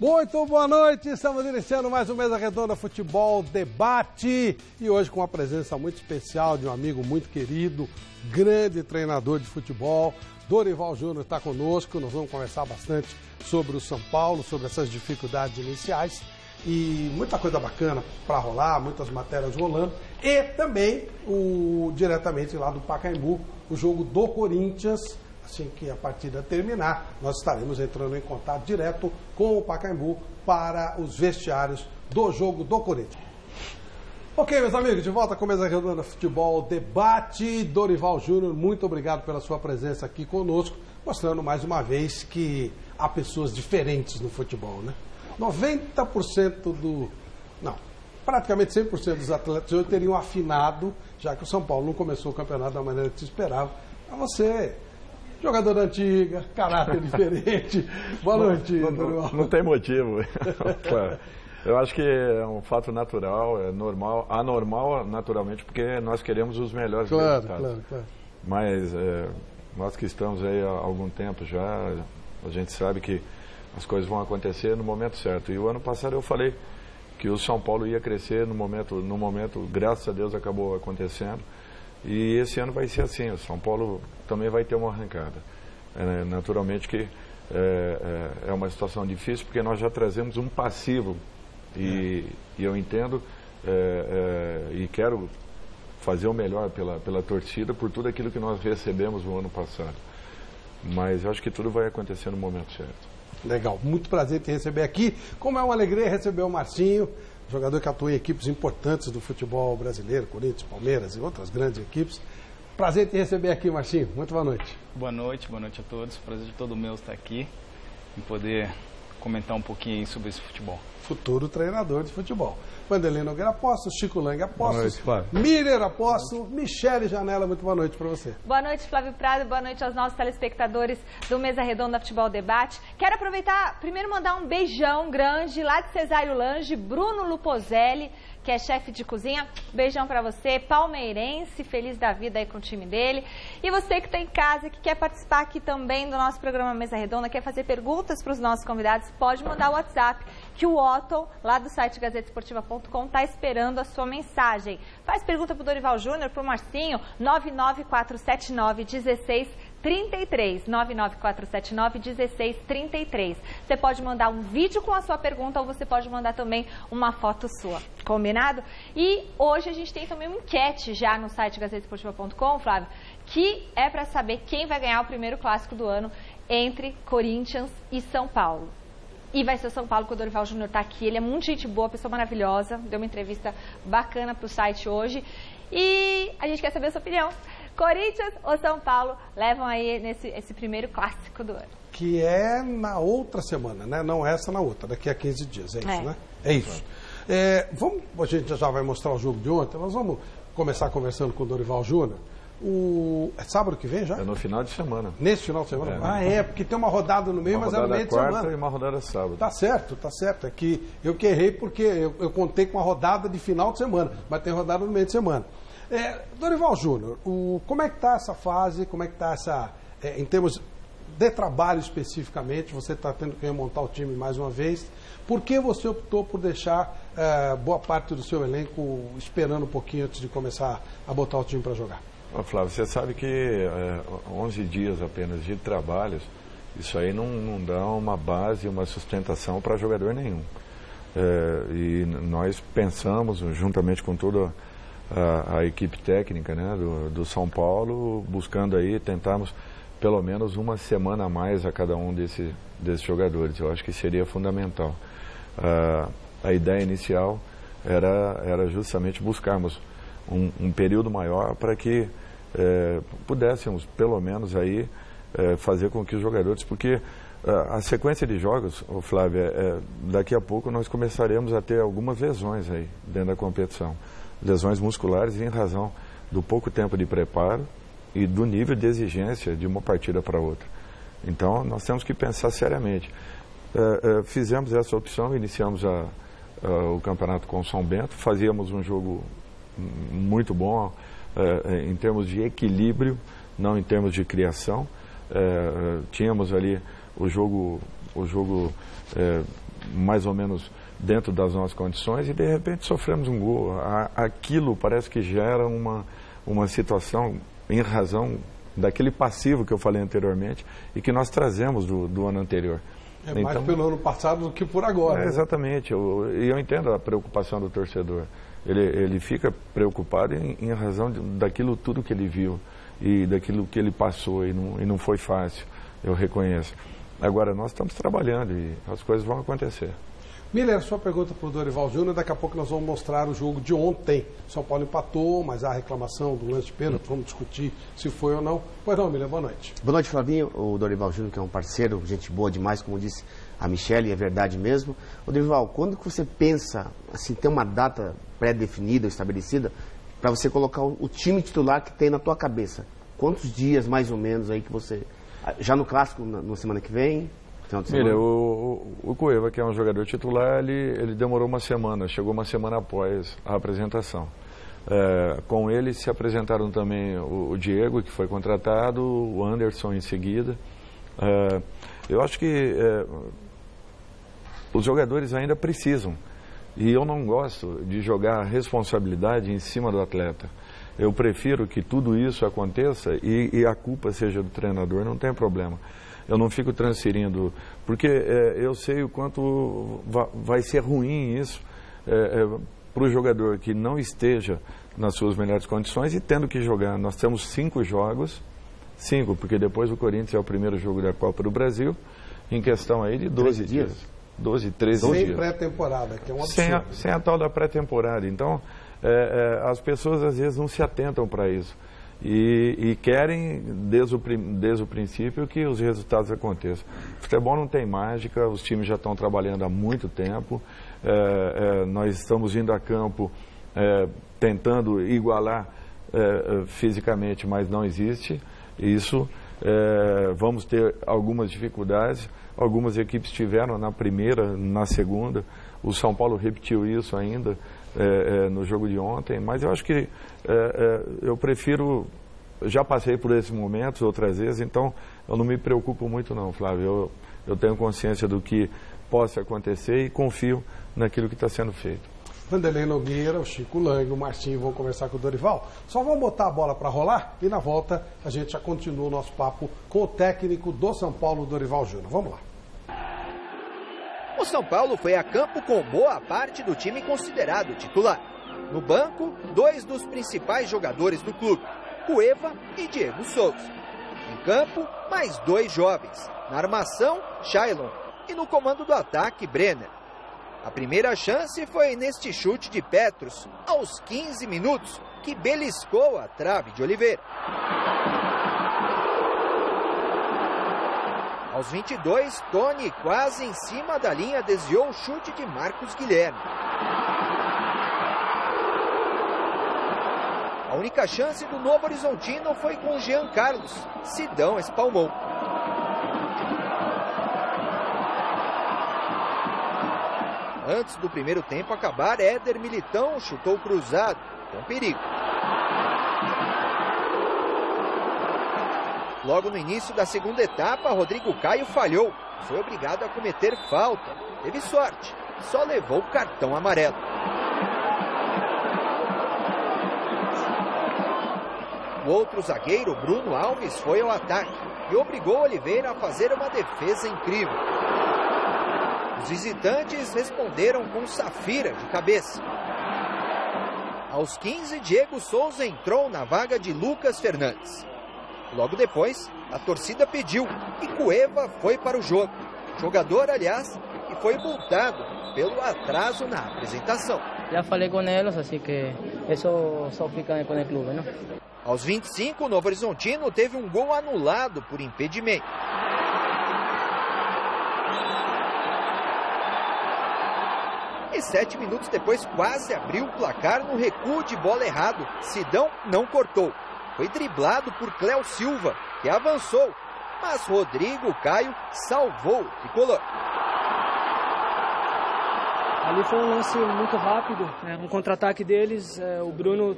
Muito boa noite, estamos iniciando mais um Mesa Redonda Futebol Debate e hoje com a presença muito especial de um amigo muito querido, grande treinador de futebol, Dorival Júnior está conosco. Nós vamos conversar bastante sobre o São Paulo, sobre essas dificuldades iniciais e muita coisa bacana para rolar, muitas matérias rolando e também diretamente lá do Pacaembu, o jogo do Corinthians. Assim que a partida terminar, nós estaremos entrando em contato direto com o Pacaembu para os vestiários do jogo do Corinthians. Ok, meus amigos, de volta com a Mesa Redonda Futebol Debate. Dorival Júnior, muito obrigado pela sua presença aqui conosco, mostrando mais uma vez que há pessoas diferentes no futebol, né? 90% praticamente 100% dos atletas hoje teriam afinado, já que o São Paulo não começou o campeonato da maneira que se esperava. Para você, jogador da antiga, caráter diferente. Boa noite, Dorival. Não tem motivo. Claro. Eu acho que é um fato natural, é normal, anormal naturalmente, porque nós queremos os melhores resultados. Claro. Mas nós que estamos aí há algum tempo já, a gente sabe que as coisas vão acontecer no momento certo. E o ano passado eu falei que o São Paulo ia crescer no momento, graças a Deus acabou acontecendo. E esse ano vai ser assim, o São Paulo também vai ter uma arrancada. Naturalmente que é uma situação difícil, porque nós já trazemos um passivo e eu entendo e quero fazer o melhor pela torcida por tudo aquilo que nós recebemos no ano passado. Mas eu acho que tudo vai acontecer no momento certo. Legal, muito prazer em te receber aqui. Como é uma alegria receber o Marcinho, jogador que atua em equipes importantes do futebol brasileiro, Corinthians, Palmeiras e outras grandes equipes. Prazer em te receber aqui, Marcinho. Muito boa noite. Boa noite a todos. Prazer de todo meu estar aqui e poder comentar um pouquinho sobre esse futebol. Futuro treinador de futebol. Vanderlei Nogueira Apóstolo, Chico Lang Apóstolo, Miller Apóstolo, Michele Janela, muito boa noite para você. Boa noite, Flávio Prado, boa noite aos nossos telespectadores do Mesa Redonda Futebol Debate. Quero aproveitar, primeiro mandar um beijão grande lá de Cesário Lange, Bruno Lupozelli, que é chefe de cozinha. Beijão pra você, palmeirense, feliz da vida aí com o time dele. E você que tá em casa, que quer participar aqui também do nosso programa Mesa Redonda, quer fazer perguntas para os nossos convidados, pode mandar o WhatsApp, que o Otto, lá do site gazetesportiva.com, tá esperando a sua mensagem. Faz pergunta pro Dorival Júnior, pro Marcinho, 994791633, 994791633. Você pode mandar um vídeo com a sua pergunta ou você pode mandar também uma foto sua. Combinado? E hoje a gente tem também uma enquete já no site gazetesportiva.com, Flávio, que é para saber quem vai ganhar o primeiro clássico do ano entre Corinthians e São Paulo. E vai ser o São Paulo, que o Dorival Júnior está aqui. Ele é muito gente boa, pessoa maravilhosa. Deu uma entrevista bacana para o site hoje. E a gente quer saber a sua opinião. Corinthians ou São Paulo levam aí esse primeiro clássico do ano? Que é na outra semana, né? Não essa, na outra. Daqui a 15 dias, é isso, né? É isso. A gente já vai mostrar o jogo de ontem. Nós vamos começar conversando com o Dorival Júnior. É sábado que vem já? É no final de semana. Nesse final de semana? Porque tem uma rodada no meio, mas é no meio de semana. Uma rodada quarta e uma rodada sábado. Tá certo. É que eu que errei porque eu contei com a rodada de final de semana, mas tem rodada no meio de semana. Dorival Júnior, como é que está essa fase, como é que está em termos de trabalho especificamente, você está tendo que remontar o time mais uma vez. Por que você optou por deixar boa parte do seu elenco esperando um pouquinho antes de começar a botar o time para jogar? Flávio, você sabe que 11 dias apenas de trabalhos, isso aí não dá uma base, uma sustentação para jogador nenhum. E nós pensamos, juntamente com toda a equipe técnica, né, do São Paulo, buscando aí, tentarmos pelo menos uma semana a mais a cada um desses jogadores. Eu acho que seria fundamental. A ideia inicial era justamente buscarmos um período maior para que pudéssemos, pelo menos, aí, fazer com que os jogadores... Porque a sequência de jogos, Flávio, daqui a pouco nós começaremos a ter algumas lesões aí dentro da competição. Lesões musculares em razão do pouco tempo de preparo e do nível de exigência de uma partida para outra. Então, nós temos que pensar seriamente. Fizemos essa opção, iniciamos o campeonato com o São Bento, fazíamos um jogo muito bom em termos de equilíbrio, não em termos de criação. Tínhamos ali o jogo mais ou menos dentro das nossas condições e de repente sofremos um gol. Aquilo parece que gera uma situação em razão daquele passivo que eu falei anteriormente e que nós trazemos do ano anterior. É mais pelo ano passado do que por agora. Exatamente, eu entendo a preocupação do torcedor. Ele fica preocupado em razão daquilo tudo que ele viu e daquilo que ele passou e não foi fácil, eu reconheço. Agora, nós estamos trabalhando e as coisas vão acontecer. Miller, sua pergunta para o Dorival Júnior, daqui a pouco nós vamos mostrar o jogo de ontem. São Paulo empatou, mas há reclamação do lance de pênalti, vamos discutir se foi ou não. Pois não, Miller, boa noite. Boa noite, Flavinho. O Dorival Júnior, que é um parceiro, gente boa demais, como disse a Michele, é verdade mesmo. O Dorival, quando que você pensa, assim, ter uma data pré-definida, estabelecida, para você colocar o time titular que tem na tua cabeça? Quantos dias, mais ou menos, aí que você... Já no Clássico, na semana que vem... Mira, o Cueva, que é um jogador titular, ele demorou uma semana, chegou uma semana após a apresentação. Com ele se apresentaram também o Diego, que foi contratado, o Anderson em seguida. Eu acho que os jogadores ainda precisam, e eu não gosto de jogar a responsabilidade em cima do atleta. Eu prefiro que tudo isso aconteça e a culpa seja do treinador, não tem problema. Eu não fico transferindo, porque eu sei o quanto vai ser ruim isso para o jogador que não esteja nas suas melhores condições e tendo que jogar. Nós temos 5 jogos, porque depois o Corinthians é o primeiro jogo da Copa do Brasil, em questão aí de 12 dias. 12, 13 dias. Sem pré-temporada, que é um absurdo. Sem a tal da pré-temporada. Então, as pessoas às vezes não se atentam para isso. E querem, desde o princípio, que os resultados aconteçam. Futebol não tem mágica, os times já estão trabalhando há muito tempo, nós estamos indo a campo tentando igualar fisicamente, mas não existe isso. Vamos ter algumas dificuldades, algumas equipes tiveram na primeira, na segunda, o São Paulo repetiu isso ainda no jogo de ontem, mas eu acho que eu prefiro, já passei por esses momentos outras vezes, então eu não me preocupo muito não, Flávio, eu tenho consciência do que possa acontecer e confio naquilo que está sendo feito. Vanderlei Nogueira, o Chico Lang, o Marcinho vão conversar com o Dorival. Só vamos botar a bola para rolar e na volta a gente já continua o nosso papo com o técnico do São Paulo, Dorival Júnior. Vamos lá. O São Paulo foi a campo com boa parte do time considerado titular. No banco, 2 dos principais jogadores do clube, Cueva e Diego Souza. Em campo, mais 2 jovens. Na armação, Shailon. E no comando do ataque, Brenner. A primeira chance foi neste chute de Petros, aos 15 minutos, que beliscou a trave de Oliveira. Aos 22, Tony, quase em cima da linha, desviou o chute de Marcos Guilherme. A única chance do Novo Horizontino foi com Jean Carlos. Sidão espalmou. Antes do primeiro tempo acabar, Éder Militão chutou cruzado, com perigo. Logo no início da segunda etapa, Rodrigo Caio falhou. Foi obrigado a cometer falta. Teve sorte, só levou o cartão amarelo. O outro zagueiro, Bruno Alves, foi ao ataque e obrigou Oliveira a fazer uma defesa incrível. Os visitantes responderam com Safira de cabeça. Aos 15, Diego Souza entrou na vaga de Lucas Fernandes. Logo depois, a torcida pediu e Cueva foi para o jogo. Jogador, aliás, que foi multado pelo atraso na apresentação. Já falei com eles, assim que isso só fica com o clube, não? Aos 25, o Novo Horizontino teve um gol anulado por impedimento. E 7 minutos depois quase abriu o placar no recuo de bola errado. Sidão não cortou. Foi driblado por Cléo Silva, que avançou. Mas Rodrigo Caio salvou o tricolor. Ali foi um lance muito rápido, um contra-ataque deles. O Bruno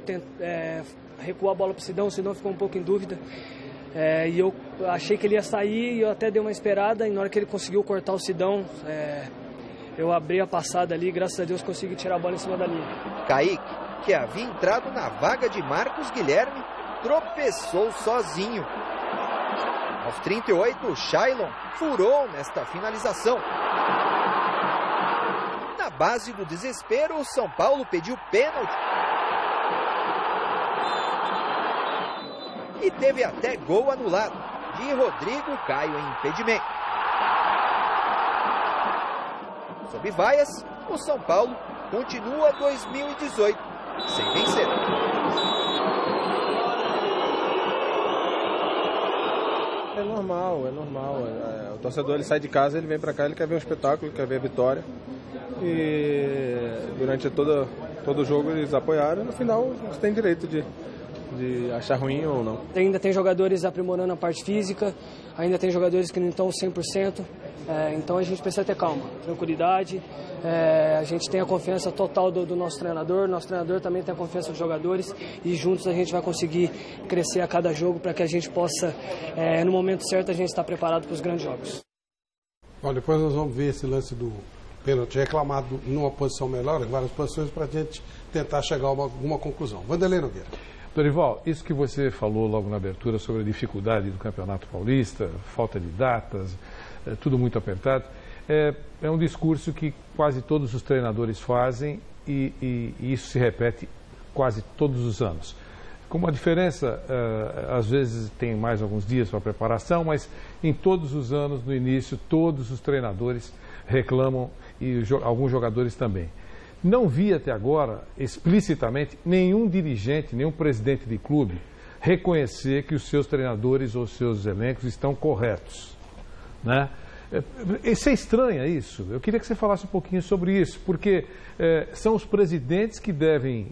recuou a bola para o Sidão ficou um pouco em dúvida. E eu achei que ele ia sair e eu até dei uma esperada. E na hora que ele conseguiu cortar o Sidão, eu abri a passada ali, graças a Deus consegui tirar a bola em cima da linha. Kaique, que havia entrado na vaga de Marcos Guilherme, tropeçou sozinho. Aos 38, Shailon furou nesta finalização. Na base do desespero, o São Paulo pediu pênalti. E teve até gol anulado de Rodrigo Caio em impedimento. Sob vaias, o São Paulo continua 2018 sem vencer. É normal. O torcedor ele sai de casa, ele vem para cá, ele quer ver um espetáculo, ele quer ver a vitória. E durante todo o jogo eles apoiaram, e no final eles têm direito de achar ruim ou não. Ainda tem jogadores aprimorando a parte física, ainda tem jogadores que não estão 100%, então a gente precisa ter calma, tranquilidade, a gente tem a confiança total do nosso treinador também tem a confiança dos jogadores e juntos a gente vai conseguir crescer a cada jogo para que a gente possa, no momento certo, a gente estar preparado para os grandes jogos. Bom, depois nós vamos ver esse lance do pênalti reclamado numa posição melhor, em várias posições, para a gente tentar chegar a alguma conclusão. Vanderlei Nogueira. Dorival, isso que você falou logo na abertura sobre a dificuldade do Campeonato Paulista, falta de datas, tudo muito apertado, é um discurso que quase todos os treinadores fazem e isso se repete quase todos os anos. Com uma diferença, às vezes tem mais alguns dias para preparação, mas em todos os anos, no início, todos os treinadores reclamam e alguns jogadores também. Não vi até agora, explicitamente, nenhum dirigente, nenhum presidente de clube reconhecer que os seus treinadores ou seus elencos estão corretos, né? Isso é estranho, isso. Eu queria que você falasse um pouquinho sobre isso, porque são os presidentes que devem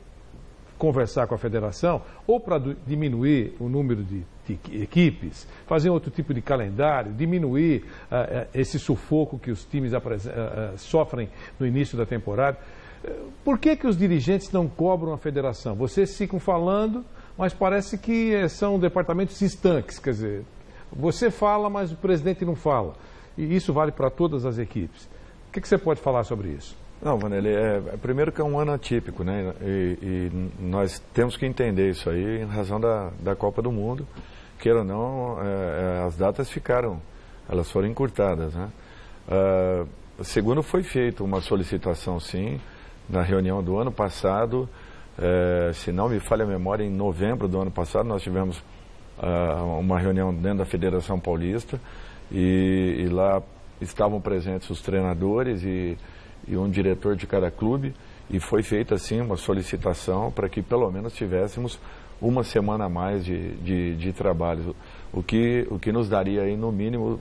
conversar com a federação ou para diminuir o número de equipes, fazer outro tipo de calendário, diminuir esse sufoco que os times sofrem no início da temporada. Por que os dirigentes não cobram a federação? Vocês ficam falando, mas parece que são departamentos estanques, quer dizer, você fala, mas o presidente não fala. E isso vale para todas as equipes. O que você pode falar sobre isso? Não, Vanderlei, primeiro que é um ano atípico, né? E nós temos que entender isso aí em razão da Copa do Mundo. Queira ou não, as datas elas foram encurtadas, né? Segundo, foi feita uma solicitação, sim, na reunião do ano passado, se não me falha a memória, em novembro do ano passado, nós tivemos uma reunião dentro da Federação Paulista e lá estavam presentes os treinadores e um diretor de cada clube e foi feita, assim, uma solicitação para que pelo menos tivéssemos uma semana a mais de trabalho, o que nos daria aí, no mínimo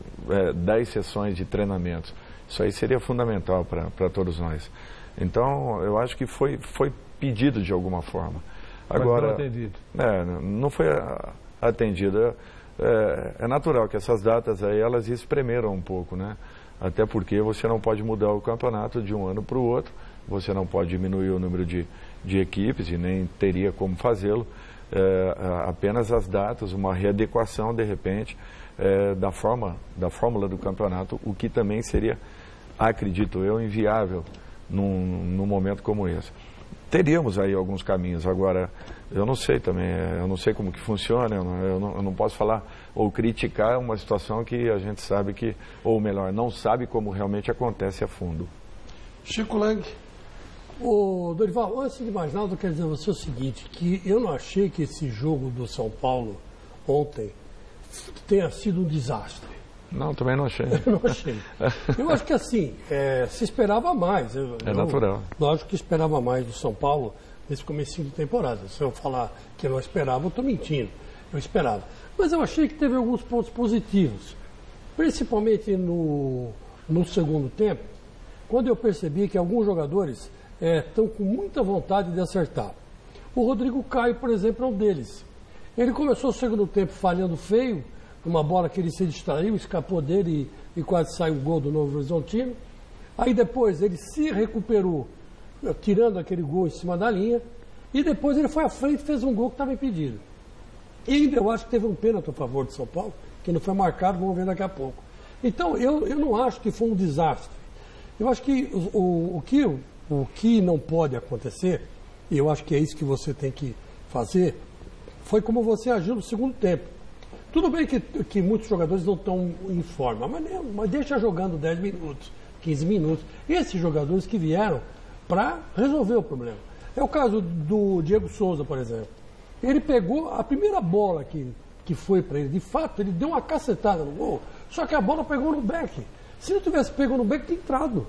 10 sessões de treinamentos. Isso aí seria fundamental para todos nós. Então, eu acho que foi pedido de alguma forma. Agora, não atendido. Não foi atendido. É natural que essas datas aí, elas espremeram um pouco, né? Até porque você não pode mudar o campeonato de um ano para o outro, você não pode diminuir o número de equipes e nem teria como fazê-lo. Apenas as datas, uma readequação, de repente, da fórmula do campeonato, o que também seria, acredito eu, inviável num momento como esse. Teríamos aí alguns caminhos, agora eu não sei também, eu não sei como que funciona, eu não posso falar ou criticar uma situação que a gente sabe que, ou melhor, não sabe como realmente acontece a fundo. Chico Lang. Ô, Dorival, antes de mais nada, eu quero dizer a você o seguinte, que eu não achei que esse jogo do São Paulo ontem tenha sido um desastre. Não, também não achei. Eu não achei. Eu acho que assim, se esperava mais. Natural. Lógico que esperava mais do São Paulo nesse comecinho de temporada. Se eu falar que eu não esperava, eu estou mentindo. Eu esperava. Mas eu achei que teve alguns pontos positivos. Principalmente no segundo tempo, quando eu percebi que alguns jogadores estão com muita vontade de acertar. O Rodrigo Caio, por exemplo, é um deles. Ele começou o segundo tempo falhando feio, uma bola que ele se distraiu, escapou dele e quase saiu o gol do Novo Horizontino. Aí depois ele se recuperou, tirando aquele gol em cima da linha, e depois ele foi à frente e fez um gol que estava impedido. E ainda eu acho que teve um pênalti a favor de São Paulo, que não foi marcado, vamos ver daqui a pouco. Então eu não acho que foi um desastre. Eu acho que o que não pode acontecer, e eu acho que é isso que você tem que fazer, foi como você agiu no segundo tempo. Tudo bem que muitos jogadores não estão em forma, mas deixa jogando 10 minutos, 15 minutos. Esses jogadores que vieram para resolver o problema. É o caso do Diego Souza, por exemplo. Ele pegou a primeira bola que foi para ele, de fato, ele deu uma cacetada no gol, só que a bola pegou no back. Se não tivesse pego no back, tinha entrado.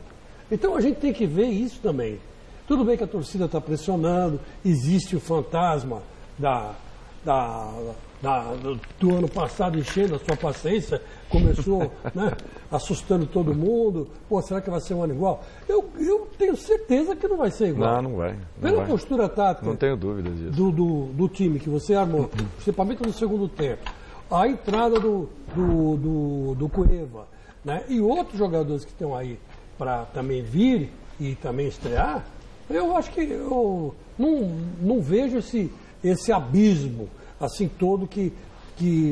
Então a gente tem que ver isso também. Tudo bem que a torcida está pressionando, existe o fantasma do ano passado enchendo a sua paciência, começou assustando todo mundo. Pô, será que vai ser um ano igual? Eu tenho certeza que não vai ser igual. Não vai. Pela postura tática, não tenho dúvidas disso. Do time que você armou, principalmente no segundo tempo, a entrada do Cueva, né? E outros jogadores que estão aí para também vir e também estrear, eu acho que eu não vejo esse abismo assim todo que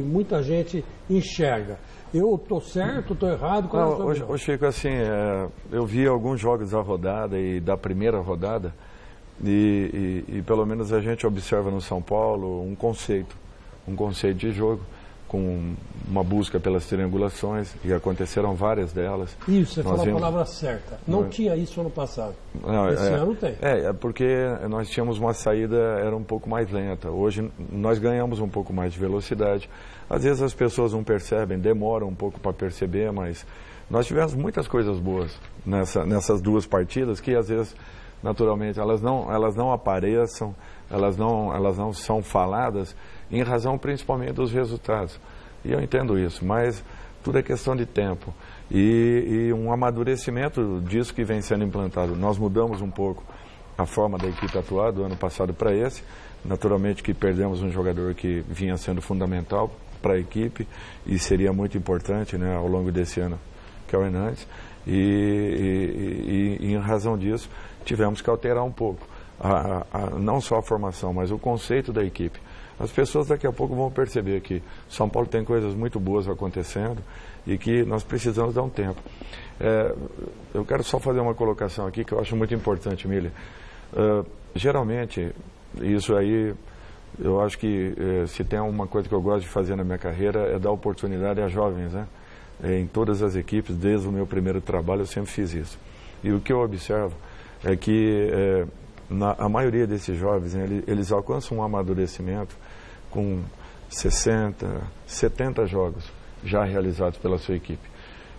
muita gente enxerga. Eu estou certo, estou errado? Ô Chico, assim, eu vi alguns jogos da rodada e da primeira rodada e pelo menos a gente observa no São Paulo um conceito de jogo, com uma busca pelas triangulações, e aconteceram várias delas. Isso, você falou a palavra certa. Não tinha isso ano passado. Esse ano tem. É porque nós tínhamos uma saída, era um pouco mais lenta. Hoje nós ganhamos um pouco mais de velocidade. Às vezes as pessoas não percebem, demoram um pouco para perceber, mas nós tivemos muitas coisas boas nessas duas partidas, que às vezes, naturalmente, elas não apareçam, elas não são faladas, em razão principalmente dos resultados. E eu entendo isso, mas tudo é questão de tempo. E um amadurecimento disso que vem sendo implantado. Nós mudamos um pouco a forma da equipe atuar do ano passado para esse. Naturalmente que perdemos um jogador que vinha sendo fundamental para a equipe e seria muito importante, né, ao longo desse ano, que é o Hernandes. E em razão disso, tivemos que alterar um pouco. Não só a formação, mas o conceito da equipe. As pessoas daqui a pouco vão perceber que São Paulo tem coisas muito boas acontecendo e que nós precisamos dar um tempo. Eu quero só fazer uma colocação aqui que eu acho muito importante, Miller. Geralmente, isso aí, eu acho que se tem uma coisa que eu gosto de fazer na minha carreira é dar oportunidade a jovens, né? Em todas as equipes, desde o meu primeiro trabalho, eu sempre fiz isso. E o que eu observo é que a maioria desses jovens, eles alcançam um amadurecimento com 60, 70 jogos já realizados pela sua equipe.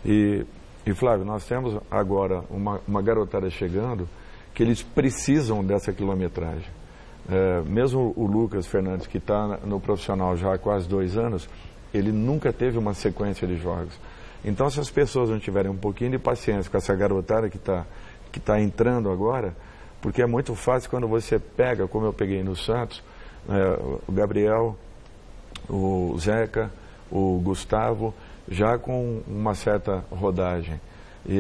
E Flávio, nós temos agora uma garotada chegando que eles precisam dessa quilometragem. Mesmo o Lucas Fernandes, que está no profissional já há quase 2 anos, ele nunca teve uma sequência de jogos. Então, se as pessoas não tiverem um pouquinho de paciência com essa garotada que está entrando agora, porque é muito fácil quando você pega, como eu peguei no Santos, o Gabriel, o Zeca, o Gustavo, já com uma certa rodagem. E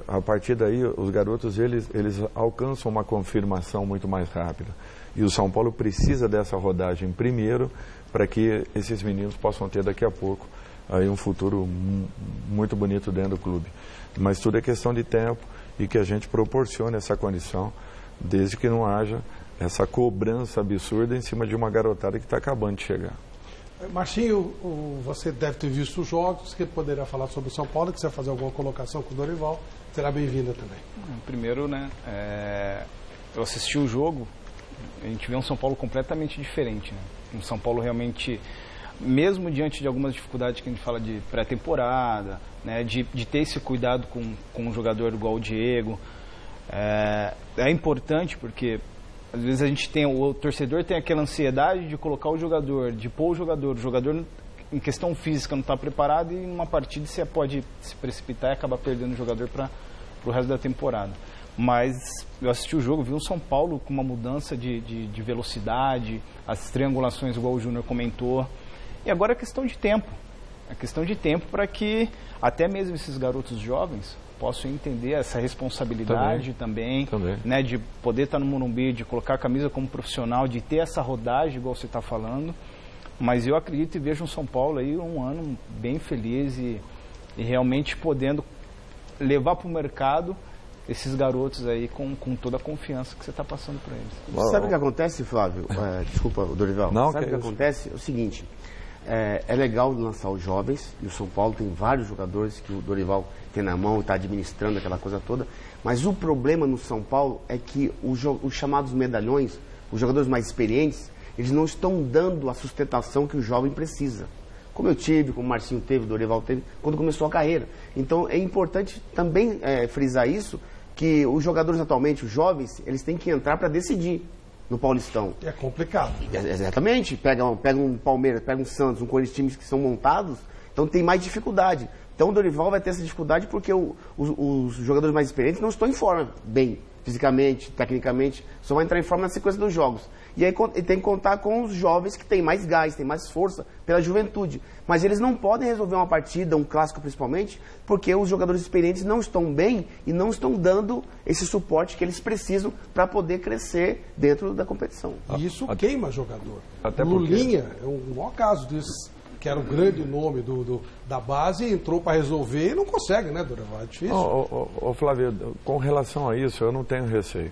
a partir daí, os garotos, eles alcançam uma confirmação muito mais rápida. E o São Paulo precisa dessa rodagem primeiro, para que esses meninos possam ter daqui a pouco aí um futuro muito bonito dentro do clube. Mas tudo é questão de tempo e que a gente proporcione essa condição, desde que não haja essa cobrança absurda em cima de uma garotada que está acabando de chegar. Marchinho, você deve ter visto os jogos, que poderia falar sobre o São Paulo, quiser fazer alguma colocação com o Dorival, será bem-vinda também. Primeiro, eu assisti o jogo, a gente vê um São Paulo completamente diferente, né? Um São Paulo realmente, mesmo diante de algumas dificuldades que a gente fala de pré-temporada, né, de ter esse cuidado com um jogador igual o Diego, é importante porque às vezes a gente o torcedor tem aquela ansiedade de colocar o jogador, de pôr o jogador em questão física não está preparado, e em uma partida você pode se precipitar e acabar perdendo o jogador para o resto da temporada. Mas eu assisti o jogo, vi um São Paulo com uma mudança de velocidade, as triangulações igual o Júnior comentou, e agora é questão de tempo. É questão de tempo para que até mesmo esses garotos jovens possam entender essa responsabilidade também. Né, de poder estar no Morumbi, de colocar a camisa como profissional, de ter essa rodagem, igual você está falando. Mas eu acredito e vejo um São Paulo aí um ano bem feliz e realmente podendo levar para o mercado esses garotos aí com toda a confiança que você está passando para eles. Sabe o que acontece, Flávio? Desculpa, Dorival. Não, sabe o que acontece? É o seguinte, é legal lançar os jovens, e o São Paulo tem vários jogadores que o Dorival tem na mão e está administrando aquela coisa toda, mas o problema no São Paulo é que os chamados medalhões, os jogadores mais experientes, eles não estão dando a sustentação que o jovem precisa. Como eu tive, como o Marcinho teve, o Dorival teve, quando começou a carreira. Então é importante também frisar isso, que os jogadores atualmente, os jovens, eles têm que entrar para decidir no Paulistão. É complicado. Exatamente. Pega um Palmeiras, pega um Santos, um Corinthians, times que são montados, então tem mais dificuldade. Então o Dorival vai ter essa dificuldade porque os jogadores mais experientes não estão em forma bem, fisicamente, tecnicamente, só vai entrar em forma na sequência dos jogos. E aí ele tem que contar com os jovens que têm mais gás, têm mais força pela juventude. Mas eles não podem resolver uma partida, um clássico principalmente, porque os jogadores experientes não estão bem e não estão dando esse suporte que eles precisam para poder crescer dentro da competição. E isso queima jogador. Até Lulinha é o maior caso disso, que era o grande nome da base, e entrou para resolver e não consegue, né, Dorival? É difícil. Ô, Flávio, com relação a isso, eu não tenho receio.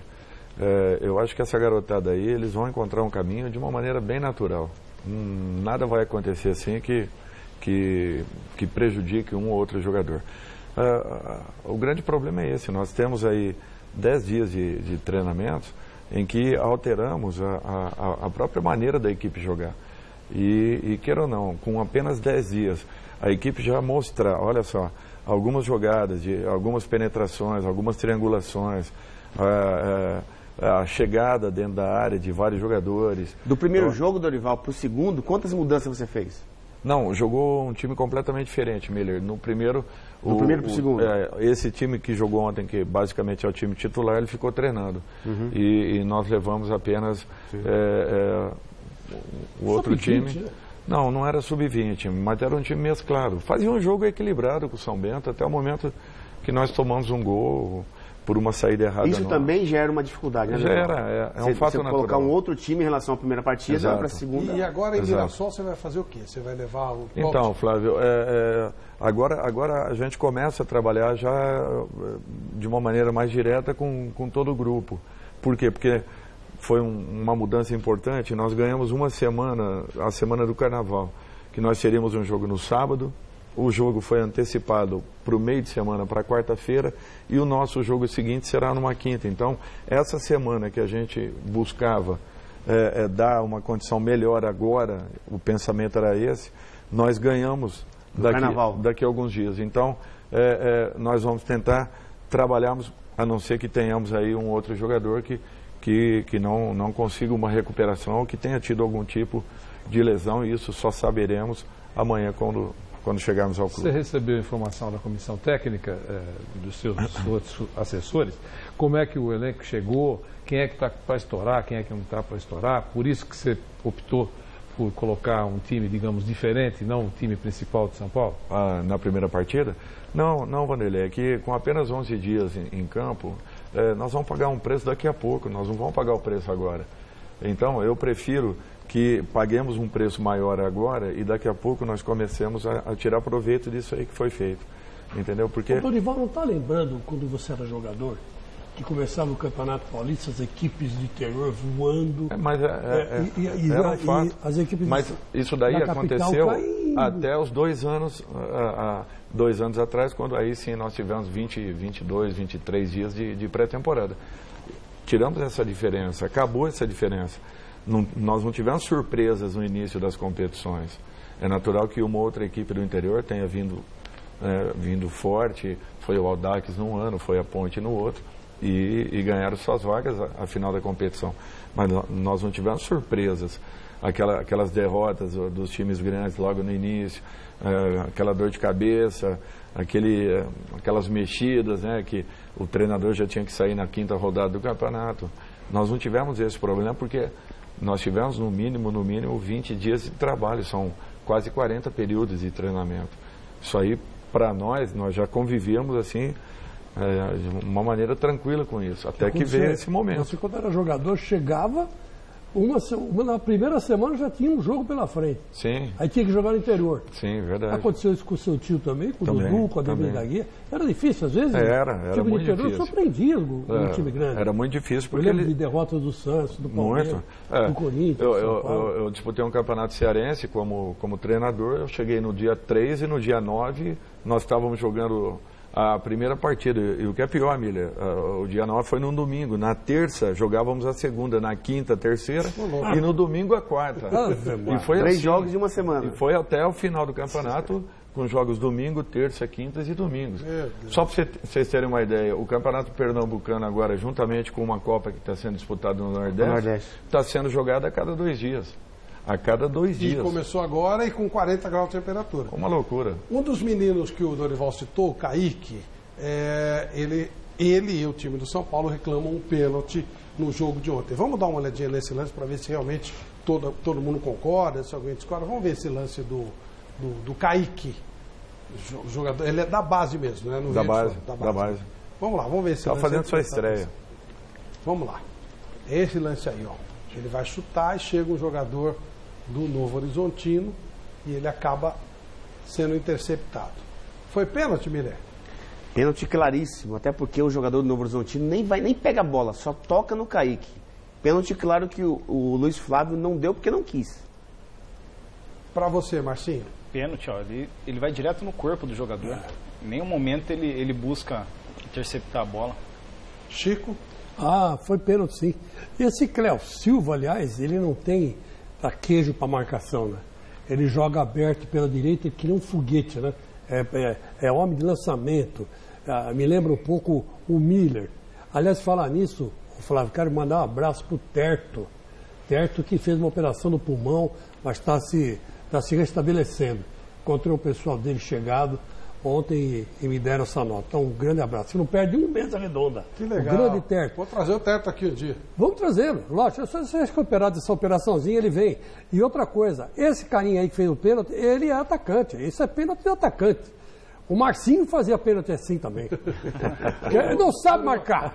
Eu acho que essa garotada aí, eles vão encontrar um caminho de uma maneira bem natural. Nada vai acontecer assim que prejudique um ou outro jogador. O grande problema é esse, nós temos aí 10 dias de treinamentos em que alteramos a própria maneira da equipe jogar. E queira ou não, com apenas 10 dias, a equipe já mostra, olha só, algumas jogadas, algumas penetrações, algumas triangulações, a chegada dentro da área de vários jogadores. Do primeiro jogo, Dorival, para o segundo, quantas mudanças você fez? Não, jogou um time completamente diferente, Miller. No primeiro para o segundo? Esse time que jogou ontem, que basicamente é o time titular, ele ficou treinando. Uhum. E nós levamos apenas o outro time. Não era sub-20, mas era um time mesclado. Fazia um jogo equilibrado com o São Bento até o momento que nós tomamos um gol por uma saída errada. Isso também já era uma dificuldade, né? Já era, é um fato natural. Colocar um outro time em relação à primeira partida para a segunda. E agora em Mirassol você vai fazer o quê? Você vai levar o... Então, Flávio, agora a gente começa a trabalhar já de uma maneira mais direta com todo o grupo. Por quê? Porque foi uma mudança importante. Nós ganhamos uma semana, a semana do Carnaval, que nós teríamos um jogo no sábado. O jogo foi antecipado para o meio de semana, para quarta-feira, e o nosso jogo seguinte será numa quinta. Então, essa semana que a gente buscava dar uma condição melhor agora, o pensamento era esse, nós ganhamos daqui a alguns dias. Então, nós vamos tentar trabalharmos, a não ser que tenhamos aí um outro jogador que não consiga uma recuperação ou que tenha tido algum tipo de lesão, e isso só saberemos amanhã quando chegarmos ao clube. Você recebeu informação da comissão técnica, dos seus outros assessores? Como é que o elenco chegou? Quem é que está para estourar? Quem é que não está para estourar? Por isso que você optou por colocar um time, digamos, diferente, não o time principal de São Paulo? Na primeira partida? Não, Vanderlei, é que com apenas 11 dias em campo, nós vamos pagar um preço daqui a pouco, nós não vamos pagar o preço agora. Então, eu prefiro que paguemos um preço maior agora e daqui a pouco nós comecemos a tirar proveito disso aí que foi feito. Entendeu? Porque... O Dorival não está lembrando quando você era jogador, que começava o Campeonato Paulista, as equipes de interior voando. Era um fato. As equipes mas isso daí aconteceu até os 2 anos, 2 anos atrás, quando aí sim nós tivemos 20, 22, 23 dias de pré-temporada. Tiramos essa diferença, acabou essa diferença. Nós não tivemos surpresas no início das competições. É natural que uma outra equipe do interior tenha vindo forte, foi o Audax num ano, foi a Ponte no outro, e ganharam suas vagas à final da competição. Mas nós não tivemos surpresas, aquelas derrotas dos times grandes logo no início, aquela dor de cabeça, aquelas mexidas, né, que o treinador já tinha que sair na 5ª rodada do campeonato. Nós não tivemos esse problema porque nós tivemos no mínimo 20 dias de trabalho, são quase 40 períodos de treinamento. Isso aí, para nós já convivíamos assim, de uma maneira tranquila com isso, até que veio esse momento. Você, quando era jogador, chegava, Na primeira semana já tinha um jogo pela frente. Sim. Aí tinha que jogar no interior. Sim, verdade. Aconteceu isso com o seu tio também, com o Dudu, com a Ademir da Guia. Era difícil, às vezes. Era time muito interior difícil. Surpreendia o time grande. Era muito difícil porque eu lembro de derrotas do Santos, do Palmeiras, do Corinthians. Eu disputei um campeonato cearense como treinador. Eu cheguei no dia 3 e no dia 9 nós estávamos jogando a primeira partida. E o que é pior, Amília, o dia 9 foi num domingo. Na terça jogávamos a segunda, na quinta a terceira e no domingo a quarta. E foi 3 jogos de uma semana. E foi até o final do campeonato, com jogos domingo, terça, quintas e domingos. Só para vocês terem uma ideia, o Campeonato Pernambucano agora, juntamente com uma Copa que está sendo disputada no Nordeste, está sendo jogada a cada 2 dias. A cada 2 dias. E começou agora e com 40 graus de temperatura. Uma loucura. Um dos meninos que o Dorival citou, o Kaique, ele e o time do São Paulo reclamam um pênalti no jogo de ontem. Vamos dar uma olhadinha nesse lance para ver se realmente todo mundo concorda, se alguém discorda. Vamos ver esse lance do Kaique. O jogador, ele é da base mesmo, né? Da base. Vamos lá, vamos ver esse lance. Está fazendo sua estreia. Vamos lá. Esse lance aí, ó. Ele vai chutar e chega um jogador do Novo Horizontino e ele acaba sendo interceptado. Foi pênalti, Miré? Pênalti claríssimo, até porque o jogador do Novo Horizontino nem pega a bola, só toca no Kaique. Pênalti claro que o Luiz Flávio não deu porque não quis. Para você, Marcinho? Pênalti, ó, ele vai direto no corpo do jogador. Em nenhum momento ele busca interceptar a bola. Chico? Foi pênalti sim. Esse Cléo Silva, aliás, ele não tem traquejo para marcação, né? Ele joga aberto pela direita que nem um foguete, né? É homem de lançamento. Me lembra um pouco o Miller. Aliás, falar nisso, Flávio, quero mandar um abraço pro Terto. Terto que fez uma operação no pulmão, mas está se restabelecendo. Encontrei o pessoal dele chegado ontem e me deram essa nota. Então, um grande abraço. Você não perde uma mesa redonda. Que legal. Um grande Terto. Vou trazer o Terto aqui um dia. Vamos trazê-lo. Lógico, se você é operado dessa operaçãozinha, ele vem. E outra coisa, esse carinha aí que fez o pênalti, ele é atacante. Isso é pênalti de atacante. O Marcinho fazia pênalti assim também. Ele não sabe marcar.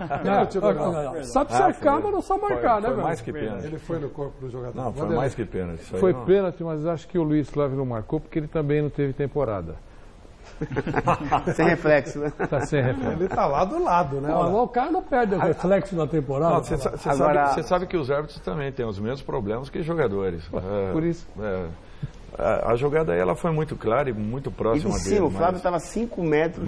Sabe cercar, mas não sabe marcar, né, velho? Foi mais que pênalti. Ele foi no corpo do jogador. Não, foi mais que pênalti. Foi pênalti, mas acho que o Luiz Flávio não marcou porque ele também não teve temporada. Sem reflexo, né? Tá sem reflexo. Ele tá lá do lado, né? O cara não perde o reflexo na temporada. Você sabe que os árbitros também têm os mesmos problemas que os jogadores. Por isso. A jogada aí ela foi muito clara e muito próxima dele. Sim, o Flávio estava 5 metros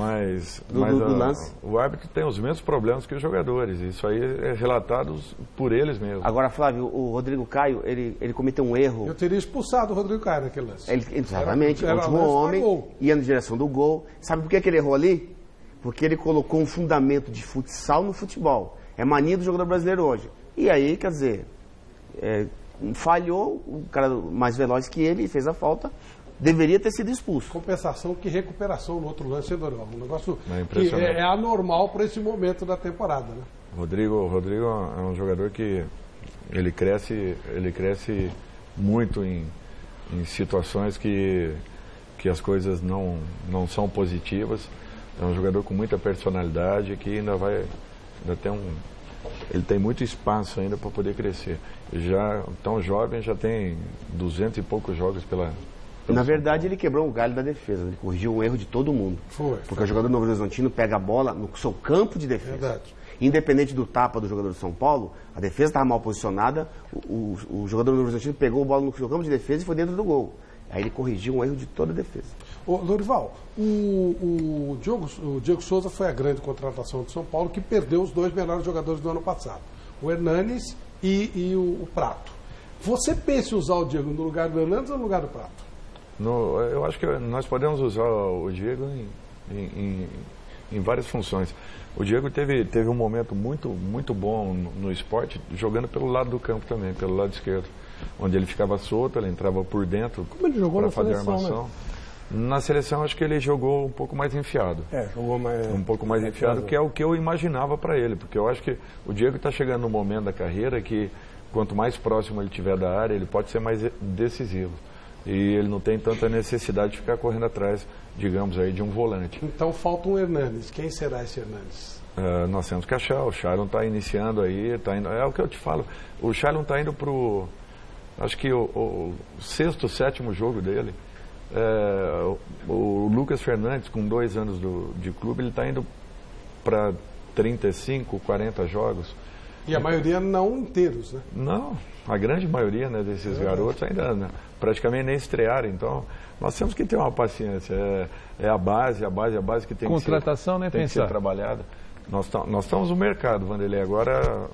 do lance. O árbitro tem os mesmos problemas que os jogadores. Isso aí é relatado por eles mesmos. Agora, Flávio, o Rodrigo Caio, ele cometeu um erro. Eu teria expulsado o Rodrigo Caio naquele lance. Exatamente. O último homem ia na direção do gol. Sabe por que ele errou ali? Porque ele colocou um fundamento de futsal no futebol. É mania do jogador brasileiro hoje. E aí, quer dizer... falhou, o cara mais veloz que ele fez a falta, deveria ter sido expulso. Compensação que recuperação no outro lance, Dorival. Um negócio que é anormal para esse momento da temporada, né? Rodrigo é um jogador que ele cresce muito em situações que as coisas não são positivas. É um jogador com muita personalidade que ainda ele tem muito espaço ainda para poder crescer. Já tão jovem, já tem 200 e poucos jogos pela Na verdade, ele quebrou um galho da defesa. Ele corrigiu um erro de todo mundo. Porque o jogador do Novo Horizontino pega a bola no seu campo de defesa. Verdade. Independente do tapa do jogador do São Paulo, a defesa estava mal posicionada, o jogador do Novo Horizontino pegou a bola no seu campo de defesa e foi dentro do gol. Aí ele corrigiu um erro de toda a defesa. Ô, Dorival, o Diego Souza foi a grande contratação do São Paulo, que perdeu os dois melhores jogadores do ano passado, o Hernanes e o Prato. Você pensa em usar o Diego no lugar do Hernanes ou no lugar do Prato? Eu acho que nós podemos usar o Diego em várias funções. O Diego teve um momento muito bom no esporte, jogando pelo lado do campo também, pelo lado esquerdo, onde ele ficava solto, ele entrava por dentro para fazer a armação. Né? Na seleção, acho que ele jogou um pouco mais enfiado. Jogou mais... Um pouco mais enfiado, que é o que eu imaginava para ele, porque eu acho que o Diego está chegando num momento da carreira que, quanto mais próximo ele estiver da área, ele pode ser mais decisivo. E ele não tem tanta necessidade de ficar correndo atrás, digamos aí, de um volante. Então falta um Hernanes. Quem será esse Hernanes? nós temos que achar. O Shailon está iniciando aí, é o que eu te falo. O Shailon está indo para o, acho que o 6º, 7º jogo dele. O Lucas Fernandes, com 2 anos de clube, ele está indo para 35, 40 jogos. E a maioria não inteiros, né? Não, a grande maioria, né, desses garotos ainda, né, praticamente nem estrearam. Então, nós temos que ter uma paciência. É a base que tem contratação, que ser trabalhada. Nós estamos no mercado, Vanderlei. Agora,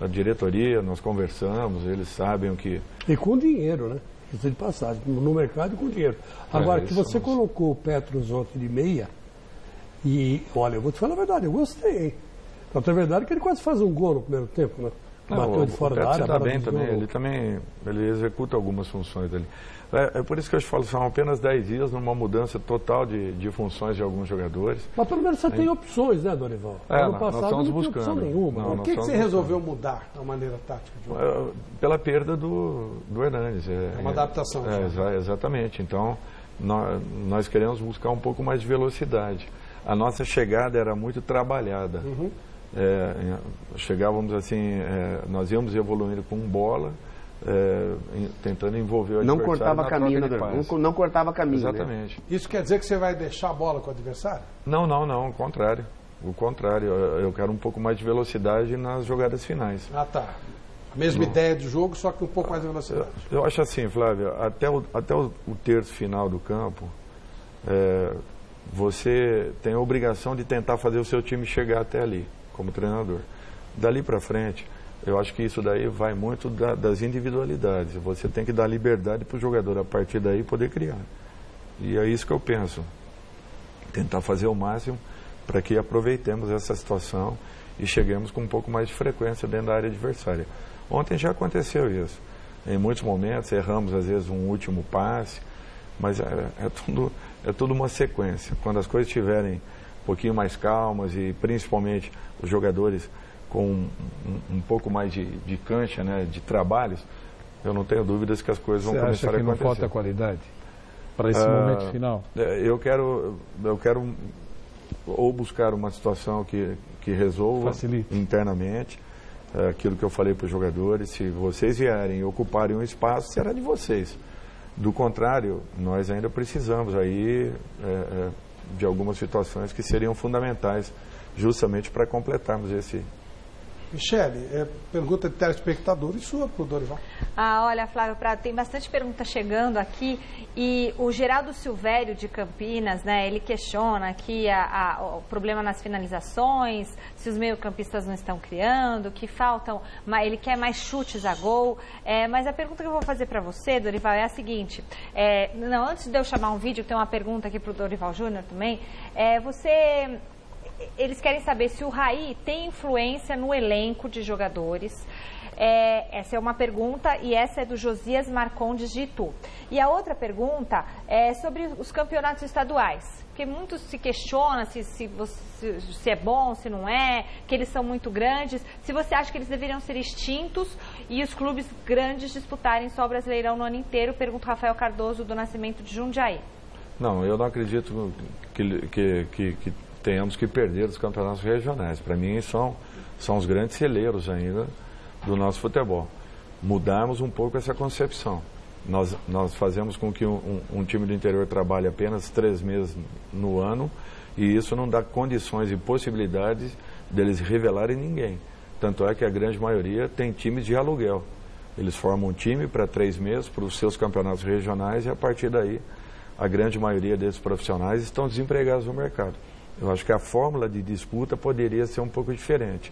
a diretoria, nós conversamos, eles sabem o que... E com dinheiro, né? Isso de passagem, no mercado e com dinheiro. Agora, que você colocou o Petros ontem de meia, e, olha, eu vou te falar a verdade, eu gostei, hein? Então, é verdade que ele quase faz um gol no primeiro tempo, né? Bateu de fora da área. Está bem também, ele executa algumas funções ali. É por isso que eu te falo, são apenas 10 dias numa mudança total de funções de alguns jogadores. Mas pelo menos você tem opções, né, Dorival? Ano passado nós estamos buscando. Opção nenhuma. Por que você resolveu mudar a maneira tática de jogar? Pela perda do Hernanes. É uma adaptação. Exatamente. Então, nós queremos buscar um pouco mais de velocidade. A nossa chegada era muito trabalhada. Chegávamos assim, nós íamos evoluindo com bola, tentando envolver o adversário. Não cortava caminho, não cortava caminho. Exatamente. Né? Isso quer dizer que você vai deixar a bola com o adversário? Não, o contrário. O contrário, eu quero um pouco mais de velocidade nas jogadas finais. Ah, tá. A mesma ideia de jogo, só que um pouco mais de velocidade. Eu acho assim, Flávio, até o terço final do campo, você tem a obrigação de tentar fazer o seu time chegar até ali, como treinador. Dali para frente, eu acho que isso daí vai muito das individualidades. Você tem que dar liberdade para o jogador, a partir daí, poder criar. E é isso que eu penso. Tentar fazer o máximo para que aproveitemos essa situação e cheguemos com um pouco mais de frequência dentro da área adversária. Ontem já aconteceu isso. Em muitos momentos, erramos, às vezes, um último passe, mas é tudo uma sequência. Quando as coisas estiverem um pouquinho mais calmas e, principalmente, os jogadores com um pouco mais de cancha, né, de trabalhos, eu não tenho dúvidas que as coisas vão começar a acontecer. Você acha que não falta qualidade para esse momento final? Eu quero ou buscar uma situação que resolva internamente aquilo que eu falei para os jogadores. Se vocês vierem e ocuparem um espaço, será de vocês. Do contrário, nós ainda precisamos aí de algumas situações que seriam fundamentais justamente para completarmos esse... Michele, pergunta de telespectador e sua para o Dorival. Olha, Flávio Prado, tem bastante pergunta chegando aqui e o Geraldo Silvério de Campinas, né, ele questiona aqui o problema nas finalizações, se os meio-campistas não estão criando, que faltam, ele quer mais chutes a gol, mas a pergunta que eu vou fazer para você, Dorival, é a seguinte, antes de eu chamar um vídeo, tem uma pergunta aqui para o Dorival Júnior também, eles querem saber se o Raí tem influência no elenco de jogadores. Essa é uma pergunta e essa é do Josias Marcondes de Itu. E a outra pergunta é sobre os campeonatos estaduais, porque muito se questiona se é bom, se não é, que eles são muito grandes. Se você acha que eles deveriam ser extintos e os clubes grandes disputarem só o Brasileirão no ano inteiro, pergunta Rafael Cardoso do Nascimento de Jundiaí. Não, eu não acredito que tenhamos que perder os campeonatos regionais. Para mim, são os grandes celeiros ainda do nosso futebol. Mudarmos um pouco essa concepção. Nós fazemos com que um time do interior trabalhe apenas 3 meses no ano e isso não dá condições e possibilidades deles revelarem ninguém. Tanto é que a grande maioria tem times de aluguel. Eles formam um time para 3 meses para os seus campeonatos regionais e a partir daí a grande maioria desses profissionais estão desempregados no mercado. Eu acho que a fórmula de disputa poderia ser um pouco diferente,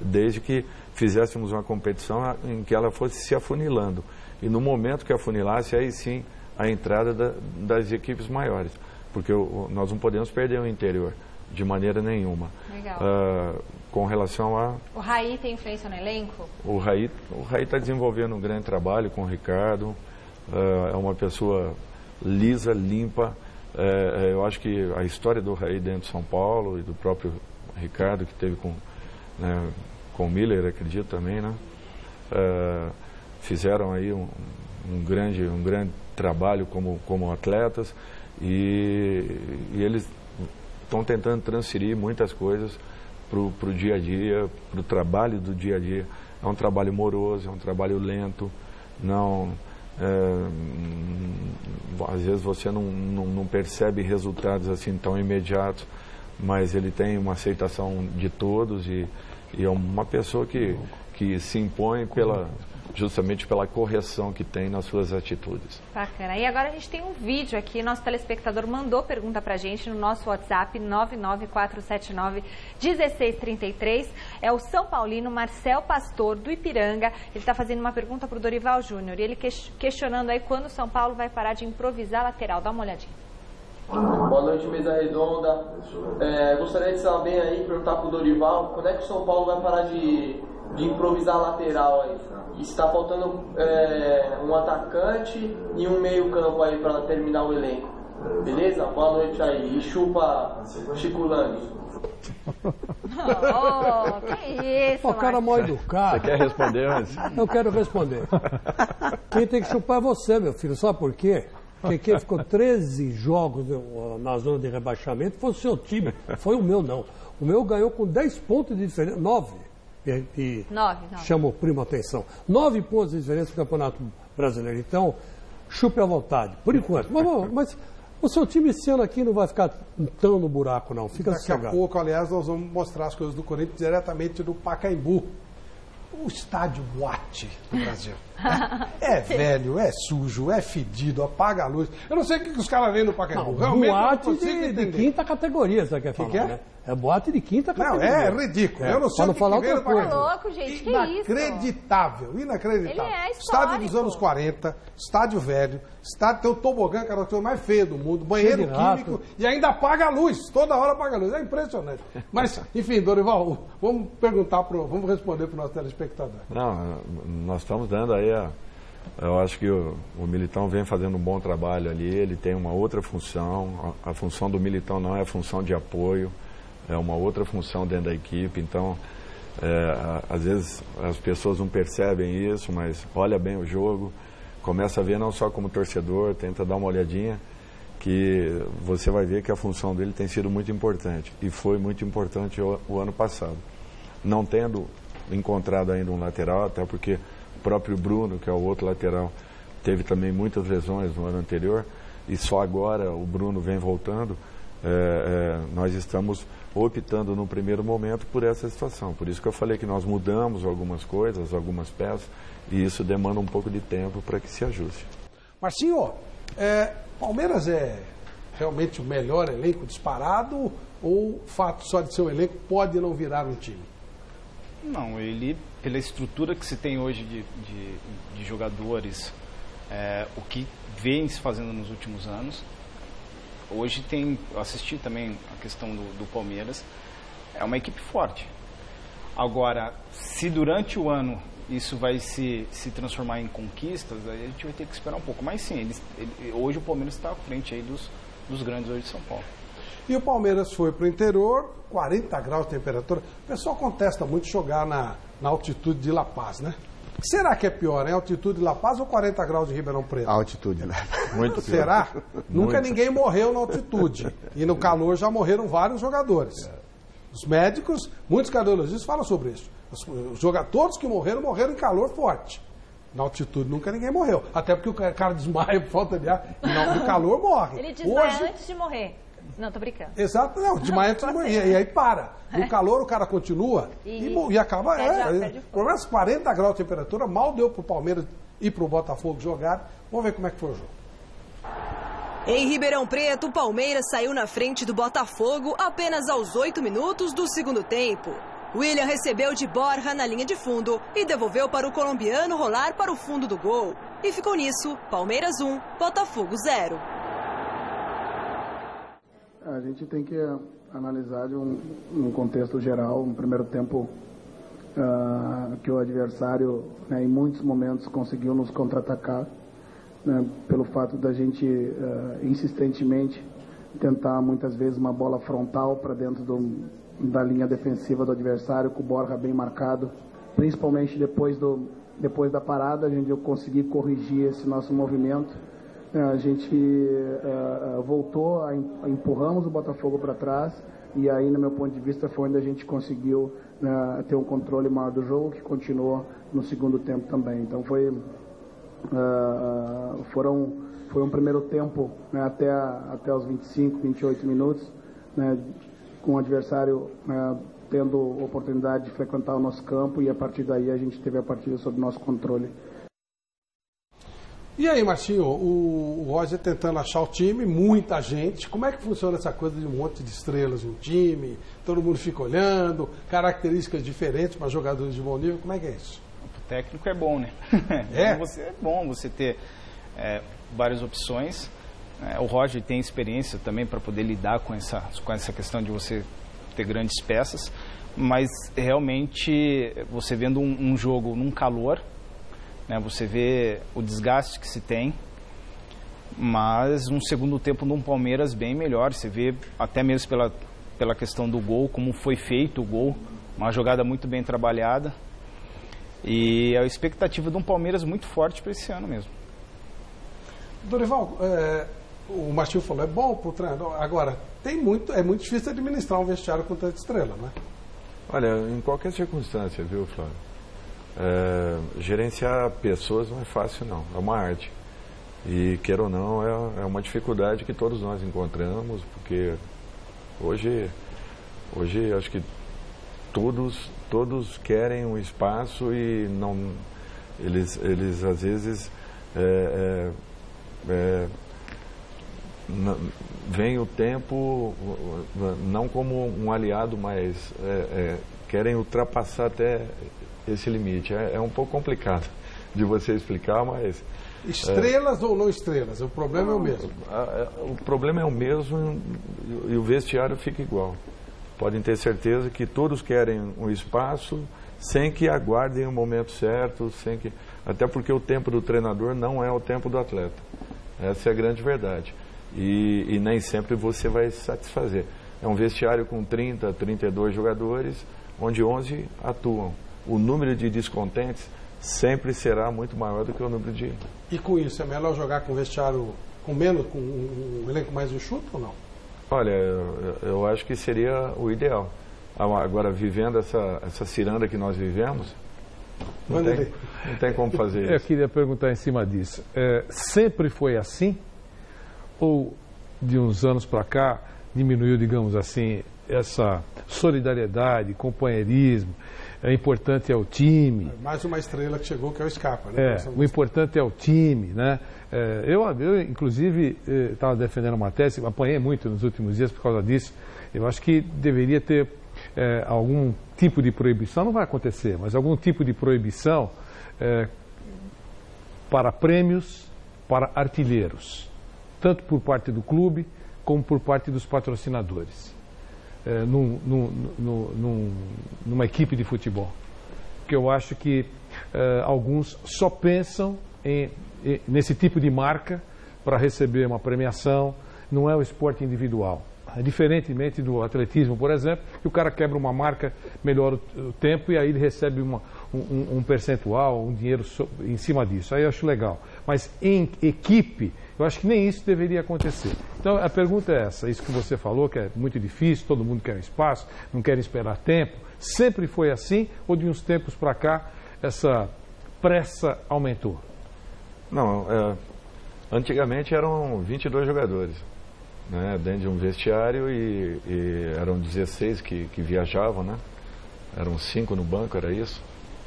desde que fizéssemos uma competição em que ela fosse se afunilando. E no momento que afunilasse, aí sim, a entrada das equipes maiores. Porque nós não podemos perder o interior, de maneira nenhuma. Legal. Com relação a... O Raí tem influência no elenco? O Raí está desenvolvendo um grande trabalho com o Ricardo. É uma pessoa lisa, limpa. Eu acho que a história do Raí dentro de São Paulo e do próprio Ricardo, que teve com o Miller, acredito também, né? Fizeram aí um grande trabalho como atletas e eles estão tentando transferir muitas coisas para o dia a dia, para o trabalho do dia a dia. É um trabalho moroso, é um trabalho lento, às vezes você não percebe resultados assim tão imediatos, mas ele tem uma aceitação de todos e é uma pessoa que se impõe justamente pela correção que tem nas suas atitudes. Bacana. E agora a gente tem um vídeo aqui, nosso telespectador mandou pergunta pra gente no nosso WhatsApp 99479-1633. É o São Paulino Marcel Pastor, do Ipiranga. Ele está fazendo uma pergunta pro Dorival Júnior e ele questionando aí quando o São Paulo vai parar de improvisar lateral. Dá uma olhadinha. Boa noite, mesa redonda. Gostaria de saber aí, perguntar pro Dorival, quando é que o São Paulo vai parar de improvisar lateral aí? Está faltando um atacante e um meio campo aí para terminar o elenco. Beleza? Boa noite aí. E chupa Chico Lang. Que isso, o cara mal educado. Você quer responder antes? Eu quero responder. Quem tem que chupar é você, meu filho. Sabe por quê? Porque quem ficou 13 jogos na zona de rebaixamento foi o seu time. Foi o meu, não. O meu ganhou com 10 pontos de diferença. 9. E chamou primo atenção. 9 pontos de diferença no Campeonato Brasileiro. Então, chupe à vontade, por enquanto. Mas o seu time esse ano aqui não vai ficar tão no buraco, não. Fica sossegado. Daqui a pouco, aliás, nós vamos mostrar as coisas do Corinthians diretamente do Pacaembu. O estádio boate do Brasil. É velho, é sujo, é fedido, apaga a luz. Eu não sei o que os caras veem no Pacaembu. Realmente boate de quinta categoria, você quer falar, que é? Né? É boate de quinta categoria. Não, é ridículo. Eu não sei o que falar vem no Pacaembu. É louco, gente, que isso? Inacreditável. Ele é histórico. Estádio dos anos 40, estádio velho, estádio tem o tobogã, que era a coisa mais feia do mundo, banheiro químico e ainda apaga a luz, toda hora apaga a luz. É impressionante. Mas, enfim, Dorival, vamos responder para o nosso telespectador. Não, nós estamos dando aí eu acho que o Militão vem fazendo um bom trabalho ali, ele tem uma outra função, a função do Militão não é a função de apoio, é uma outra função dentro da equipe, então às vezes as pessoas não percebem isso, mas olha bem o jogo, começa a ver não só como torcedor, tenta dar uma olhadinha, que você vai ver que a função dele tem sido muito importante, e foi muito importante o ano passado. Não tendo encontrado ainda um lateral, até porque o próprio Bruno, que é o outro lateral, teve também muitas lesões no ano anterior, e só agora o Bruno vem voltando, nós estamos optando no primeiro momento por essa situação. Por isso que eu falei que nós mudamos algumas coisas, algumas peças, e isso demanda um pouco de tempo para que se ajuste. Marcinho, Palmeiras é realmente o melhor elenco disparado ou o fato só de ser um elenco pode não virar um time? Não, ele, pela estrutura que se tem hoje de jogadores, o que vem se fazendo nos últimos anos, hoje eu assisti também a questão do Palmeiras, é uma equipe forte. Agora, se durante o ano isso vai se transformar em conquistas, aí a gente vai ter que esperar um pouco. Mas sim, hoje o Palmeiras está à frente aí dos grandes hoje de São Paulo. E o Palmeiras foi para o interior, 40 graus de temperatura. O pessoal contesta muito jogar na altitude de La Paz, né? Será que é pior, hein? Altitude de La Paz ou 40 graus de Ribeirão Preto? A altitude, né? Muito pior. Será? Nunca ninguém morreu na altitude. E no calor já morreram vários jogadores. Os médicos, muitos cardiologistas falam sobre isso. Os jogadores que morreram em calor forte. Na altitude nunca ninguém morreu. Até porque o cara desmaia por falta de ar. No calor morre. Ele desmaia antes de morrer. Não, tô brincando. Exato, não, desmaia antes de morrer. E aí para. No calor o cara continua e acaba. Pelo menos 40 graus de temperatura, mal deu pro Palmeiras e pro Botafogo jogar. Vamos ver como é que foi o jogo. Em Ribeirão Preto, o Palmeiras saiu na frente do Botafogo apenas aos 8 minutos do segundo tempo. William recebeu de Borja na linha de fundo e devolveu para o colombiano rolar para o fundo do gol. E ficou nisso, Palmeiras 1, Botafogo 0. A gente tem que analisar num contexto geral, no primeiro tempo, que o adversário, em muitos momentos, conseguiu nos contra-atacar, pelo fato da gente insistentemente tentar muitas vezes uma bola frontal para dentro da linha defensiva do adversário, com o Borja bem marcado, principalmente depois da parada, a gente conseguiu corrigir esse nosso movimento a gente voltou, empurramos o Botafogo para trás, e aí, no meu ponto de vista, foi onde a gente conseguiu ter um controle maior do jogo, que continuou no segundo tempo também. Então foi um primeiro tempo, né, até os 25, 28 minutos, né, com o adversário tendo oportunidade de frequentar o nosso campo, e a partir daí a gente teve a partida sob nosso controle. E aí, Martinho, o Roger tentando achar o time, muita gente. Como é que funciona essa coisa de um monte de estrelas no time? Todo mundo fica olhando, características diferentes para jogadores de bom nível. Como é que é isso? O técnico é bom, né? É bom você ter várias opções. O Roger tem experiência também para poder lidar com essa questão de você ter grandes peças. Mas realmente, você vendo um jogo num calor, você vê o desgaste que se tem, mas um segundo tempo num Palmeiras bem melhor. Você vê até mesmo pela questão do gol, como foi feito o gol, uma jogada muito bem trabalhada, e a expectativa de um Palmeiras muito forte para esse ano mesmo. Dorival, o Martinho falou, é bom para o treinador. Agora, é muito difícil administrar um vestiário com tanta estrela, né? Olha, em qualquer circunstância, viu, Flávio? Gerenciar pessoas não é fácil, não, é uma arte, e queira ou não, é uma dificuldade que todos nós encontramos, porque hoje acho que todos querem um espaço, e não, eles às vezes vem o tempo não como um aliado, mas querem ultrapassar até esse limite. É um pouco complicado de você explicar, mas... Estrelas ou não estrelas? O problema é o mesmo. O problema é o mesmo, e o vestiário fica igual. Podem ter certeza que todos querem um espaço sem que aguardem o momento certo, até porque o tempo do treinador não é o tempo do atleta. Essa é a grande verdade. E nem sempre você vai satisfazer. É um vestiário com 30, 32 jogadores, onde 11 atuam. O número de descontentes sempre será muito maior do que o número de... E com isso, é melhor jogar com vestiário com um elenco mais enxuto ou não? Olha, eu acho que seria o ideal. Agora, vivendo essa ciranda que nós vivemos, não tem como fazer isso. Eu queria perguntar em cima disso. Sempre foi assim? Ou de uns anos para cá diminuiu, digamos assim, essa solidariedade, companheirismo? É importante é o time. Mais uma estrela que chegou, que é o Scarpa, né? O importante é o time, né? Eu inclusive, estava defendendo uma tese, apanhei muito nos últimos dias por causa disso. Eu acho que deveria ter algum tipo de proibição, não vai acontecer, mas algum tipo de proibição para prêmios, para artilheiros, tanto por parte do clube como por parte dos patrocinadores. Numa equipe de futebol, porque eu acho que alguns só pensam nesse tipo de marca para receber uma premiação. Não é o esporte individual, diferentemente do atletismo, por exemplo, que o cara quebra uma marca, melhora o tempo, e aí ele recebe um percentual, um dinheiro em cima disso. Aí eu acho legal, mas em equipe eu acho que nem isso deveria acontecer. Então a pergunta é essa, isso que você falou, que é muito difícil, todo mundo quer um espaço, não quer esperar tempo. Sempre foi assim, ou de uns tempos para cá essa pressa aumentou? Não, antigamente eram 22 jogadores, né, dentro de um vestiário, e eram 16 que viajavam, né? Eram 5 no banco, era isso?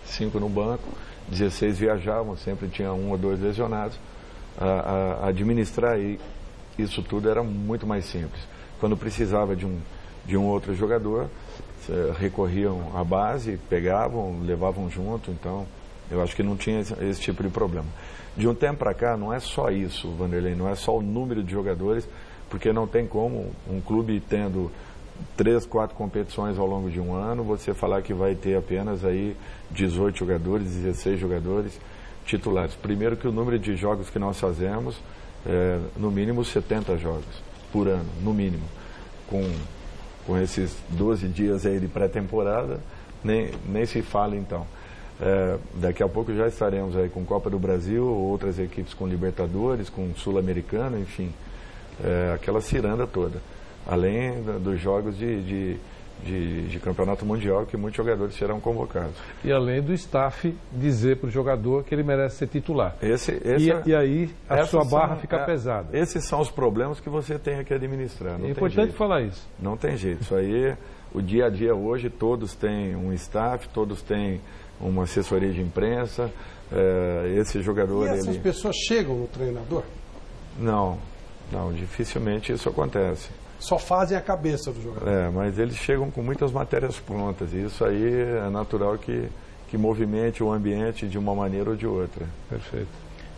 5 no banco, 16 viajavam, sempre tinha 1 ou 2 lesionados. Administrar isso tudo era muito mais simples. Quando precisava de um outro jogador, recorriam à base, pegavam, levavam junto. Então eu acho que não tinha esse tipo de problema. De um tempo para cá, não é só isso, Vanderlei, não é só o número de jogadores, porque não tem como um clube tendo 3, 4 competições ao longo de um ano, você falar que vai ter apenas aí 18 jogadores, 16 jogadores titulares. Primeiro que o número de jogos que nós fazemos é no mínimo 70 jogos por ano, no mínimo. Com esses 12 dias aí de pré-temporada, nem se fala então. Daqui a pouco já estaremos aí com Copa do Brasil, outras equipes com Libertadores, com Sul-Americano, enfim, aquela ciranda toda. Além dos jogos de campeonato mundial, que muitos jogadores serão convocados. E além do staff dizer para o jogador que ele merece ser titular. E aí a sua barra fica pesada. Esses são os problemas que você tem que administrar. É importante falar isso. Não tem jeito. Isso aí, o dia a dia hoje, todos têm um staff, todos têm uma assessoria de imprensa. Esse jogador... E essas pessoas chegam no treinador? Não, dificilmente isso acontece. Só fazem a cabeça do jogador. Mas eles chegam com muitas matérias prontas. E isso aí é natural que movimente o ambiente de uma maneira ou de outra. Perfeito.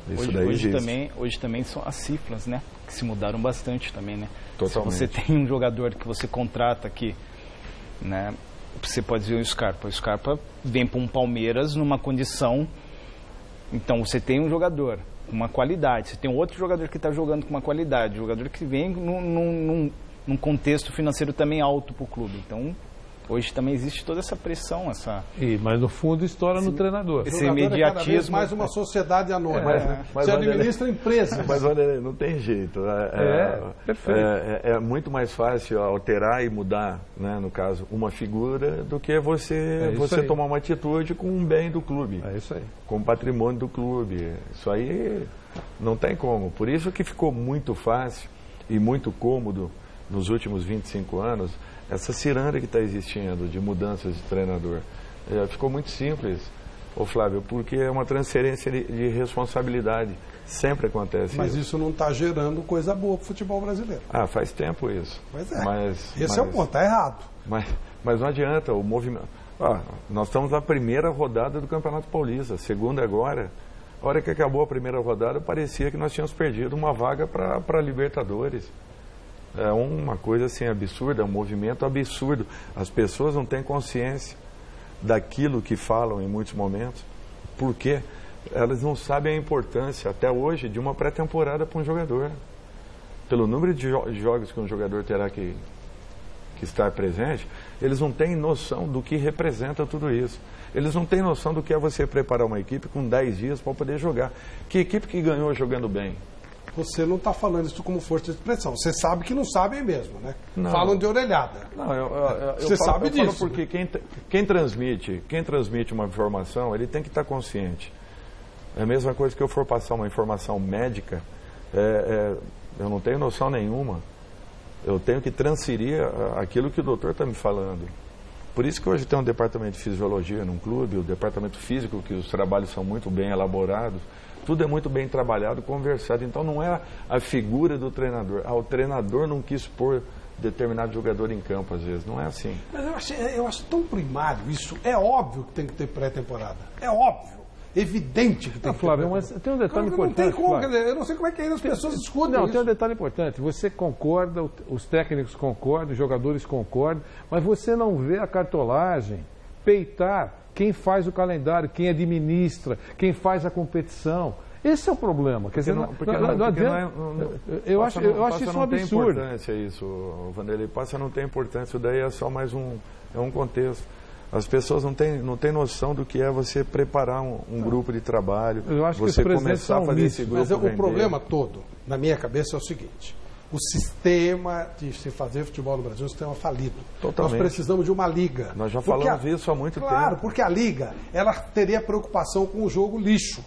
Isso daí hoje também são as cifras, né? Que se mudaram bastante também, né? Totalmente. Se você tem um jogador que você contrata aqui, né? Você pode dizer o Scarpa. O Scarpa vem para um Palmeiras numa condição... Então, você tem um jogador com uma qualidade. Você tem outro jogador que está jogando com uma qualidade. Um jogador que vem num contexto financeiro também alto para o clube. Então, hoje também existe toda essa pressão. Mas no fundo estoura no treinador. Esse imediatismo. Cada vez mais uma sociedade anônima. Você administra empresas. Mas olha, não tem jeito. Perfeito. É muito mais fácil alterar e mudar, né, no caso, uma figura, do que você tomar uma atitude com um bem do clube. É isso aí. Com o patrimônio do clube. Isso aí não tem como. Por isso que ficou muito fácil e muito cômodo nos últimos 25 anos, essa ciranda que está existindo de mudanças de treinador. Ficou muito simples, Flávio, porque é uma transferência de responsabilidade. Sempre acontece isso. Mas isso não está gerando coisa boa para o futebol brasileiro. Faz tempo isso. Pois é. Esse é o ponto, está errado. Mas não adianta, o movimento... nós estamos na primeira rodada do Campeonato Paulista, segunda agora. A hora que acabou a primeira rodada, parecia que nós tínhamos perdido uma vaga para Libertadores. É uma coisa assim absurda, é um movimento absurdo. As pessoas não têm consciência daquilo que falam em muitos momentos, porque elas não sabem a importância, até hoje, de uma pré-temporada para um jogador. Pelo número de jogos que um jogador terá que estar presente, eles não têm noção do que representa tudo isso. Eles não têm noção do que é você preparar uma equipe com 10 dias para poder jogar. Que equipe que ganhou jogando bem? Você não está falando isso como força de expressão. Você sabe que não sabem mesmo, né? Não. Falam de orelhada. Não, você sabe disso. Falo porque quem transmite uma informação, ele tem que estar consciente. É a mesma coisa que eu for passar uma informação médica, eu não tenho noção nenhuma. Eu tenho que transferir aquilo que o doutor está me falando. Por isso que hoje tem um departamento de fisiologia num clube, o departamento físico, que os trabalhos são muito bem elaborados. Tudo é muito bem trabalhado, conversado. Então não é a figura do treinador. O treinador não quis pôr determinado jogador em campo, às vezes. Não é assim. Mas eu acho tão primário isso. É óbvio que tem que ter pré-temporada. É óbvio. Evidente que tem que ter Flávio, mas tem um detalhe importante. Não tem como, quer dizer, eu não sei como é que ainda as pessoas escutam isso. Tem um detalhe importante. Você concorda, os técnicos concordam, os jogadores concordam, mas você não vê a cartolagem peitar quem faz o calendário, quem administra, quem faz a competição. Esse é o problema. Quer dizer, não adianta. Eu acho isso um absurdo. Não tem importância isso, Vanderlei. Passa não tem importância. Isso daí é só mais um contexto. As pessoas não têm noção do que é você preparar um grupo de trabalho, eu acho você que começar a fazer esse grupo. Mas o problema todo, na minha cabeça, é o seguinte: o sistema de se fazer futebol no Brasil é um sistema falido. Totalmente. Nós precisamos de uma liga. Nós já falamos isso há muito tempo. Claro, porque a liga, ela teria preocupação com o jogo lixo.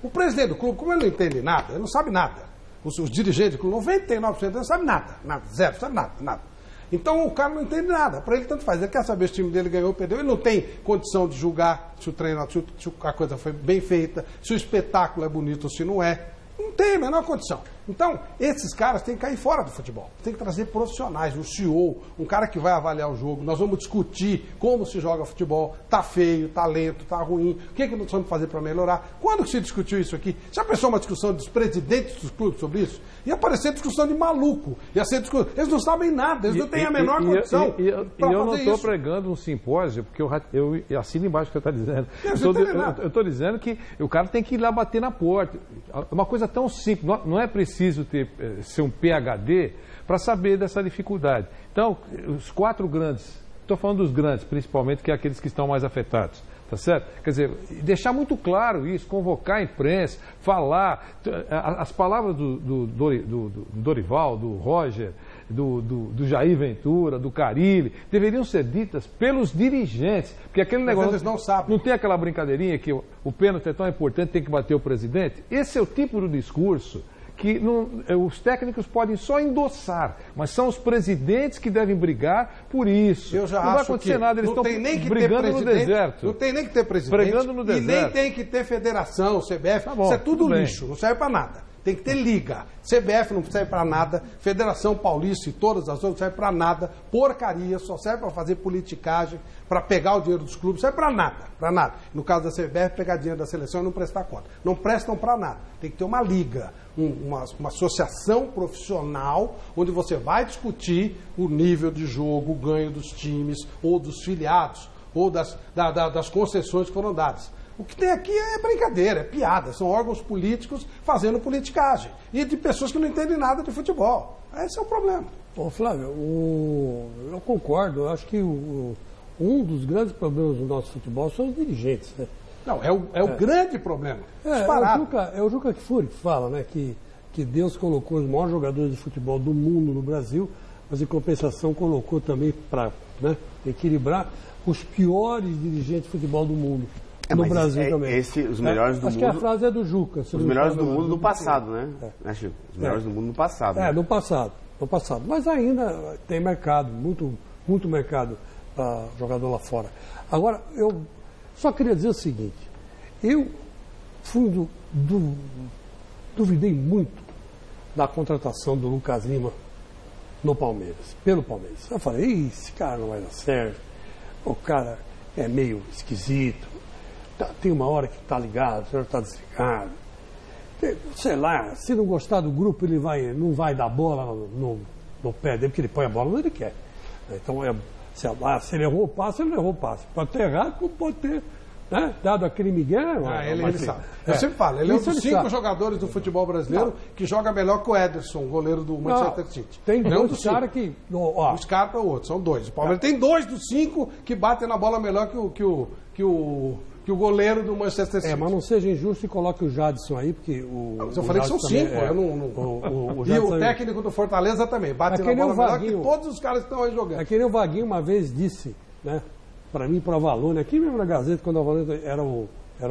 O presidente do clube, como ele não entende nada, ele não sabe nada. Os dirigentes do clube, 99% não sabe nada. Zero, sabe nada. Então o cara não entende nada. Para ele tanto faz. Ele quer saber se o time dele ganhou ou perdeu. Ele não tem condição de julgar se o treinador, se a coisa foi bem feita, se o espetáculo é bonito ou se não é. Não tem a menor condição. Então, esses caras têm que cair fora do futebol. Tem que trazer profissionais, um CEO, um cara que vai avaliar o jogo. Nós vamos discutir como se joga futebol. Tá feio, tá lento, tá ruim. O que nós vamos fazer para melhorar? Quando que se discutiu isso aqui? Já pensou uma discussão dos presidentes dos clubes sobre isso? Ia parecer discussão de maluco. Ia ser discussão. Eles não sabem nada, eles não têm a menor condição para fazer isso. E eu não estou pregando um simpósio, porque eu assino embaixo o que você está dizendo. Eu estou dizendo que o cara tem que ir lá bater na porta. Uma coisa tão simples. Não é preciso ser um PhD para saber dessa dificuldade. Então, os 4 grandes Estou falando dos grandes, principalmente, que é aqueles que estão mais afetados. Tá certo? Quer dizer, deixar muito claro isso, convocar a imprensa, falar. As palavras do Dorival, do Roger, do Jair Ventura, do Carille, deveriam ser ditas pelos dirigentes. Porque aquele negócio. Eles não sabem. Não tem aquela brincadeirinha que o pênalti é tão importante, tem que bater o presidente? Esse é o tipo de discurso que os técnicos podem só endossar, mas são os presidentes que devem brigar por isso. Eu já não acho vai acontecer nada, eles estão brigando no deserto. Não tem nem que ter presidente Brigando no deserto. E nem tem que ter federação, CBF, Tá bom, isso é tudo tudo lixo, não serve para nada. Tem que ter liga. CBF não serve para nada, Federação Paulista e todas as outras não serve para nada, porcaria, só serve para fazer politicagem, para pegar o dinheiro dos clubes, não serve para nada, para nada. No caso da CBF, pegar dinheiro da seleção e não prestar conta. Não prestam para nada. Tem que ter uma liga, uma associação profissional, onde você vai discutir o nível de jogo, o ganho dos times, ou dos filiados, ou das concessões que foram dadas. O que tem aqui é brincadeira, é piada. São órgãos políticos fazendo politicagem. E de pessoas que não entendem nada de futebol. Esse é o problema. Ô Flávio, eu concordo. Eu acho que um dos grandes problemas do nosso futebol são os dirigentes, né? Não, é o grande problema. É o Juca Kfouri que fala, né, que Deus colocou os maiores jogadores de futebol do mundo no Brasil, mas em compensação colocou também para equilibrar os piores dirigentes de futebol do mundo. No Brasil também. Os melhores do mundo. Acho que a frase é do Juca. Os melhores do mundo no passado, né? Os melhores do mundo no passado. No passado. Mas ainda tem mercado, muito mercado para jogador lá fora. Agora, eu só queria dizer o seguinte. Eu duvidei muito da contratação do Lucas Lima no Palmeiras, pelo Palmeiras. Eu falei, esse cara não vai dar certo. O cara é meio esquisito. Tem uma hora que está ligado, outra está desligado. Sei lá, se não gostar do grupo, ele não vai dar bola no pé dele, porque ele põe a bola onde ele quer. Então, se ele errou o passe, ele não errou o passe. Pode ter errado, como pode ter, né, dado aquele migué. Ele sabe. Eu sempre falo, ele é um dos 5 jogadores do futebol brasileiro que joga melhor que o Ederson, goleiro do Manchester City. Tem 2 caras que... O Scarpa é o outro, são 2. O Palmeiras tem 2 dos 5 que batem na bola melhor que o goleiro do Manchester City. Mas não seja injusto e coloque o Jadson aí, porque eu falei que são 5. E o técnico do Fortaleza também. Bate na bola melhor que todos os caras que estão aí jogando. Aquele Vaguinho uma vez disse, né, para mim, para o Avalone, aqui mesmo na Gazeta, quando o Avalone era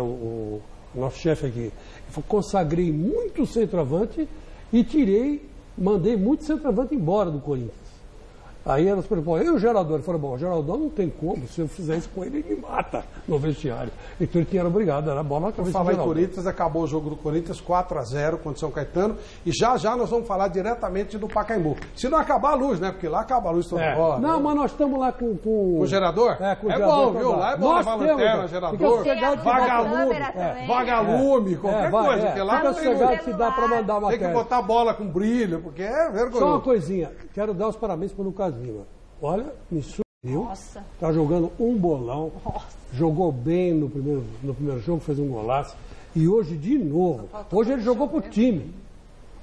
o nosso chefe aqui. Ele falou, consagrei muito centroavante e mandei muito centroavante embora do Corinthians. Aí elas perguntaram, e o Geraldão? Ele falou, o Geraldão não tem como, se eu fizer isso com ele, ele me mata no vestiário. Então ele tinha obrigado, era a bola na cabeça do Geraldão. Falar em Corinthians, acabou o jogo do Corinthians 4-0 contra o São Caetano, e já nós vamos falar diretamente do Pacaembu. Se não acabar a luz, né? Porque lá acaba a luz toda hora. Não, mas nós estamos lá com o gerador? Com o gerador. Bom, viu? Lá é bom levar lanterna, gerador, vagalume, qualquer coisa, porque lá não tem luz. Que dá para mandar uma Tem que botar bola com brilho, porque é vergonhoso. Só uma coisinha, quero dar os parabéns para o Lucas Lima. Olha, me surpreendeu. Está jogando um bolão. Jogou bem no primeiro jogo, fez um golaço. E hoje de novo. Hoje ele jogou pro time.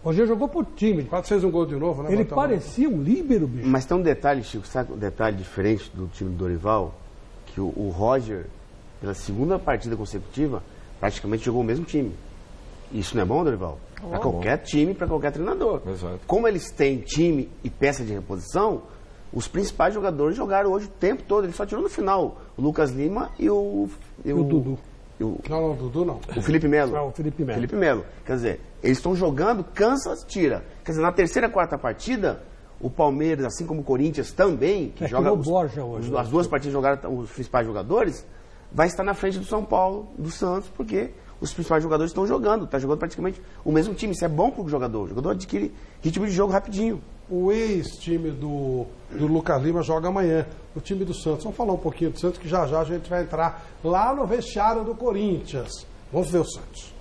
Quase fez um gol de novo, né? Ele parecia um líbero, bicho. Mas tem um detalhe, Chico, sabe um detalhe diferente do time do Dorival? Que o Roger, pela segunda partida consecutiva, praticamente jogou o mesmo time. Isso não é bom, Dorival? Para qualquer time, para qualquer treinador. Exato. Como eles têm time e peça de reposição, os principais jogadores jogaram hoje o tempo todo. Ele só tirou no final o Lucas Lima e o Dudu. Não, o Dudu não. O Felipe Melo. Não, o Felipe Melo. Quer dizer, eles estão jogando, cansa, tira. Quer dizer, na terceira, quarta partida, o Palmeiras, assim como o Corinthians também, que joga as 2 partidas jogaram os principais jogadores, vai estar na frente do São Paulo, do Santos, porque os principais jogadores estão jogando. Está jogando praticamente o mesmo time. Isso é bom para o jogador. O jogador adquire ritmo de jogo rapidinho. O ex-time do Lucas Lima joga amanhã, o time do Santos. Vamos falar um pouquinho do Santos, que já a gente vai entrar lá no vestiário do Corinthians. Vamos ver o Santos.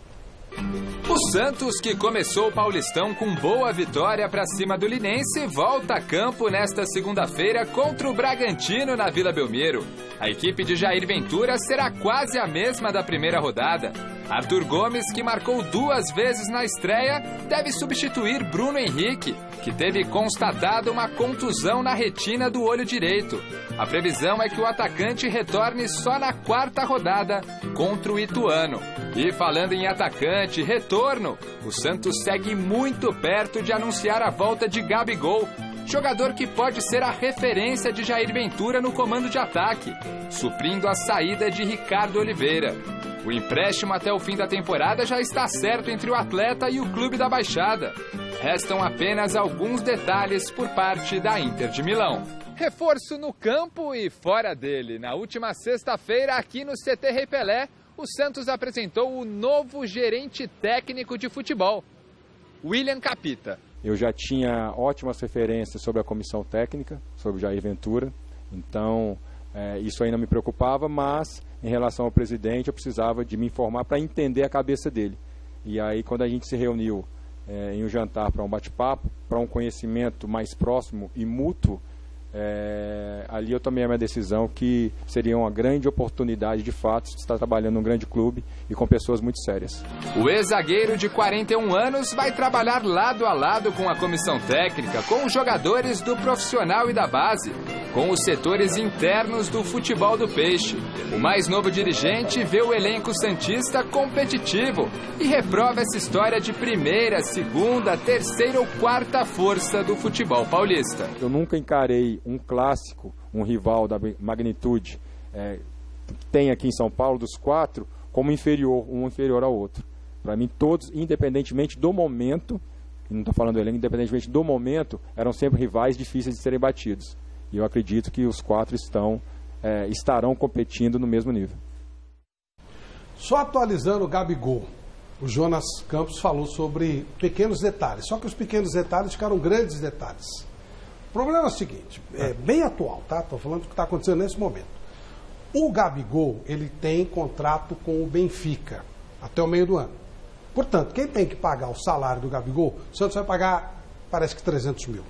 O Santos, que começou o Paulistão com boa vitória para cima do Linense, volta a campo nesta segunda-feira contra o Bragantino na Vila Belmiro. A equipe de Jair Ventura será quase a mesma da primeira rodada. Arthur Gomes, que marcou 2 vezes na estreia, deve substituir Bruno Henrique, que teve constatada uma contusão na retina do olho direito. A previsão é que o atacante retorne só na 4ª rodada contra o Ituano. E falando em atacante, retorno, o Santos segue muito perto de anunciar a volta de Gabigol, jogador que pode ser a referência de Jair Ventura no comando de ataque, suprindo a saída de Ricardo Oliveira. O empréstimo até o fim da temporada já está certo entre o atleta e o clube da Baixada. Restam apenas alguns detalhes por parte da Inter de Milão. Reforço no campo e fora dele. Na última sexta-feira, aqui no CT Rei Pelé, o Santos apresentou o novo gerente técnico de futebol, William Capita. Eu já tinha ótimas referências sobre a comissão técnica, sobre Jair Ventura, então isso aí não me preocupava, mas em relação ao presidente eu precisava de me informar para entender a cabeça dele. E aí quando a gente se reuniu em um jantar para um bate-papo, para um conhecimento mais próximo e mútuo, ali eu tomei a minha decisão que seria uma grande oportunidade de fato de estar trabalhando num grande clube e com pessoas muito sérias. O ex-zagueiro de 41 anos vai trabalhar lado a lado com a comissão técnica, com os jogadores do profissional e da base, com os setores internos do futebol do Peixe. O mais novo dirigente vê o elenco santista competitivo e reprova essa história de primeira, segunda, terceira ou quarta força do futebol paulista. Eu nunca encarei um clássico, um rival da magnitude que tem aqui em São Paulo, dos 4, como inferior, um inferior ao outro. Para mim, todos, independentemente do momento, não estou falando do elenco, independentemente do momento, eram sempre rivais difíceis de serem batidos. E eu acredito que os 4 estarão competindo no mesmo nível. Só atualizando o Gabigol, o Jonas Campos falou sobre pequenos detalhes, só que os pequenos detalhes ficaram grandes detalhes. O problema é o seguinte, é bem atual, tá? Estou falando do que está acontecendo nesse momento. O Gabigol, ele tem contrato com o Benfica até o meio do ano. Portanto, quem tem que pagar o salário do Gabigol, o Santos vai pagar, parece que 300 mil.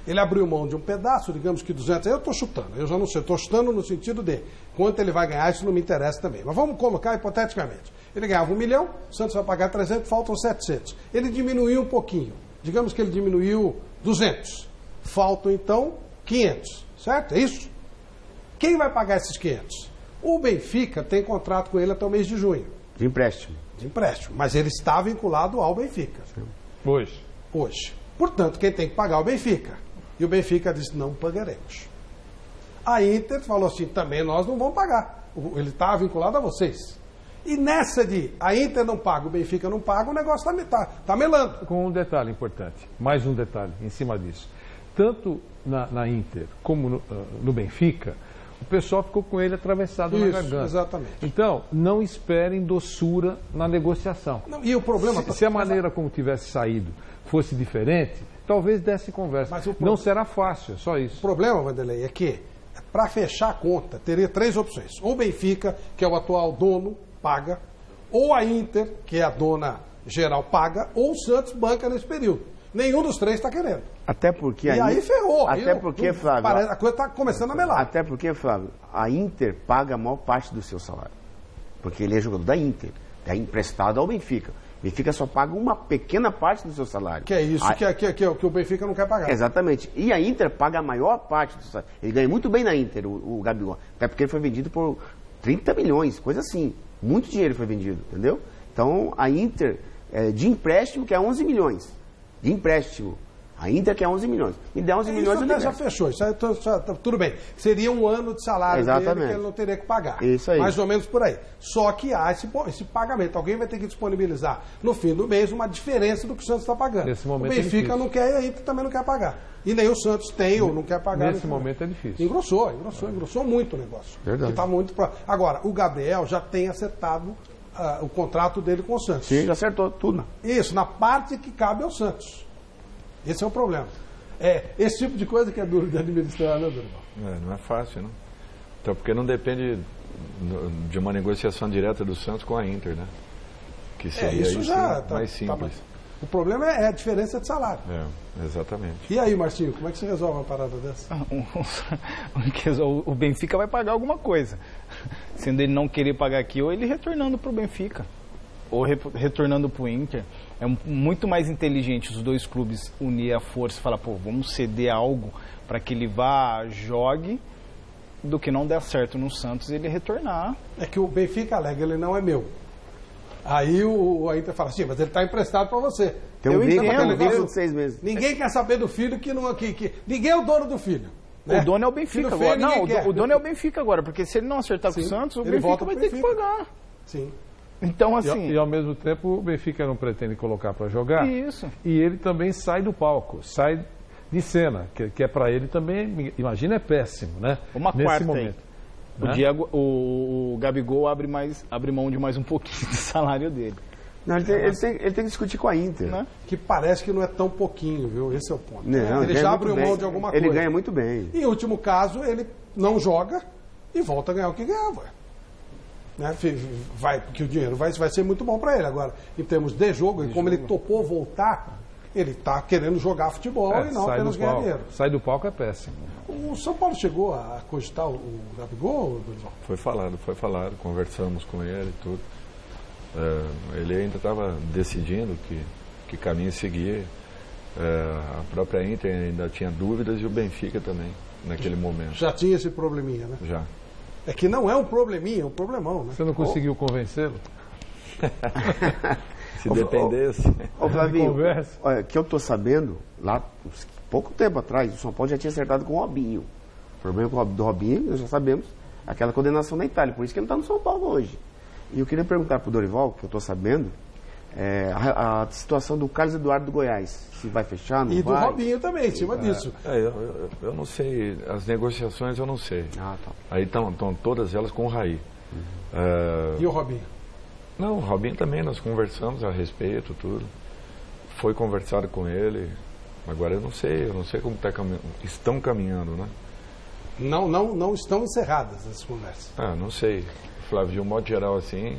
Ele abriu mão de um pedaço, digamos que 200, eu estou chutando, eu já não sei, estou chutando no sentido de quanto ele vai ganhar, isso não me interessa também. Mas vamos colocar hipoteticamente. Ele ganhava 1 milhão, o Santos vai pagar 300, faltam 700. Ele diminuiu um pouquinho, digamos que ele diminuiu 200. Faltam então 500, certo? É isso? Quem vai pagar esses 500? O Benfica tem contrato com ele até o mês de junho. De empréstimo. De empréstimo, mas ele está vinculado ao Benfica. Hoje. Hoje. Portanto, quem tem que pagar é o Benfica. E o Benfica disse, não pagaremos. A Inter falou assim, também nós não vamos pagar. Ele está vinculado a vocês. E nessa de a Inter não paga, o Benfica não paga, o negócio está melando. Com um detalhe importante, mais um detalhe em cima disso. Tanto na Inter como no Benfica, o pessoal ficou com ele atravessado na garganta. Exatamente. Então, não esperem doçura na negociação. Não, e o problema... Se a maneira como tivesse saído fosse diferente, talvez desse conversa. Não será fácil, é só isso. O problema, Vanderlei, é que para fechar a conta, teria 3 opções. Ou o Benfica, que é o atual dono, paga, ou a Inter, que é a dona geral, paga, ou o Santos banca nesse período. Nenhum dos 3 está querendo. Até porque e aí ferrou. Até porque, Flávio... a coisa está começando a melar. Até porque, Flávio, a Inter paga a maior parte do seu salário. Porque ele é jogador da Inter, é emprestado ao Benfica. O Benfica só paga uma pequena parte do seu salário. Que é isso que o Benfica não quer pagar. Exatamente. E a Inter paga a maior parte do salário. Ele ganha muito bem na Inter, o Gabigol. Até porque ele foi vendido por 30 milhões, coisa assim. Muito dinheiro foi vendido, entendeu? Então, a Inter, de empréstimo, que é 11 milhões. De empréstimo. A Inter quer 11 milhões. Me dá 11 milhões... Isso já fechou. Isso aí, tudo bem. Seria 1 ano de salário dele que ele não teria que pagar. Isso aí. Mais ou menos por aí. Só que há esse pagamento. Alguém vai ter que disponibilizar no fim do mês uma diferença do que o Santos está pagando. Nesse momento o Benfica não quer e a Inter também não quer pagar. E nem o Santos tem ou não quer pagar. Nesse momento é difícil. Engrossou muito o negócio. Verdade. Tá muito Agora, o Gabriel já tem acertado o contrato dele com o Santos. Sim, já acertou tudo. Isso, na parte que cabe ao Santos. Esse é o problema. Esse tipo de coisa que é duro de administrar, né, Dorival? Não é fácil, não. Então, porque não depende de uma negociação direta do Santos com a Inter, né? Que seria isso já mais simples. O problema é a diferença de salário. Exatamente. E aí, Marcinho, como é que você resolve uma parada dessa? O Benfica vai pagar alguma coisa. Sendo ele não querer pagar aqui, ou ele retornando para o Benfica, ou retornando para o Inter. É muito mais inteligente os dois clubes unir a força e falar, pô, vamos ceder algo para que ele vá, jogue, do que não der certo no Santos e ele retornar. É que o Benfica alega, ele não é meu. Aí a Inter fala assim, mas ele está emprestado para você. Tem um vínculo de 6 meses. Ninguém quer saber do filho ninguém é o dono do filho. Né? O dono é o Benfica agora. Não, o dono é o Benfica agora, porque se ele não acertar com o Santos, o Benfica vai ter que pagar. Sim. Então, assim... E ao mesmo tempo, o Benfica não pretende colocar para jogar. Isso. E ele também sai do palco, sai de cena, que é para ele também, imagina, é péssimo, né? Uma nesse quarta momento. Aí. Né? O Gabigol abre mão de mais um pouquinho do salário dele. Não, ele tem que discutir com a Inter. Né? Que parece que não é tão pouquinho, viu? Esse é o ponto. Não, ele já abriu mão de alguma coisa. Ele ganha muito bem. Em último caso, ele não joga e volta a ganhar o que ganhava. Né? Porque o dinheiro vai ser muito bom para ele. Agora, em termos de jogo, como ele topou voltar, ele está querendo jogar futebol e não apenas ganhar dinheiro. Sai do palco é péssimo. O São Paulo chegou a cogitar o Gabigol, Dorival? Foi falado, conversamos com ele e tudo. Ele ainda estava decidindo que caminho seguir. A própria Inter ainda tinha dúvidas e o Benfica também, naquele momento. Já tinha esse probleminha, né? Já. É que não é um probleminha, é um problemão, né? Você não conseguiu convencê-lo? Se dependesse. Ô Flavinho, olha, que eu tô sabendo, lá pouco tempo atrás, o São Paulo já tinha acertado com o Robinho. O problema do Robinho, nós já sabemos, aquela condenação na Itália, por isso que ele está no São Paulo hoje. E eu queria perguntar para o Dorival, que eu estou sabendo, a situação do Carlos Eduardo do Goiás, se vai fechar, não vai? E do Robinho também, em cima disso. Eu não sei, as negociações eu não sei. Tá. Aí estão todas elas com o Raí. E o Robinho? Não, o Robinho também, nós conversamos a respeito, tudo. Foi conversado com ele, agora eu não sei como estão caminhando, né? Não estão encerradas essas conversas. Não sei. Flávio, de um modo geral, assim,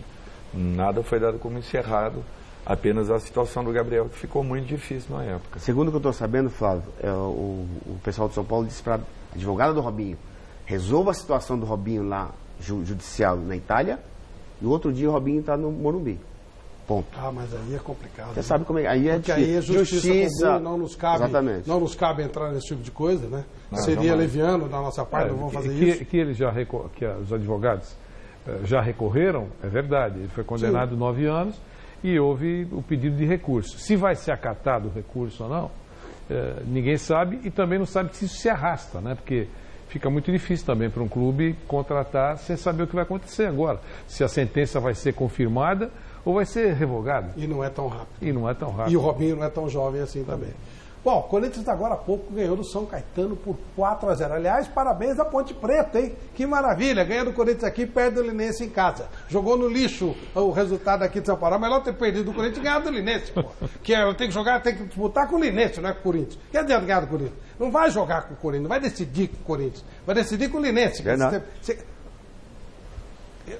nada foi dado como encerrado, apenas a situação do Gabriel, que ficou muito difícil na época. Segundo o que eu estou sabendo, Flávio, o pessoal de São Paulo disse para a advogada do Robinho, resolva a situação do Robinho lá, judicial na Itália, no outro dia o Robinho está no Morumbi. Ponto. Mas aí é complicado. Você sabe como é? Aí porque aí é justiça comum, exatamente. Não nos cabe entrar nesse tipo de coisa, né? Seria leviano da nossa parte, não vamos fazer isso. Que os advogados já recorreram, é verdade. Ele foi condenado 9 anos e houve o pedido de recurso. Se vai ser acatado o recurso ou não, ninguém sabe e também não sabe se isso se arrasta, né? Porque fica muito difícil também para um clube contratar sem saber o que vai acontecer agora. Se a sentença vai ser confirmada ou vai ser revogada. E não é tão rápido. E E o Robinho não é tão jovem assim também. Bom, o Corinthians agora há pouco ganhou do São Caetano por 4-0. Aliás, parabéns à Ponte Preta, hein? Que maravilha, ganha do Corinthians aqui, perde o Linense em casa. Jogou no lixo o resultado aqui de São Paulo. É melhor ter perdido do Corinthians e ganhado do Linense, pô. Que tem que jogar, tem que disputar com o Linense, não é com o Corinthians. Que adianta ganhar do Corinthians? Não vai jogar com o Corinthians, não vai decidir com o Corinthians. Vai decidir com o Linense.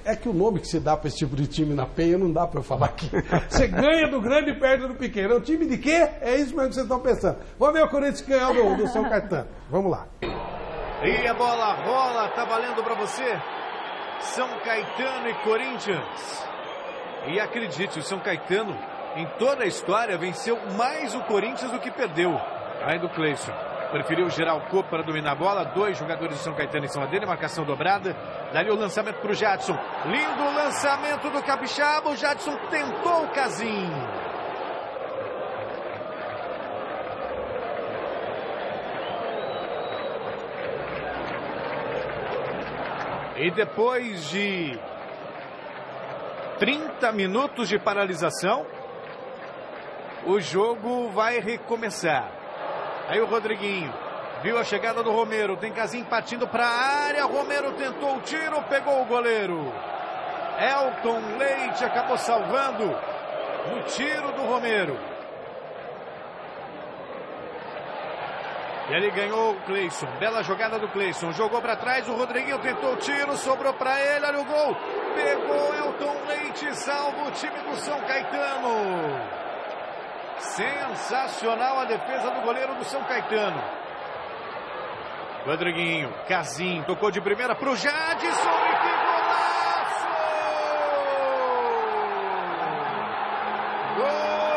É que o nome que se dá para esse tipo de time na Penha não dá para eu falar aqui. Você ganha do grande e perde do pequeno. É um time de quê? É isso mesmo que vocês estão pensando. Vamos ver o Corinthians ganhar do São Caetano. Vamos lá. E a bola rola, tá valendo para você. São Caetano e Corinthians. E acredite, o São Caetano, em toda a história, venceu mais o Corinthians do que perdeu. Aí do Cleison. Preferiu girar o corpo para dominar a bola. 2 jogadores de São Caetano em cima dele. Marcação dobrada. Dali o lançamento para o Jadson. Lindo lançamento do Capixaba. O Jadson tentou o casinho. E depois de 30 minutos de paralisação, o jogo vai recomeçar. Aí o Rodriguinho viu a chegada do Romero, tem Casim partindo para a área, Romero tentou o tiro, pegou o goleiro. Elton Leite acabou salvando no tiro do Romero. E ele ganhou o Cleison, bela jogada do Cleison, jogou para trás, o Rodriguinho tentou o tiro, sobrou para ele, olha o gol. Pegou Elton Leite, salva o time do São Caetano. Sensacional a defesa do goleiro do São Caetano. Rodriguinho, Casim, tocou de primeira pro Jadson e que golaço! Gol!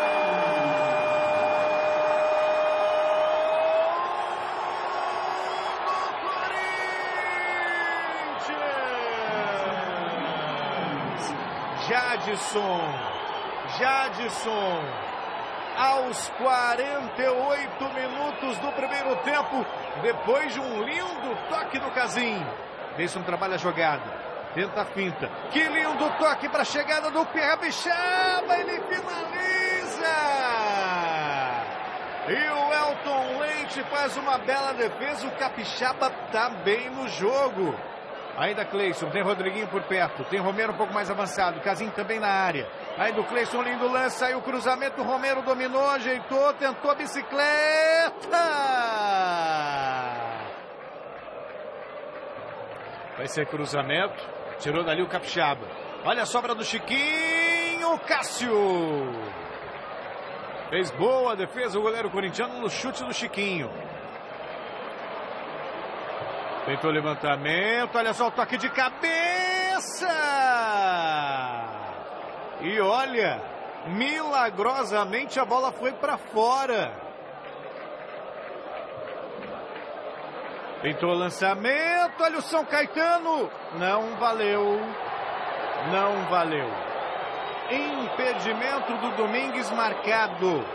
Jadson, aos 48 minutos do primeiro tempo, depois de um lindo toque do Casim. Deison trabalha a jogada, tenta a finta. Que lindo toque para a chegada do Capixaba, ele finaliza! E o Elton Leite faz uma bela defesa, o Capixaba está bem no jogo. Ainda Cleison, tem Rodriguinho por perto, tem Romero um pouco mais avançado, Casim também na área. Ainda o Cleison, lindo lance, saiu o cruzamento, o Romero dominou, ajeitou, tentou a bicicleta. Vai ser cruzamento, tirou dali o Capixaba. Olha a sobra do Chiquinho, Cássio. Fez boa a defesa o goleiro corintiano no chute do Chiquinho. Tentou levantamento, olha só o toque de cabeça! E olha, milagrosamente a bola foi para fora. Tentou o lançamento, olha o São Caetano. Não valeu, não valeu. Impedimento do Domingues marcado.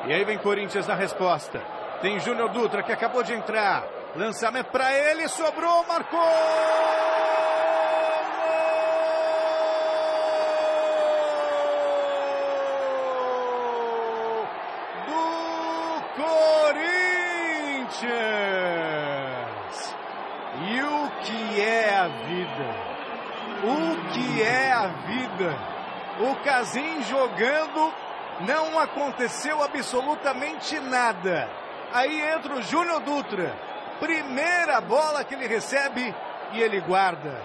E aí vem Corinthians na resposta. Tem Júnior Dutra que acabou de entrar. Lançamento para ele, sobrou, marcou! Do Corinthians! E o que é a vida? O que é a vida? O Casim jogando, não aconteceu absolutamente nada. Aí entra o Júnior Dutra. Primeira bola que ele recebe e ele guarda.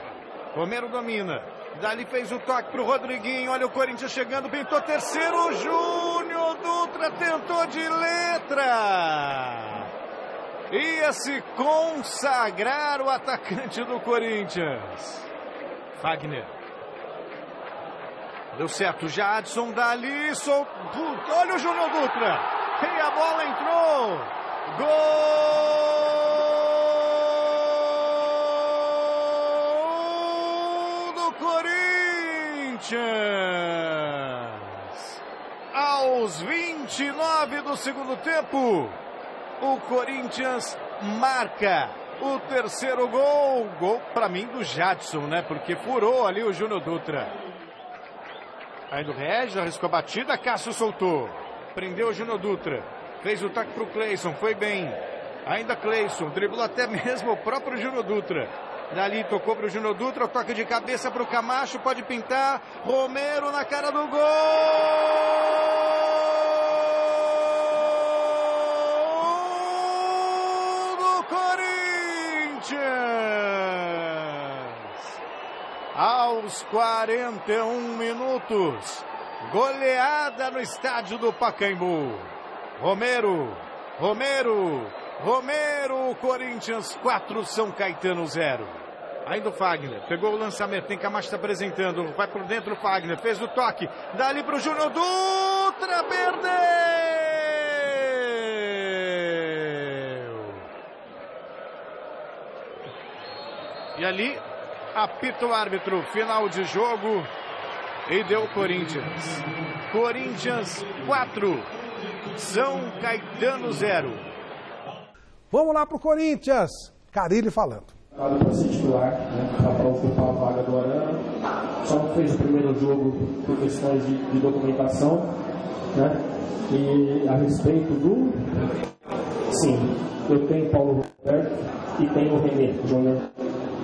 Romero domina. Dali fez o toque pro Rodriguinho. Olha o Corinthians chegando, pintou terceiro. Júnior Dutra tentou de letra. Ia se consagrar o atacante do Corinthians. Fagner. Deu certo, Jadson dali. Olha o Júnior Dutra. E a bola entrou. Gol do Corinthians. Aos 29 do segundo tempo, o Corinthians marca o terceiro gol. Gol para mim do Jadson, né? Porque furou ali o Júnior Dutra. Aí do Regis, arriscou a batida, Cássio soltou. Prendeu o Júnior Dutra. Fez o toque pro Cleison, foi bem. Ainda Cleison, driblou até mesmo o próprio Júnior Dutra. Dali tocou pro Júnior Dutra, o toque de cabeça pro Camacho, pode pintar. Romero na cara do gol! Do Corinthians! Aos 41 minutos. Goleada no estádio do Pacaembu. Romero, Corinthians 4, São Caetano 0. Ainda o Fagner, pegou o lançamento, tem Camacho se apresentando, vai por dentro o Fagner, fez o toque, dali pro Júnior Dutra, perdeu! E ali, apita o árbitro, final de jogo. E deu Corinthians. Corinthians 4, São Caetano 0. Vamos lá pro Corinthians. Carilli falando. Para ser titular, né, para ocupar a vaga do Arana. Só não fez o primeiro jogo por questões de documentação. Né? E a respeito do... Sim, eu tenho Paulo Roberto e tenho o René Júnior,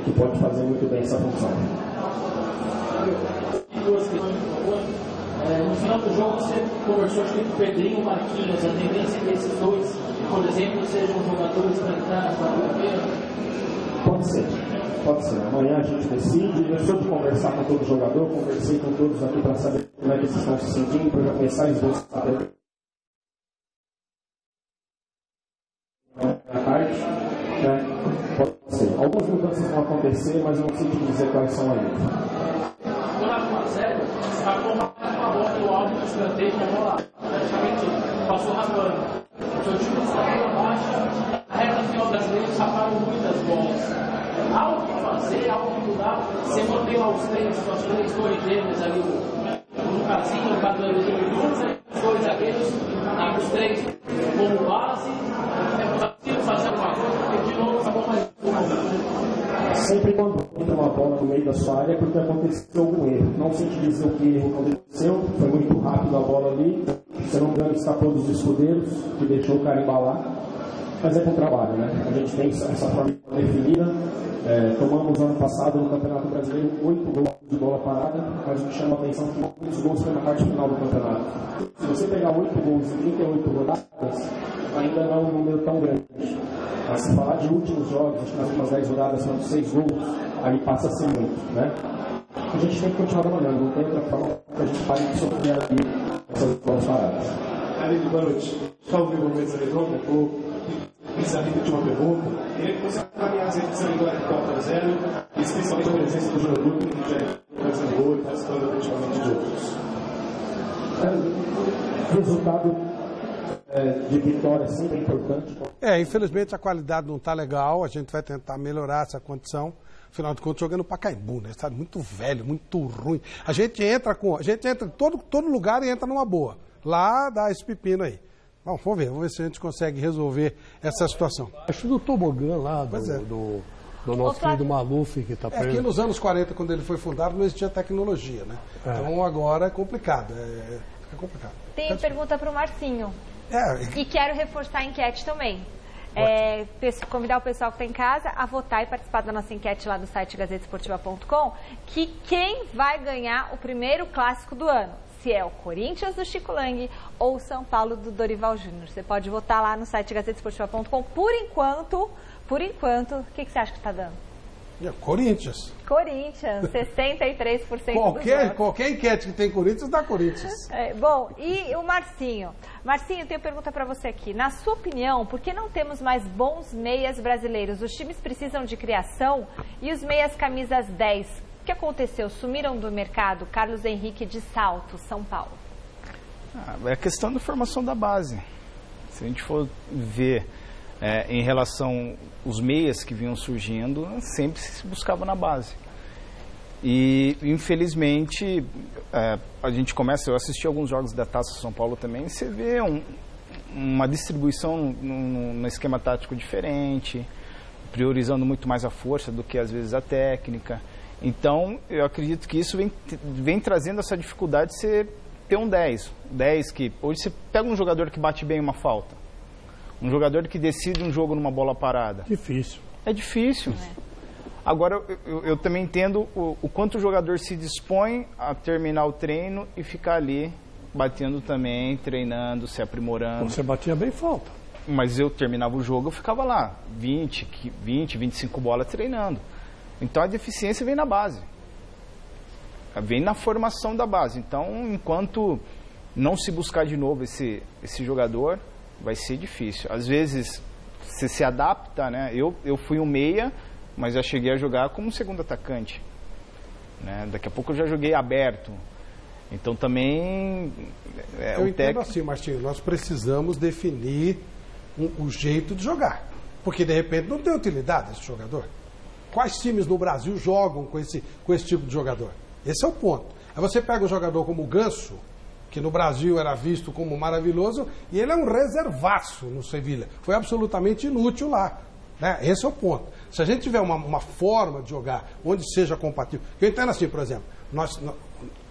que pode fazer muito bem essa função. Duas questões, por favor. No final do jogo você conversou com o Pedrinho e o Marquinhos. A tendência é que esses dois, por exemplo, sejam jogadores para entrar na quarta-feira? Pode ser. Amanhã a gente decide. Eu sou de conversar com todo jogador, conversei com todos aqui para saber né, que vocês estão se sentindo, para já começar a esboçar a tarde, né? Pode ser. Algumas mudanças vão acontecer, mas eu não sei te dizer quais são ainda. Quando a 0, você marcou uma bola do alto do escanteio, a bola praticamente passou raspando. O seu time está na baixa, a reta final brasileira sacaram muitas bolas. Algo que fazer, algo que mudar, você mantém lá os três corredores ali, o Casinho, o Cadê os dois zagueiros, os três como base, é possível fazer alguma coisa, porque de novo acabou mais sempre quando entra uma bola no meio da sua área é porque aconteceu algum erro. Não sei te dizer o que erro aconteceu, foi muito rápido a bola ali, se não me engano escapou dos escudeiros, que deixou o cara embalar, mas é com trabalho, né? A gente tem essa forma definida. Tomamos ano passado no Campeonato Brasileiro 8 gols de bola parada, mas o que chama a atenção é que muitos gols foi na parte final do campeonato. Se você pegar 8 gols em 38 rodadas, ainda não é um número tão grande. Mas se falar de últimos jogos, acho que nas últimas 10 rodadas foram 6 gols, aí passa a ser muito, né? A gente tem que continuar trabalhando, não tem outra forma que a gente pare de sofrer aqui essas bolas paradas. Amigo, boa noite. Só ouviu o Mesa Redonda, Pensamento de uma pergunta, queria que você avaliasse a edição agora de 4-0, especialmente a presença do jogador que já é fazendo gol e participando efetivamente de outros. Resultado de vitória sempre é importante. Infelizmente a qualidade não está legal, a gente vai tentar melhorar essa condição. Afinal de contas, jogando no Pacaembu, né? Estado muito velho, muito ruim. A gente entra em todo lugar e entra numa boa. Lá dá esse pepino aí. Bom, vamos ver se a gente consegue resolver essa situação. Acho do tobogã lá, do nosso querido Maluf, que está preso. Aqui nos anos 40, quando ele foi fundado, não existia tecnologia, né? Então agora é complicado. Fica complicado. Tem pergunta para o Marcinho. E quero reforçar a enquete também. Convidar o pessoal que está em casa a votar e participar da nossa enquete lá no site gazetesportiva.com, que quem vai ganhar o primeiro clássico do ano? Se é o Corinthians do Chico Lang ou o São Paulo do Dorival Júnior. Você pode votar lá no site gazetesportiva.com. Por enquanto, o que você acha que está dando? Corinthians. 63% dos votos. Qualquer enquete que tem Corinthians, dá Corinthians. Bom, e o Marcinho? Marcinho, tenho pergunta para você aqui. Na sua opinião, por que não temos mais bons meias brasileiros? Os times precisam de criação e os meias camisas 10. O que aconteceu? Sumiram do mercado? Carlos Henrique de Salto, São Paulo. É a questão da formação da base. Se a gente for ver em relação aos meias que vinham surgindo, sempre se buscava na base. E, infelizmente, a gente começa... Eu assisti alguns jogos da Taça São Paulo também, você vê uma distribuição no esquema tático diferente, priorizando muito mais a força do que, às vezes, a técnica. Então, eu acredito que isso vem trazendo essa dificuldade de você ter um 10. 10 que... Hoje você pega um jogador que bate bem uma falta. Um jogador que decide um jogo numa bola parada. Difícil. É difícil. Agora, eu também entendo o quanto o jogador se dispõe a terminar o treino e ficar ali batendo também, treinando, se aprimorando. Você batia bem falta. Mas eu terminava o jogo, eu ficava lá, 25 bolas treinando. Então a deficiência vem na base. Vem na formação da base. Então, enquanto não se buscar de novo esse jogador, vai ser difícil. Às vezes, você se adapta, né? Eu fui um meia, mas já cheguei a jogar como segundo atacante. Né? Daqui a pouco eu já joguei aberto. Então, também... eu entendo assim, Martinho, nós precisamos definir o jeito de jogar. Porque, de repente, não tem utilidade esse jogador. Quais times no Brasil jogam com esse tipo de jogador? Esse é o ponto. Aí você pega um jogador como o Ganso, que no Brasil era visto como maravilhoso, e ele é um reservaço no Sevilha. Foi absolutamente inútil lá. Né? Esse é o ponto. Se a gente tiver uma forma de jogar onde seja compatível... Eu entendo assim, por exemplo,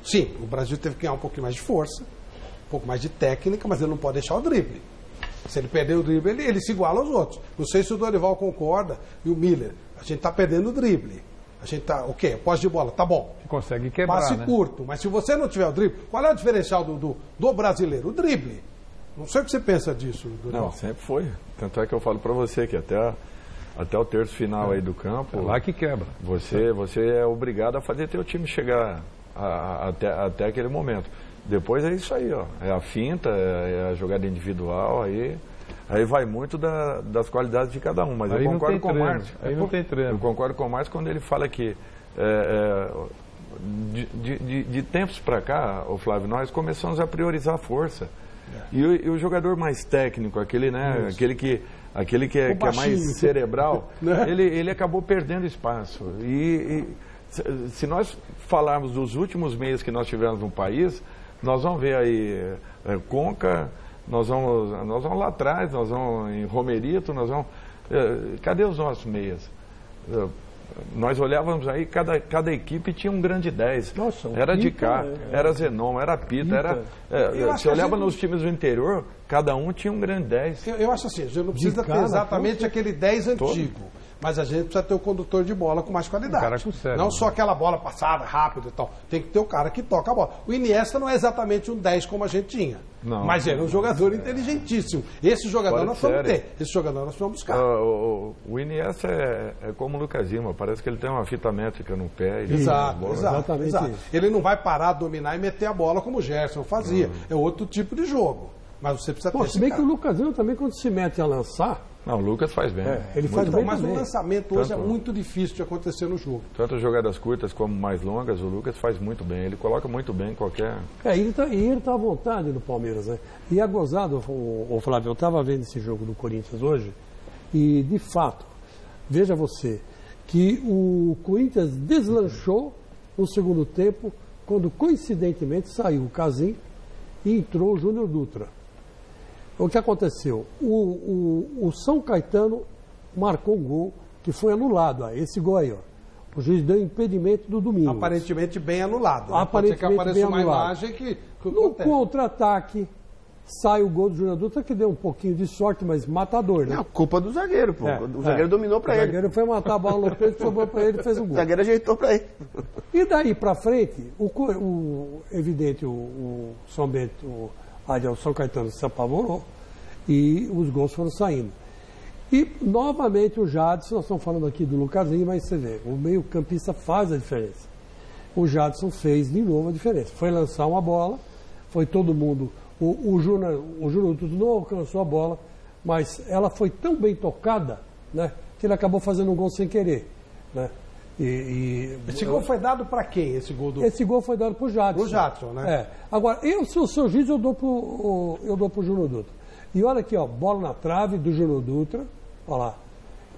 sim, o Brasil teve que ganhar um pouquinho mais de força, um pouco mais de técnica, mas ele não pode deixar o drible. Se ele perder o drible, ele se iguala aos outros. Não sei se o Dorival concorda e o Miller. A gente está perdendo o drible. A gente está, o quê? Posse de bola, tá bom. Consegue quebrar, passe curto, mas se você não tiver o drible, qual é o diferencial do brasileiro? O drible. Não sei o que você pensa disso, Dorival. Não, sempre foi. Tanto é que eu falo para você que até o terço final aí do campo... É lá que quebra. Você é obrigado a fazer teu time chegar até aquele momento. Depois é isso aí, ó. É a finta, é a jogada individual, aí vai muito das qualidades de cada um. Mas aí eu concordo com o Márcio. Aí não tem treino. Eu concordo com o Márcio quando ele fala que de tempos para cá, ô Flávio, nós começamos a priorizar a força. E o jogador mais técnico, aquele que é mais cerebral, ele acabou perdendo espaço. E se nós falarmos dos últimos meses que nós tivemos no país, nós vamos ver aí Conca, nós vamos lá atrás, nós vamos em Romerito, nós vamos... cadê os nossos meias? Nós olhávamos aí, cada equipe tinha um grande 10. Nossa, era de cá, era Zenon, era Pita, você olhava nos times do interior, cada um tinha um grande 10. Eu acho assim, a gente não precisa ter exatamente aquele 10 antigo. Mas a gente precisa ter o condutor de bola com mais qualidade. Um cara com cérebro, não só aquela bola passada, rápida e tal. Tem que ter o cara que toca a bola. O Iniesta não é exatamente um 10 como a gente tinha. Não. Mas ele é um jogador inteligentíssimo. Esse jogador nós vamos ter. Esse jogador nós vamos buscar. O Iniesta é como o Lucas Lima. Parece que ele tem uma fita métrica no pé. Exato. Ele não vai parar, dominar e meter a bola como o Gerson fazia. É outro tipo de jogo. Mas você precisa ter se bem que o Lucas Lima também, quando se mete a lançar... Não, o Lucas faz bem. Ele faz bem. Mas o lançamento hoje é muito difícil de acontecer no jogo. Tanto jogadas curtas como mais longas, o Lucas faz muito bem. Ele coloca muito bem qualquer... ele tá à vontade no Palmeiras, né? E é gozado, o Flávio, eu estava vendo esse jogo do Corinthians hoje, e de fato, veja você, que o Corinthians deslanchou no segundo tempo, quando coincidentemente saiu o Casim e entrou o Júnior Dutra. O que aconteceu? O São Caetano marcou um gol que foi anulado. Esse gol aí, ó. O juiz deu impedimento do Domingos. Aparentemente bem anulado. Aparentemente pode ser que apareça uma anulado. Imagem que no contra-ataque, sai o gol do Júnior Dutra, que deu um pouquinho de sorte, mas matador, né? Não, culpa do zagueiro, pô. O zagueiro dominou pra ele. O zagueiro foi matar a bola no peito, sobrou pra ele e fez um gol. O zagueiro ajeitou pra ele. E daí pra frente, evidente, o São Bento... o São Caetano se apavorou e os gols foram saindo. E, novamente, o Jadson, nós estamos falando aqui do Lucas Lima, mas você vê, o meio-campista faz a diferença. O Jadson fez de novo a diferença. Foi lançar uma bola, foi todo mundo... O Júnior não alcançou a bola, mas ela foi tão bem tocada, né, que ele acabou fazendo um gol sem querer, né? Esse gol foi dado para quem? Esse gol foi dado para o Jadson. O Jadson, né? Agora, se eu sou juiz, eu dou pro Júnior Dutra. E olha aqui, ó, bola na trave do Júnior Dutra. Olha lá.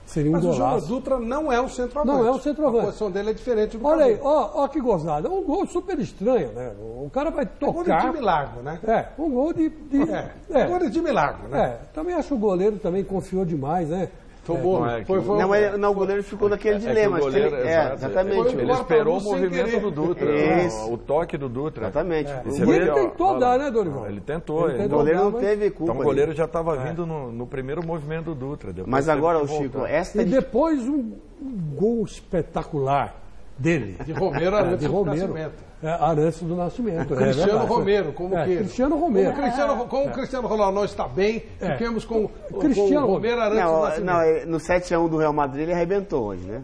Seria um golaço. Mas o Júnior Dutra não é um centroavante. Não é um centroavante. A posição dele é diferente do Olha aí, ó que gozada. É um gol super estranho, né? O cara vai tocar... Um gol de time largo, né? Um gol de... Um gol de time largo, né? Também acho que o goleiro também confiou demais, né? O goleiro ficou naquele dilema. Exatamente. Ele esperou o movimento do Dutra, o toque do Dutra. Exatamente. E ele tentou dar, né, Dorival? Ele tentou. O goleiro não teve culpa. Então o goleiro já estava vindo no primeiro movimento do Dutra. Mas agora, Chico, depois um gol espetacular dele. De Romero Arantes do Nascimento. Arantes do Nascimento. Cristiano Romero, como que? Cristiano Romero. Como o Cristiano Ronaldo não está bem, fiquemos com Cristiano Romero Arantes do Nascimento. No 7-1 do Real Madrid ele arrebentou hoje, né?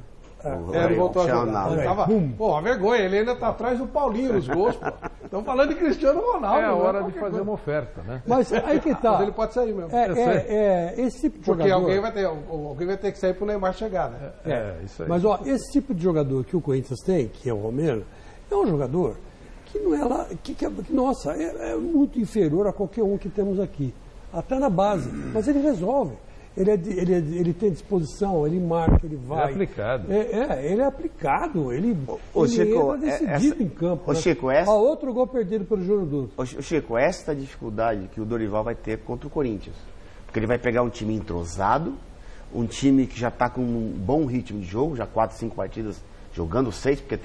Ele voltou a jogar. Pô, a vergonha, ele ainda está atrás do Paulinho nos gols, pô. Estamos falando de Cristiano Ronaldo. É a hora de fazer uma oferta, né? Mas aí que tá. Mas ele pode sair mesmo. Esse tipo de Porque jogador... alguém vai ter que sair para o Neymar chegar, né? Isso aí. Mas, ó, esse tipo de jogador que o Corinthians tem, que é o Romero, é um jogador que não é lá... Nossa, é muito inferior a qualquer um que temos aqui. Até na base. Mas ele resolve. Ele tem disposição, ele marca, ele vai. Ele é aplicado. Ele é aplicado. Ele Chico, entra decidido em campo. Chico, outro gol perdido pelo Júnior Dutra. Chico, essa dificuldade que o Dorival vai ter contra o Corinthians. Porque ele vai pegar um time entrosado, um time que já está com um bom ritmo de jogo, já 4, 5 partidas jogando, 6, porque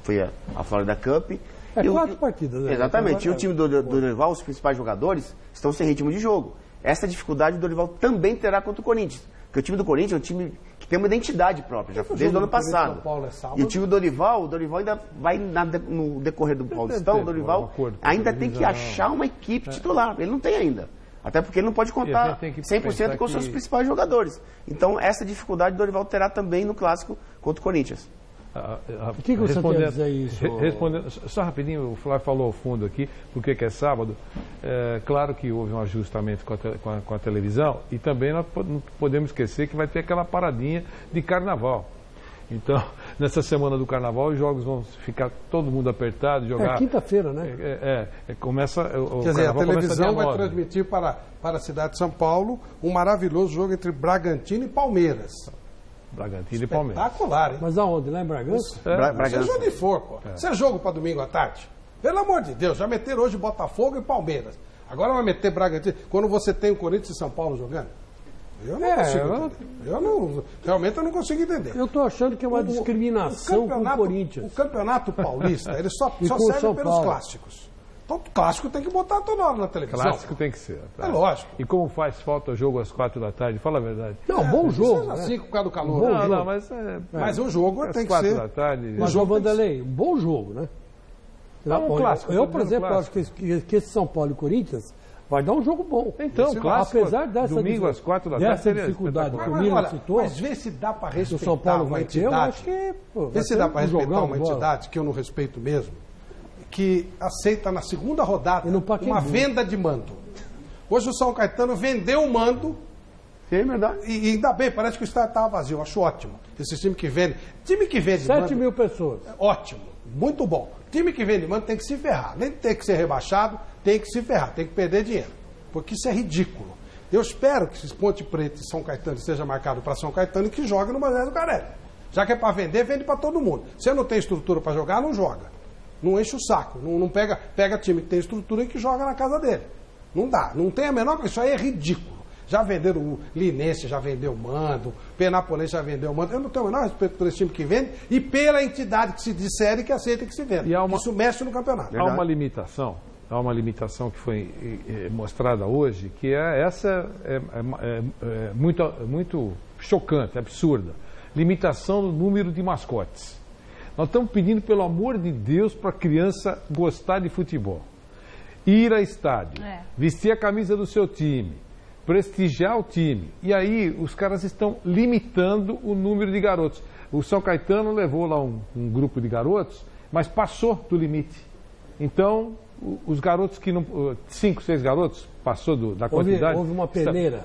foi a Florida Cup. 4 partidas, né? Exatamente. E o time do Dorival, os principais jogadores, estão sem ritmo de jogo. Essa dificuldade o Dorival também terá contra o Corinthians. Porque o time do Corinthians é um time que tem uma identidade própria, já desde o ano passado. E o time do Dorival ainda vai no decorrer do Paulistão, o Dorival ainda tem que achar uma equipe titular. Ele não tem ainda. Até porque ele não pode contar 100% com os seus principais jogadores. Então, essa dificuldade o Dorival terá também no clássico contra o Corinthians. O que você quer dizer isso? Respondendo, só rapidinho, o Flávio falou ao fundo aqui, porque que é sábado. Claro que houve um ajustamento com a televisão e também nós não podemos esquecer que vai ter aquela paradinha de carnaval. Então, nessa semana do carnaval, os jogos vão ficar todo mundo apertado, jogar... É quinta-feira, né? Começa... Quer dizer, a televisão vai transmitir para a cidade de São Paulo um maravilhoso jogo entre Bragantino e Palmeiras. Bragantino e Palmeiras. Espetacular, hein? Mas aonde? Lá em Bragança? Seja onde for, pô. Isso é jogo para domingo à tarde. Pelo amor de Deus, já meteram hoje Botafogo e Palmeiras. Agora vai meter Bragantino. Quando você tem o Corinthians e São Paulo jogando? Eu não consigo entender. Realmente eu não consigo entender. Eu estou achando que é uma discriminação com o Corinthians. O Campeonato Paulista, ele só serve pelos clássicos. Então o clássico tem que botar toda hora na televisão. Clássico tem que ser. Tá? É lógico. E como faz falta o jogo às 4 da tarde? Fala a verdade. Não, bom jogo. Não é assim por causa do calor. Mas o jogo tem que ser... Às 4 da tarde... Mas, João Vanderlei, bom jogo, né? Um clássico. Eu, por exemplo, acho que esse São Paulo e Corinthians vai dar um jogo bom. Então, clássico, apesar dessa domingo às 4 da tarde seria dificuldade que o Milan citou. Mas vê se dá para respeitar o São Paulo uma entidade. Vê se dá para respeitar uma entidade que eu não respeito mesmo, que aceita na segunda rodada uma venda de mando. Hoje o São Caetano vendeu o mando. Sim, verdade. E ainda bem, parece que o estádio estava vazio. Eu acho ótimo. Esse time que vende. Time que vende 7 mil pessoas. Ótimo. Muito bom. Time que vende mando tem que se ferrar. Nem tem que ser rebaixado, tem que se ferrar, tem que perder dinheiro. Porque isso é ridículo. Eu espero que esse Ponte Preta e São Caetano seja marcado para São Caetano e que jogue no Mané do Carelli. Já que é para vender, vende para todo mundo. Se não tem estrutura para jogar, não joga. Não enche o saco. Não pega time que tem estrutura e que joga na casa dele. Não dá. Não tem a menor coisa. Isso aí é ridículo. Já venderam o Linense, já vendeu o mando, o Penapolense já vendeu o mando. Eu não tenho o menor respeito por esse time que vende e pela entidade que se disser que aceita que se venda. Isso mexe no campeonato. Há uma limitação que foi mostrada hoje, que essa é muito chocante, absurda. Limitação no número de mascotes. Nós estamos pedindo, pelo amor de Deus, para a criança gostar de futebol. Ir a estádio, vestir a camisa do seu time, prestigiar o time. E aí os caras estão limitando o número de garotos. O São Caetano levou lá um grupo de garotos, mas passou do limite. Então, os garotos que não... 5, 6 garotos, passou da quantidade. Houve uma peneira.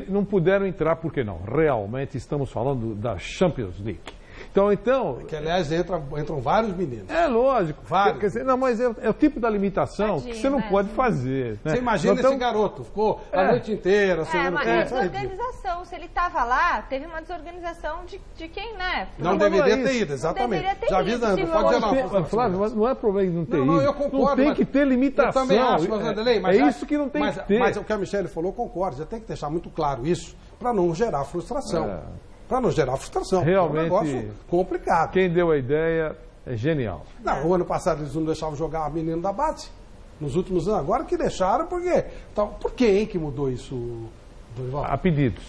Não puderam entrar, por que não? Realmente estamos falando da Champions League. Então, que, aliás, entram vários meninos. É lógico. Vários. Quer dizer, não, mas é o tipo da limitação que você não pode fazer. Né? Você imagina esse garoto, ficou a noite inteira. Mas desorganização. Se ele estava lá, teve uma desorganização de quem, né? Não deveria ter ido, exatamente. Já avisando, pode dizer não. Flávio, mas não é problema de não ter ido. Não, eu concordo. Não tem que ter limitação. Eu também acho, mas Vanderlei, isso que não tem que ter. Mas o que a Michele falou, concordo. Já tem que deixar muito claro isso, para não gerar frustração. Para não gerar frustração. Realmente, é um negócio complicado. Quem deu a ideia é genial. Não, o ano passado eles não deixavam jogar menino da base. Nos últimos anos. Agora que deixaram, por quê? Então, por que que mudou isso, Dorival? A pedidos.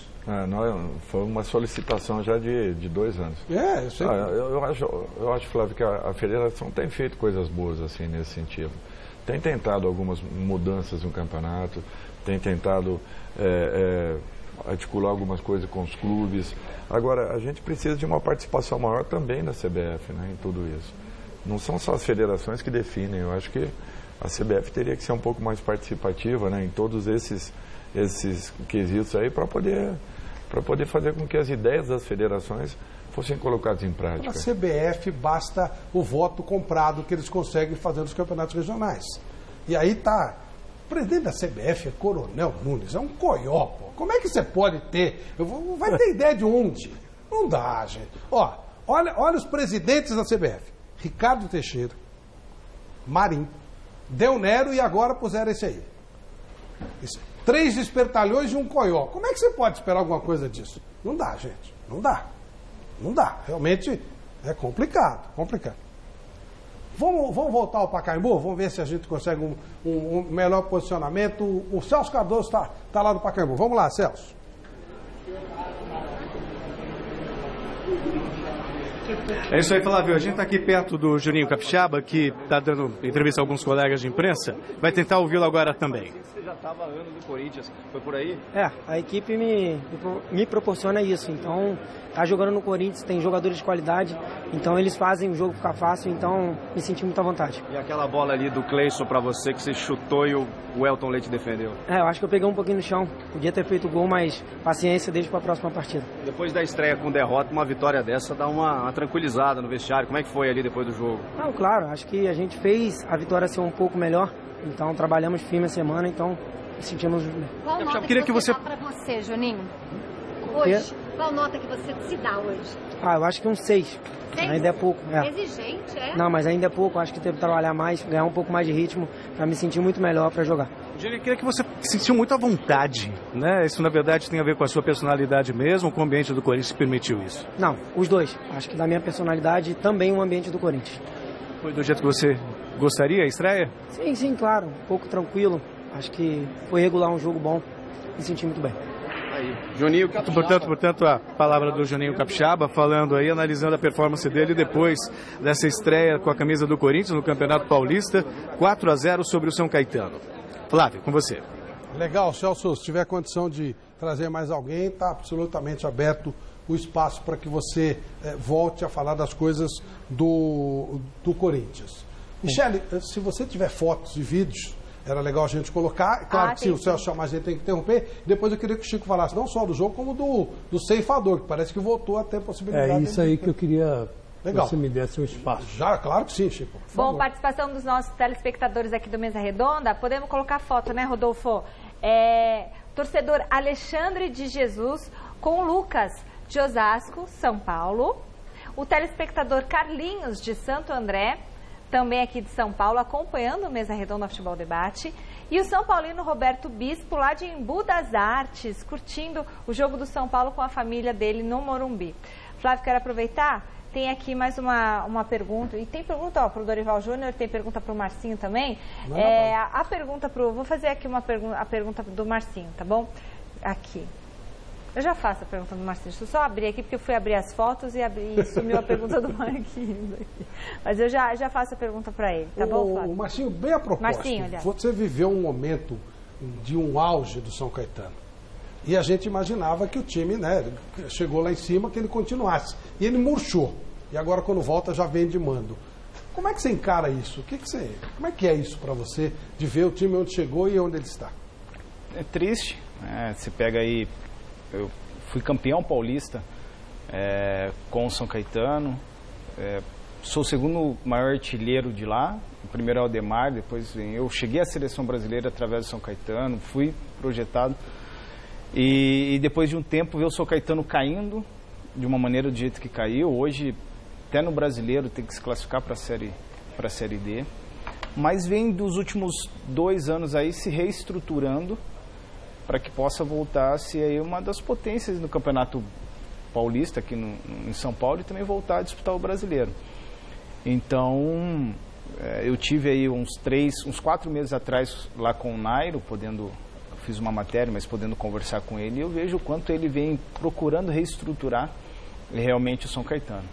Foi uma solicitação já de 2 anos. Eu sei. Eu acho, Flávio, que a federação tem feito coisas boas assim nesse sentido. Tem tentado algumas mudanças no campeonato, tem tentado articular algumas coisas com os clubes. Agora, a gente precisa de uma participação maior também da CBF, né, em tudo isso. Não são só as federações que definem. Eu acho que a CBF teria que ser um pouco mais participativa, né, em todos esses quesitos aí, para poder fazer com que as ideias das federações fossem colocadas em prática. Para a CBF basta o voto comprado que eles conseguem fazer nos campeonatos regionais. E aí está... O presidente da CBF é Coronel Nunes, é um coió, pô. Como é que você pode ter? Vai ter ideia de onde? Não dá, gente. Olha os presidentes da CBF. Ricardo Teixeira, Marim, Del Nero e agora puseram esse aí. 3 espertalhões e um coió. Como é que você pode esperar alguma coisa disso? Não dá, gente. Não dá. Não dá. Realmente é complicado. Vamos voltar ao Pacaembu? Vamos ver se a gente consegue um melhor posicionamento. O Celso Cardoso está lá no Pacaembu. Vamos lá, Celso. É isso aí, Flávio. A gente está aqui perto do Juninho Capixaba, que está dando entrevista a alguns colegas de imprensa. Vai tentar ouvi-lo agora também. Você já estava ano do Corinthians, foi por aí? A equipe me proporciona isso. Então, tá jogando no Corinthians, tem jogadores de qualidade, então eles fazem o jogo ficar fácil, então me senti muito à vontade. E aquela bola ali do Cleison para você que você chutou e o Elton Leite defendeu? Eu acho que eu peguei um pouquinho no chão. Podia ter feito o gol, mas paciência, deixa para a próxima partida. Depois da estreia com derrota, uma vitória dessa dá uma tranquilizada no vestiário. Como é que foi ali depois do jogo? Não, claro, acho que a gente fez a vitória ser um pouco melhor, então trabalhamos firme a semana, então sentimos bem. Qual nota que você dá para você, Juninho? Hoje? Qual nota que você se dá hoje? Eu acho que um 6. Ainda é pouco. Exigente, é? Não, mas ainda é pouco. Acho que teve que trabalhar mais, ganhar um pouco mais de ritmo para me sentir muito melhor para jogar. Eu queria que você sentiu muito à vontade, né? Isso, na verdade, tem a ver com a sua personalidade mesmo, com o ambiente do Corinthians que permitiu isso? Não, os dois. Acho que da minha personalidade também o ambiente do Corinthians. Foi do jeito que você gostaria, a estreia? Sim, claro. Um pouco tranquilo. Acho que foi regular um jogo bom. Me senti muito bem. Juninho Capixaba. Portanto, a palavra do Juninho Capixaba, falando aí, analisando a performance dele depois dessa estreia com a camisa do Corinthians no Campeonato Paulista, 4-0 sobre o São Caetano. Flávio, com você. Legal, Celso, se tiver condição de trazer mais alguém, está absolutamente aberto o espaço para que você volte a falar das coisas do Corinthians. Michele, se você tiver fotos e vídeos, era legal a gente colocar. Claro que se o Celso chamar, a gente tem que interromper. Depois eu queria que o Chico falasse não só do jogo, como do ceifador, que parece que voltou a ter possibilidade. É isso aí que eu queria que legal. Você me desse um espaço. Já, claro que sim, Chico. Bom, participação dos nossos telespectadores aqui do Mesa Redonda. Podemos colocar foto, né, Rodolfo? Torcedor Alexandre de Jesus com Lucas de Osasco, São Paulo. O telespectador Carlinhos de Santo André, também aqui de São Paulo, acompanhando o Mesa Redonda Futebol Debate. E o São Paulino Roberto Bispo, lá de Embu das Artes, curtindo o jogo do São Paulo com a família dele no Morumbi. Flávio, quero aproveitar, tem aqui mais uma pergunta. E tem pergunta para o Dorival Júnior, tem pergunta para o Marcinho também. A pergunta vou fazer aqui a pergunta do Marcinho, tá bom? Aqui. Eu já faço a pergunta do Marcinho. Deixa eu só abrir aqui, porque eu fui abrir as fotos e sumiu a pergunta do Marquinhos aqui. Mas eu já faço a pergunta para ele, tá bom, Flávio? O Marcinho, bem a propósito. Marcinho, aliás. Você viveu um momento de um auge do São Caetano. E a gente imaginava que o time, né, chegou lá em cima, que ele continuasse. E ele murchou. E agora, quando volta, já vem de mando. Como é que você encara isso? Como é que é isso para você, de ver o time onde chegou e onde ele está? É triste. Você pega aí... Eu fui campeão paulista com o São Caetano, sou o segundo maior artilheiro de lá, o primeiro é o Aldemar, depois eu cheguei à seleção brasileira através do São Caetano, fui projetado e depois de um tempo ver o São Caetano caindo de uma maneira do jeito que caiu. Hoje até no brasileiro tem que se classificar para a série D, mas vem dos últimos 2 anos aí se reestruturando para que possa voltar a ser aí uma das potências no Campeonato Paulista aqui em São Paulo e também voltar a disputar o brasileiro. Então, eu tive aí uns 4 meses atrás lá com o Nairo, fiz uma matéria, mas podendo conversar com ele, e eu vejo o quanto ele vem procurando reestruturar realmente o São Caetano.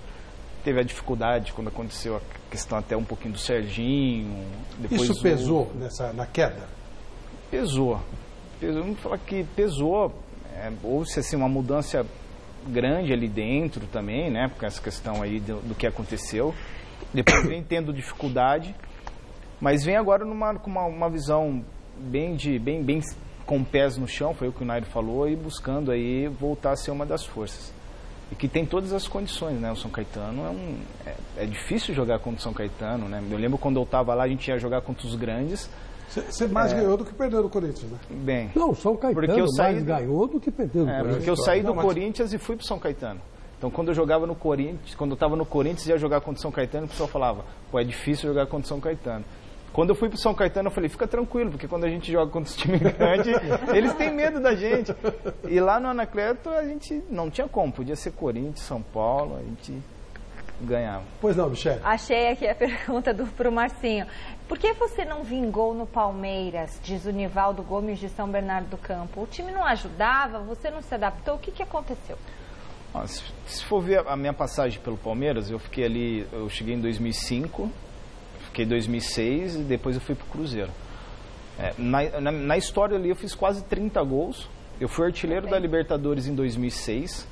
Teve a dificuldade quando aconteceu a questão até um pouquinho do Serginho. Depois isso pesou na queda? Pesou. Vamos falar que pesou, houve assim, uma mudança grande ali dentro também, né, por essa questão aí do que aconteceu. Depois vem tendo dificuldade, mas vem agora com uma visão bem com pés no chão, foi o que o Nairo falou, e buscando aí voltar a ser uma das forças. E que tem todas as condições, né, o São Caetano é difícil jogar contra o São Caetano, né, eu lembro quando eu estava lá, a gente ia jogar contra os grandes. Você mais ganhou do que perdeu do Corinthians, né? Bem. Não, o São Caetano mais ganhou do que perdeu do Corinthians. Porque eu saí do Corinthians e fui pro São Caetano. Então, quando eu jogava no Corinthians, quando eu estava no Corinthians e ia jogar contra o São Caetano, o pessoal falava, é difícil jogar contra o São Caetano. Quando eu fui pro São Caetano, eu falei, fica tranquilo, porque quando a gente joga contra os times grandes, eles têm medo da gente. E lá no Anacleto, a gente não tinha como, podia ser Corinthians, São Paulo, a gente ganhava. Pois não, Michele? Achei aqui a pergunta pro Marcinho. Por que você não vingou no Palmeiras, diz o Nivaldo Gomes de São Bernardo do Campo? O time não ajudava, você não se adaptou, o que aconteceu? Se for ver a minha passagem pelo Palmeiras, eu cheguei em 2005, fiquei em 2006 e depois eu fui pro Cruzeiro. Na história ali eu fiz quase 30 gols, eu fui artilheiro da Libertadores em 2006,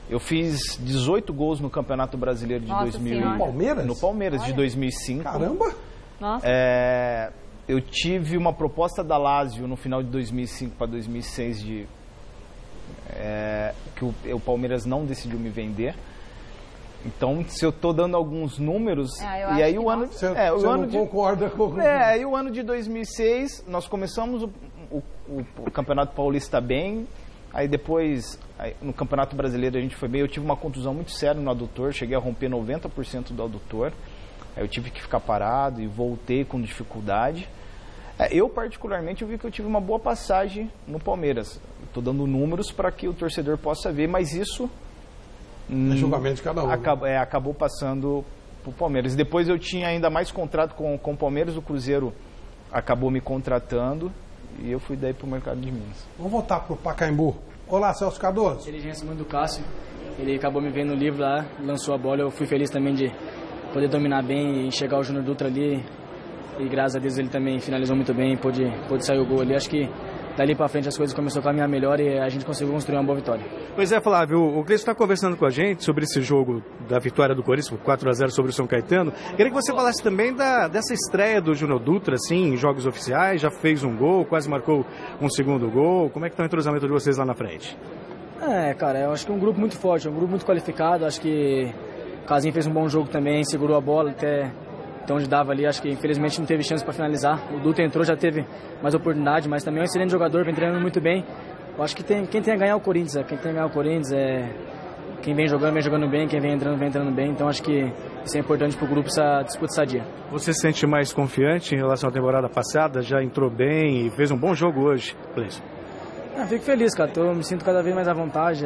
eu fiz 18 gols no Campeonato Brasileiro de 2000. No Palmeiras? No Palmeiras, de 2005. Caramba! Nossa. Eu tive uma proposta da Lazio no final de 2005 para 2006 que o Palmeiras não decidiu me vender. Então, se eu estou dando alguns números, e aí o ano... Você não concorda com... E o ano de 2006, nós começamos o Campeonato Paulista bem, aí depois, no Campeonato Brasileiro a gente foi bem, eu tive uma contusão muito séria no adutor, cheguei a romper 90% do adutor, aí eu tive que ficar parado e voltei com dificuldade. Eu, particularmente, eu vi que eu tive uma boa passagem no Palmeiras. Estou dando números para que o torcedor possa ver, mas isso... É julgamento de cada um. Acabou passando para o Palmeiras. Depois eu tinha ainda mais contrato com o Palmeiras, o Cruzeiro acabou me contratando e eu fui daí para o mercado de Minas. Vamos voltar para o Pacaembu. Olá, Celso Cardoso. Inteligência muito do Cássio. Ele acabou me vendo no livro lá, lançou a bola. Eu fui feliz também de poder dominar bem e chegar ao Júnior Dutra ali. E graças a Deus ele também finalizou muito bem, pôde sair o gol ali. Acho que dali para frente as coisas começaram a caminhar melhor e a gente conseguiu construir uma boa vitória. Pois é, Flávio, o Cleiton está conversando com a gente sobre esse jogo da vitória do Corinthians, 4-0 sobre o São Caetano. Queria que você falasse também dessa estreia do Júnior Dutra, assim, em jogos oficiais, já fez um gol, quase marcou um segundo gol. Como é que está o entrosamento de vocês lá na frente? Cara, eu acho que é um grupo muito forte, um grupo muito qualificado. Acho que o Casinho fez um bom jogo também, segurou a bola até onde dava ali. Acho que infelizmente não teve chance para finalizar. O Dutra entrou, já teve mais oportunidade, mas também é um excelente jogador, vem treinando muito bem. Eu acho que quem tem a ganhar é o Corinthians. Quem tem a ganhar o Corinthians é quem vem jogando bem, quem vem entrando bem. Então acho que isso é importante para o grupo, essa disputa sadia. Você se sente mais confiante em relação à temporada passada? Já entrou bem e fez um bom jogo hoje, Cleiton? Fico feliz, cara. Me sinto cada vez mais à vontade.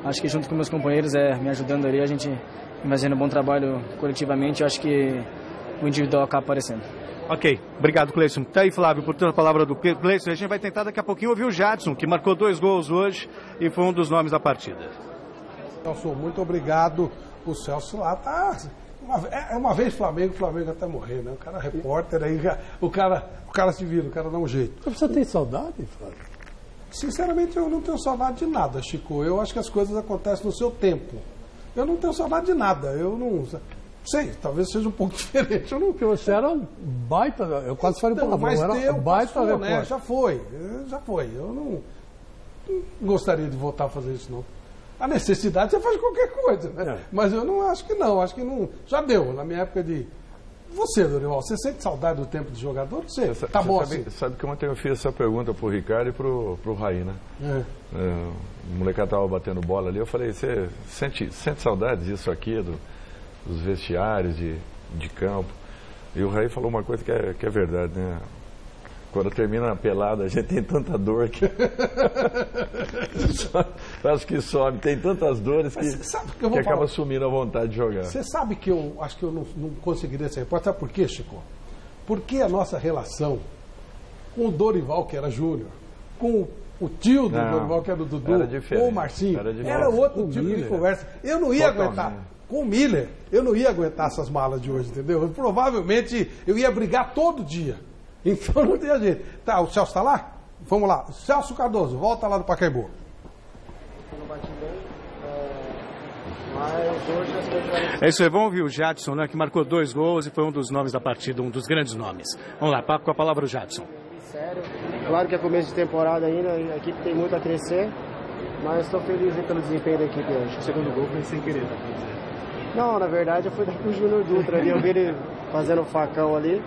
Acho que junto com meus companheiros, me ajudando ali, a gente vem fazendo um bom trabalho coletivamente. Eu acho que o individual acaba aparecendo. Ok, obrigado, Cleiton. Tá aí, Flávio, portanto, a palavra do Cleiton. A gente vai tentar daqui a pouquinho ouvir o Jadson, que marcou 2 gols hoje e foi um dos nomes da partida. Celso, muito obrigado. O Celso lá tá... Uma vez Flamengo até morrer, né? O cara é repórter, aí o cara se vira, o cara dá um jeito. Você tem saudade, Flávio? Sinceramente, eu não tenho saudade de nada, Chico. Eu acho que as coisas acontecem no seu tempo. Eu não tenho saudade de nada. Eu não... Sei, talvez seja um pouco diferente. Eu não... Porque você era um baita... Eu quase falei para mas era um baita repórter. Né? Já foi. Eu não gostaria de voltar a fazer isso, não. A necessidade, você faz qualquer coisa, né? Mas eu não acho que não. Acho que não... Já deu, na minha época de... Você, Dorival, você sente saudade do tempo de jogador? Você tá bom assim? Sabe que ontem eu fiz essa pergunta pro Ricardo e pro Raí, né? O molecada tava batendo bola ali. Eu falei, você sente saudade disso aqui, dos vestiários, de campo? E o Raí falou uma coisa que é verdade, né? Quando termina a pelada, a gente tem tanta dor que... Acho que sobe, tem tantas dores que acaba sumindo a vontade de jogar. Você sabe que eu acho que eu não conseguiria ser repórter. Sabe por quê, Chico? Porque a nossa relação com o Dorival, que era Júnior, com o tio do Dorival, que era o Dudu, com o Marcinho, era outro tipo de conversa. Eu não ia aguentar. Com o Miller, eu não ia aguentar essas malas de hoje, entendeu? Provavelmente eu ia brigar todo dia. Então não tem jeito. Tá, o Celso está lá? Vamos lá. Celso Cardoso, volta lá do Pacaembu. É isso aí, vamos ouvir o Jadson, né, que marcou 2 gols e foi um dos nomes da partida, um dos grandes nomes. Vamos lá, papo com a palavra o Jadson. Sério, claro que é começo de temporada ainda, a equipe tem muito a crescer, mas estou feliz pelo desempenho da equipe hoje. O segundo gol foi sem querer, Não, na verdade eu fui dar pro Júnior Dutra ali, eu vi ele fazendo o facão ali.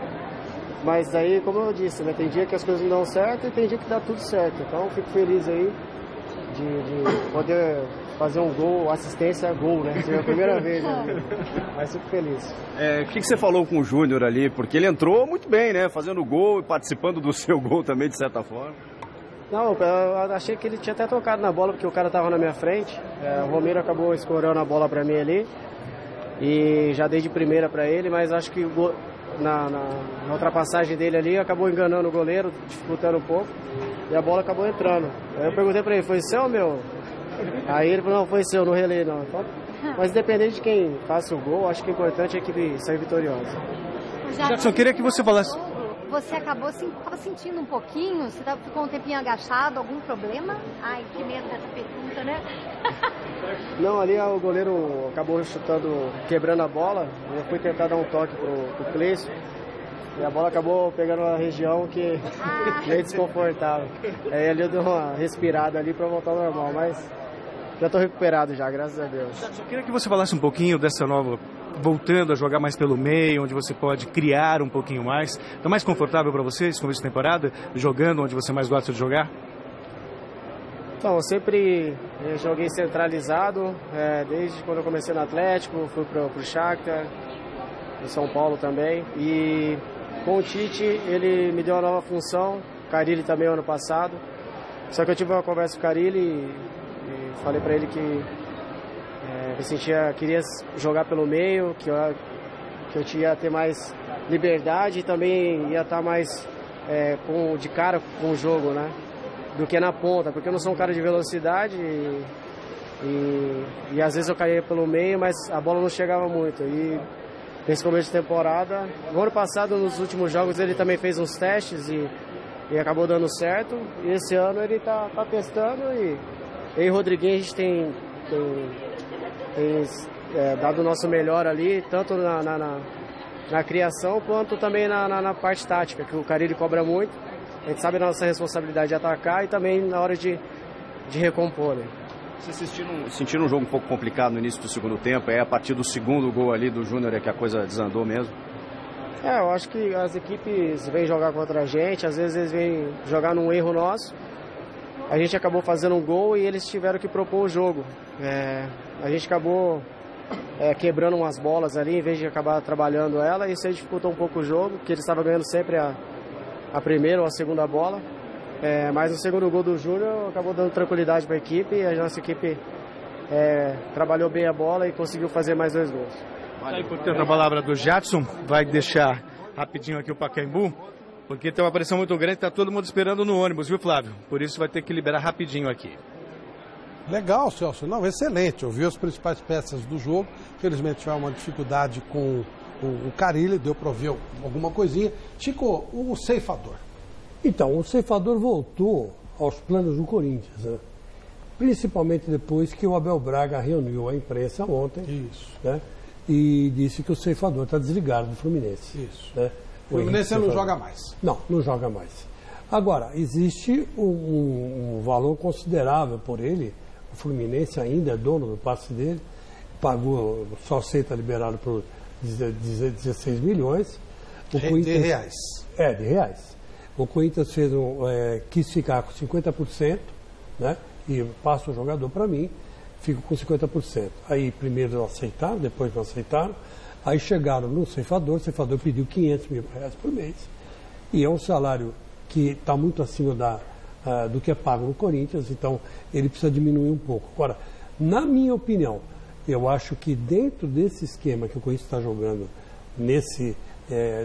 Mas aí, como eu disse, né, tem dia que as coisas não dão certo e tem dia que dá tudo certo. Então eu fico feliz aí de poder fazer um gol, assistência, gol, né? Seria a primeira vez, né? Mas fico feliz. O que você falou com o Júnior ali? Porque ele entrou muito bem, né? Fazendo gol e participando do seu gol também, de certa forma. Não, eu achei que ele tinha até tocado na bola porque o cara estava na minha frente. O Romero acabou escorando a bola para mim ali. E já dei de primeira para ele, mas acho que na ultrapassagem dele ali, acabou enganando o goleiro, dificultando um pouco, e a bola acabou entrando. Aí eu perguntei pra ele, foi seu ou meu? Aí ele falou, não, foi seu, não relei não. Então, mas independente de quem faça o gol, acho que o importante é a equipe sair vitoriosa. Jadson, queria que você falasse... Você acabou sentindo um pouquinho, você ficou um tempinho agachado, algum problema? Ai, que medo dessa pergunta, né? Não, ali o goleiro acabou chutando, quebrando a bola. Eu fui tentar dar um toque pro Cleiton. E a bola acabou pegando uma região que meio desconfortável. Aí ali eu dei uma respirada ali para voltar ao normal, mas já estou recuperado já, graças a Deus. Eu queria que você falasse um pouquinho dessa nova, voltando a jogar mais pelo meio, onde você pode criar um pouquinho mais. Está mais confortável para você esse começo de temporada, jogando onde você mais gosta de jogar? Então, eu sempre joguei centralizado, desde quando eu comecei no Atlético, fui pro Shakhtar, no São Paulo também. E com o Tite, ele me deu uma nova função, o Carille também ano passado. Só que eu tive uma conversa com o Carille e falei para ele que queria jogar pelo meio, que eu ia ter mais liberdade e também ia estar mais de cara com o jogo, né? Do que na ponta, porque eu não sou um cara de velocidade e às vezes eu caía pelo meio, mas a bola não chegava muito. E nesse começo de temporada, no ano passado, nos últimos jogos, ele também fez uns testes e acabou dando certo. E esse ano ele tá testando e eu e o Rodriguinho a gente tem dado o nosso melhor ali, tanto na criação quanto também na parte tática, que o Carille cobra muito. A gente sabe da nossa responsabilidade de atacar e também na hora de recompor. Né? Você sentindo um jogo um pouco complicado no início do segundo tempo, a partir do segundo gol ali do Júnior que a coisa desandou mesmo? Eu acho que as equipes vêm jogar contra a gente, às vezes eles vêm jogar num erro nosso. A gente acabou fazendo um gol e eles tiveram que propor o jogo. A gente acabou quebrando umas bolas ali, em vez de acabar trabalhando ela, e isso aí dificultou um pouco o jogo, porque eles estavam ganhando sempre a primeira ou a segunda bola. Mas no segundo gol do Júnior acabou dando tranquilidade para a equipe e a nossa equipe trabalhou bem a bola e conseguiu fazer mais 2 gols. Aí, portanto, a palavra do Jadson, vai deixar rapidinho aqui o Pacaembu, porque tem uma pressão muito grande, está todo mundo esperando no ônibus, viu, Flávio? Por isso vai ter que liberar rapidinho aqui. Legal, Celso. Não, excelente. Eu vi as principais peças do jogo. Felizmente tivemos uma dificuldade com o Carille, deu para ouvir alguma coisinha. Chico, o ceifador. Então, o ceifador voltou aos planos do Corinthians, né? Principalmente depois que o Abel Braga reuniu a imprensa ontem. Isso. Né? E disse que o ceifador está desligado do Fluminense. Isso. Né? O Fluminense não joga mais. Não joga mais. Agora, existe um valor considerável por ele. O Fluminense ainda é dono do passe dele. Pagou, só aceita liberado por 16 milhões. De reais. De reais. O Corinthians quis ficar com 50%, né? E passa o jogador para mim, fico com 50%. Aí primeiro não aceitaram, depois não aceitaram. Aí chegaram no ceifador, o ceifador pediu 500 mil reais por mês. E é um salário que está muito acima do que é pago no Corinthians, então ele precisa diminuir um pouco. Agora, na minha opinião, eu acho que dentro desse esquema que o Corinthians está jogando,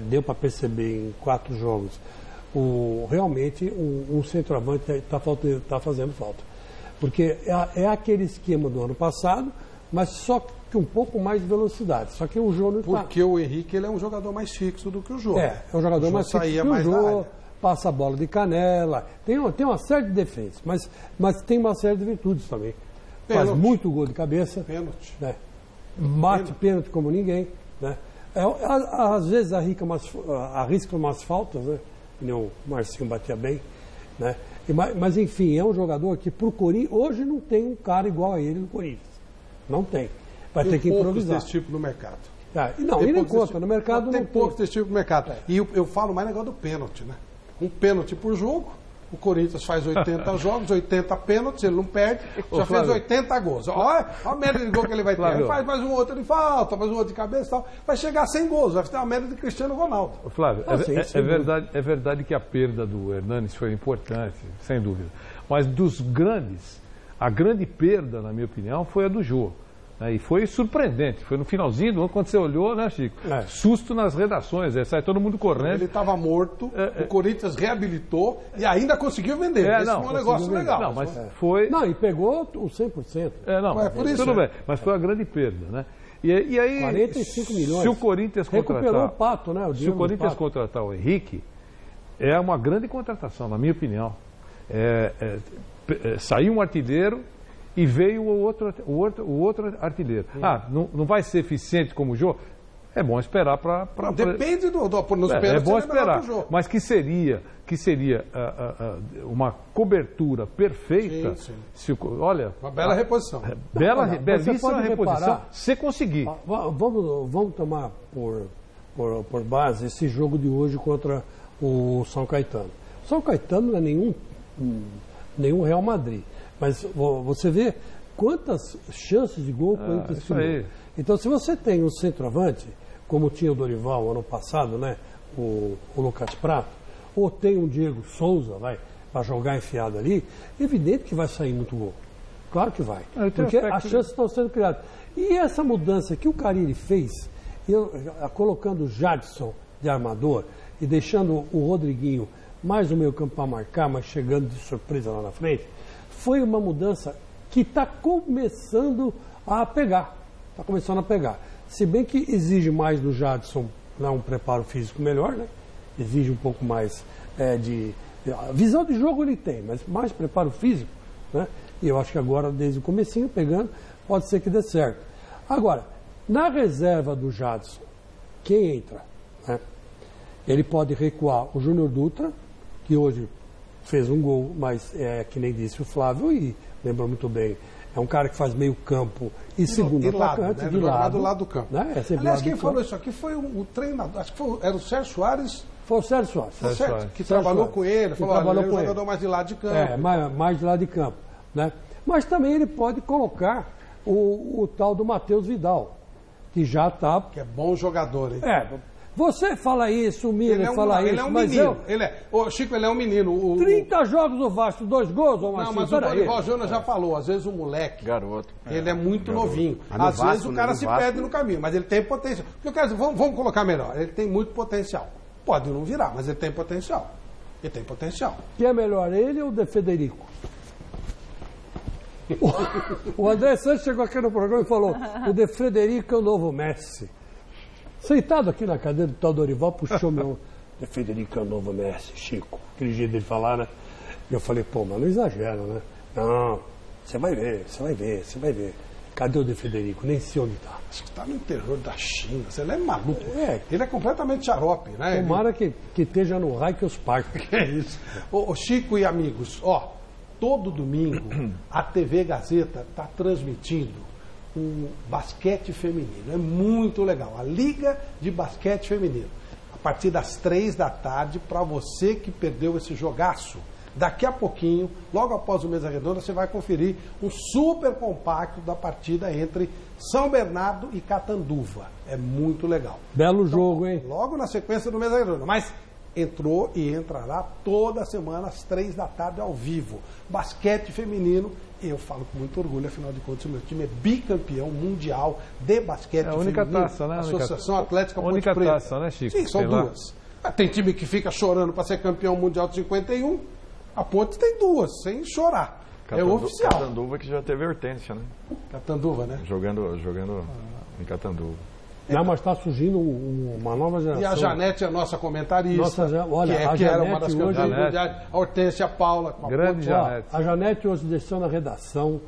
deu para perceber em 4 jogos, realmente um centroavante está fazendo falta. Porque é aquele esquema do ano passado, mas só que um pouco mais de velocidade. Só que o Jô não está. Porque o Henrique ele é um jogador mais fixo do que o Jô. É um jogador mais fixo do que o Jô, passa a bola de canela, tem uma série de defeitos, mas tem uma série de virtudes também. Pênalti. Faz muito gol de cabeça. Pênalti. Né? Bate pênalti como ninguém. Né? Às vezes arrisca umas faltas, né? O Marcinho batia bem, né? Mas enfim, é um jogador que pro Corinthians hoje não tem um cara igual a ele no Corinthians. Não tem. Vai ter que improvisar. Desse tipo no mercado. Não, ele não conta. No mercado tem não pouco desse tipo no mercado. E eu falo mais negócio do pênalti, né? Um pênalti por jogo. O Corinthians faz 80 jogos, 80 pênaltis, ele não perde, já fez 80 gols. Olha a média de gol que ele vai ter. Ele faz mais um outro de falta, mais um outro de cabeça e tal. Vai chegar a 100 gols, vai ter uma média de Cristiano Ronaldo. Flávio, é verdade que a perda do Hernanes foi importante, sem dúvida. Mas dos grandes, a grande perda, na minha opinião, foi a do Jô. E foi surpreendente, foi no finalzinho do ano, quando você olhou, né, Chico? Susto nas redações, sai todo mundo correndo. Ele estava morto, o Corinthians reabilitou e ainda conseguiu vender. Esse foi um negócio legal. Não, mas foi... Não, e pegou o 100%. Não, por isso, tudo bem, mas foi uma grande perda, né? E aí, 45 milhões. Se o Corinthians contratar... Recuperou o Pato, né? Se o Corinthians contratar o Henrique, é uma grande contratação, na minha opinião. Saiu um artilheiro e veio o outro artilheiro. Não vai ser eficiente como o Jô? É bom esperar para... Depende do é bom esperar, mas que seria uma cobertura perfeita. Sim. Olha, uma bela reposição. Belíssima reposição, se conseguir. Vamos tomar por base esse jogo de hoje contra o São Caetano. São Caetano não é nenhum Real Madrid. Mas você vê quantas chances de gol o Corinthians criou. Então, se você tem um centroavante, como tinha o Dorival ano passado, né, o Lucas Prato, ou tem um Diego Souza, para jogar enfiado ali, é evidente que vai sair muito gol. Claro que vai. Porque as chances estão sendo criadas. E essa mudança que o Carille fez, colocando o Jadson de armador e deixando o Rodriguinho mais no meio campo para marcar, mas chegando de surpresa lá na frente, foi uma mudança que está começando a pegar. Está começando a pegar. Se bem que exige mais do Jadson, um preparo físico melhor, né? Exige um pouco mais de... Visão de jogo ele tem, mas mais preparo físico, né? E eu acho que agora, desde o comecinho, pegando, pode ser que dê certo. Agora, na reserva do Jadson, quem entra? Né? Ele pode recuar o Júnior Dutra, que hoje fez um gol, mas que nem disse o Flávio, e lembra muito bem, é um cara que faz meio campo e segundo atacante, né? de lado. Do lado do campo. Né? Aliás, quem falou isso aqui foi o treinador, acho que era o Sérgio Soares. Foi o Sérgio Soares. Que trabalhou com ele, falou, ele é um jogador mais de lado de campo. Mais de lado de campo. Né? Mas também ele pode colocar o tal do Matheus Vidal, que já está... Que é bom jogador, hein? Você fala isso, o Miller fala isso, ele é um mas menino. O Chico, ele é um menino. 30 jogos do Vasco, 2 gols ou mais. Não, mas o Dorival Júnior já falou, às vezes o moleque, garoto, ele é muito novinho. Às vezes o cara se perde no caminho, mas ele tem potencial. Porque eu quero dizer, vamos colocar melhor, ele tem muito potencial. Pode não virar, mas ele tem potencial. Ele tem potencial. Que é melhor, ele ou o De Federico? O André Santos chegou aqui no programa e falou, o De Federico é o novo Messi. Sentado aqui na cadeira do tal Dorival, puxou meu... De Federico é o novo Messi, Chico. Aquele jeito dele falar, né? E eu falei, pô, mas não exagera, né? Não, você vai ver. Cadê o De Federico? Nem sei onde está. Acho que está no interior da China. Ele é maluco. Ele é completamente xarope, né? Tomara que esteja no raio que os parques. Que é isso. Ô, Chico e amigos, todo domingo a TV Gazeta está transmitindo um basquete feminino. É muito legal. A Liga de Basquete Feminino. A partir das 3 da tarde, para você que perdeu esse jogaço. Daqui a pouquinho, logo após o Mesa Redonda, você vai conferir um super compacto da partida entre São Bernardo e Catanduva. É muito legal. Belo jogo, hein? Logo na sequência do Mesa Redonda. Mas entrou e entrará toda semana às 3 da tarde ao vivo. Basquete feminino. Eu falo com muito orgulho, afinal de contas, o meu time é bicampeão mundial de basquete feminino. É a única taça, né? Associação Atlética Ponte Preta. Única taça, né, Chico? Sim, são duas. Tem time que fica chorando para ser campeão mundial de 51. A Ponte tem 2, sem chorar. É oficial. Catanduva que já teve Hortência, né? Catanduva, né? Jogando em Catanduva. Não, mas está surgindo uma nova geração. E a Janete é a nossa comentarista, que era uma das campeãs mundiais. A Hortência Paula. Com Grande Janete. A Janete hoje desceu na redação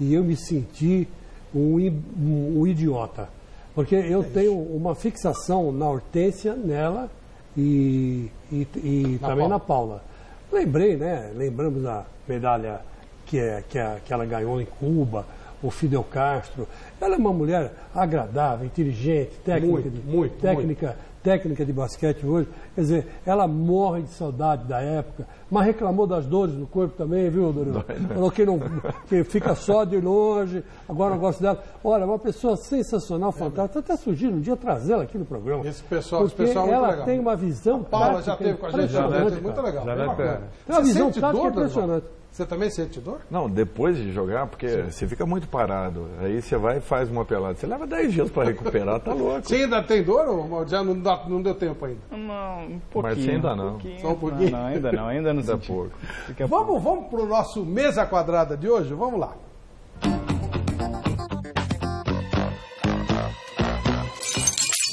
e eu me senti um idiota. Porque eu tenho uma fixação na Hortência, nela e também na Paula. Lembrei, né? Lembramos da medalha que ela ganhou em Cuba, o Fidel Castro. Ela é uma mulher agradável, inteligente, técnica de basquete hoje. Quer dizer, ela morre de saudade da época, mas reclamou das dores do corpo também, viu, Dorival? Falou que fica só de longe, agora eu gosto dela. Olha, uma pessoa sensacional, fantástica. Até surgiu um dia trazê-la aqui no programa. Esse pessoal é muito legal. Ela tem uma visão Paula já teve com a gente, é muito legal. Tem uma visão tática impressionante. Você também sente dor? Não, depois de jogar, porque você fica muito parado. Aí você vai e faz uma pelada. Você leva 10 dias para recuperar, tá louco. Você ainda tem dor ou já não deu tempo ainda? Não, um pouquinho. Mas ainda não. Só um pouquinho? Não, ainda não senti. pouco. Vamos pro nosso Mesa Quadrada de hoje? Vamos lá.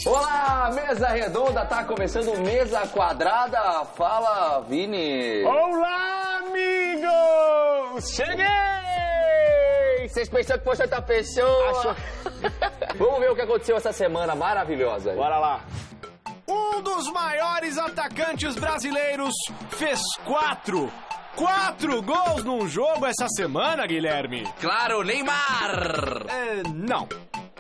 Olá, mesa redonda, tá começando Mesa Quadrada. Fala, Vini. Olá, amigos! Cheguei! Vocês pensam que fosse outra pessoa? Vamos ver o que aconteceu essa semana maravilhosa. Bora lá. Um dos maiores atacantes brasileiros fez 4 gols num jogo essa semana, Guilherme. Claro, Neymar! Não.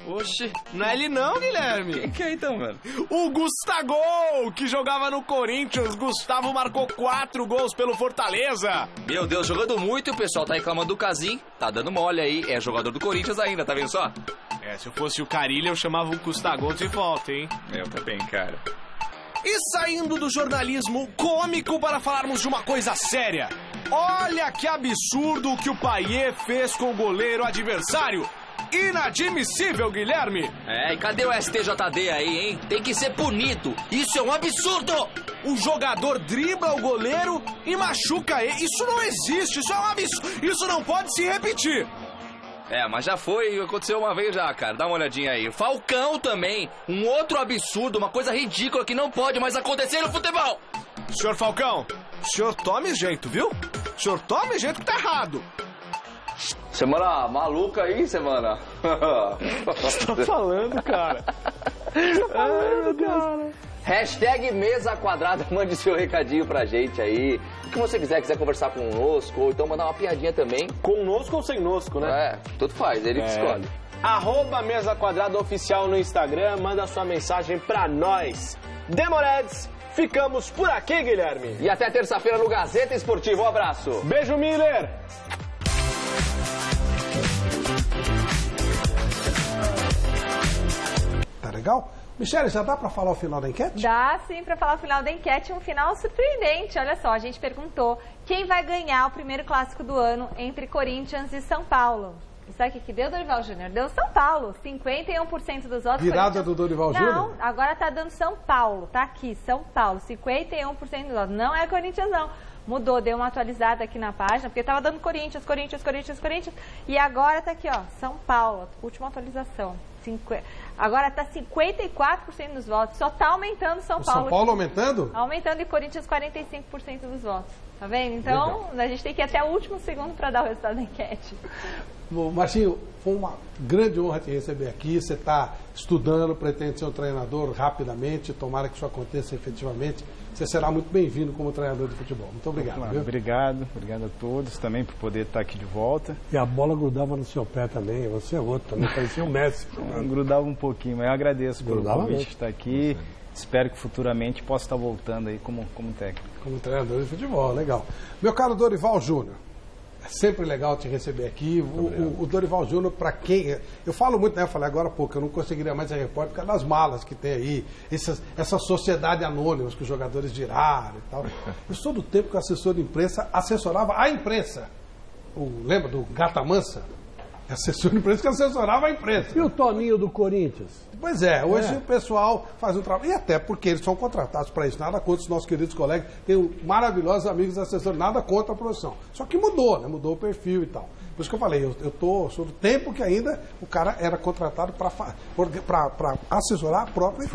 Oxi. Não é ele não, Guilherme. Quem que é então, mano? O Gustavo, que jogava no Corinthians. Gustavo marcou 4 gols pelo Fortaleza. Meu Deus, jogando muito e o pessoal tá reclamando do Casim. Tá dando mole aí. É jogador do Corinthians ainda, tá vendo só? Se eu fosse o Carilho, eu chamava o Gustavo de volta, hein? Eu também, cara. E saindo do jornalismo cômico para falarmos de uma coisa séria. Olha que absurdo o que o Payet fez com o goleiro adversário. Inadmissível, Guilherme! E cadê o STJD aí, hein? Tem que ser punido! Isso é um absurdo! O jogador dribla o goleiro e machuca ele. Isso não existe, isso é um absurdo! Isso não pode se repetir! Mas já foi, aconteceu uma vez já, cara. Dá uma olhadinha aí. Falcão também, um outro absurdo, uma coisa ridícula que não pode mais acontecer no futebol! Senhor Falcão, o senhor tome jeito, viu? O senhor tome jeito que tá errado! Semana maluca aí, semana. Você tá falando, cara? Ai, meu Deus. Hashtag Mesa Quadrada, mande seu recadinho pra gente aí. O que você quiser conversar conosco, ou então mandar uma piadinha também. Conosco ou sem nosco, né? Tudo faz, ele que escolhe. @Mesa Quadrada Oficial no Instagram, manda sua mensagem pra nós. Demoredes, ficamos por aqui, Guilherme. E até terça-feira no Gazeta Esportivo. Um abraço. Beijo, Miller. Tá legal? Michele, já dá para falar o final da enquete? Dá sim para falar o final da enquete, um final surpreendente. Olha só, a gente perguntou quem vai ganhar o primeiro clássico do ano entre Corinthians e São Paulo. E sabe o que deu, Dorival Júnior? Deu São Paulo, 51% dos votos. Virada do Dorival Júnior? Não, agora tá dando São Paulo, tá aqui, São Paulo, 51% dos votos. Não é Corinthians, não. Mudou, deu uma atualizada aqui na página, porque tava dando Corinthians, e agora tá aqui, ó, São Paulo, última atualização. Agora tá 54% dos votos, só tá aumentando São Paulo. São Paulo aumentando? Aumentando e Corinthians 45% dos votos. Tá vendo? Então, a gente tem que ir até o último segundo para dar o resultado da enquete. Bom, Marcinho, foi uma grande honra te receber aqui. Você está estudando, pretende ser um treinador rapidamente. Tomara que isso aconteça efetivamente. Você será muito bem-vindo como treinador de futebol. Muito obrigado. Claro, obrigado a todos também por poder estar aqui de volta. E a bola grudava no seu pé também. Você é outro também, parecia um Messi. Grudava um pouquinho, mas eu agradeço pelo convite de estar aqui. Espero que futuramente possa estar voltando aí como técnico. Como treinador de futebol, legal. Meu caro Dorival Júnior, é sempre legal te receber aqui. O Dorival Júnior, para quem... Eu falo muito, né? Eu falei agora há pouco, eu não conseguiria mais ser repórter por causa das malas que tem aí, essa sociedade anônima que os jogadores viraram e tal. Eu sou do tempo que o assessor de imprensa assessorava a imprensa. Lembra do Gata Mansa? Assessor de imprensa que assessorava a imprensa. E o Toninho do Corinthians? Pois é, hoje o pessoal faz um trabalho, e até porque eles são contratados para isso, nada contra os nossos queridos colegas, tem maravilhosos amigos assessores, nada contra a profissão. Só que mudou, né? Mudou o perfil e tal. Por isso que eu falei, sou do tempo que ainda o cara era contratado para assessorar a própria empresa.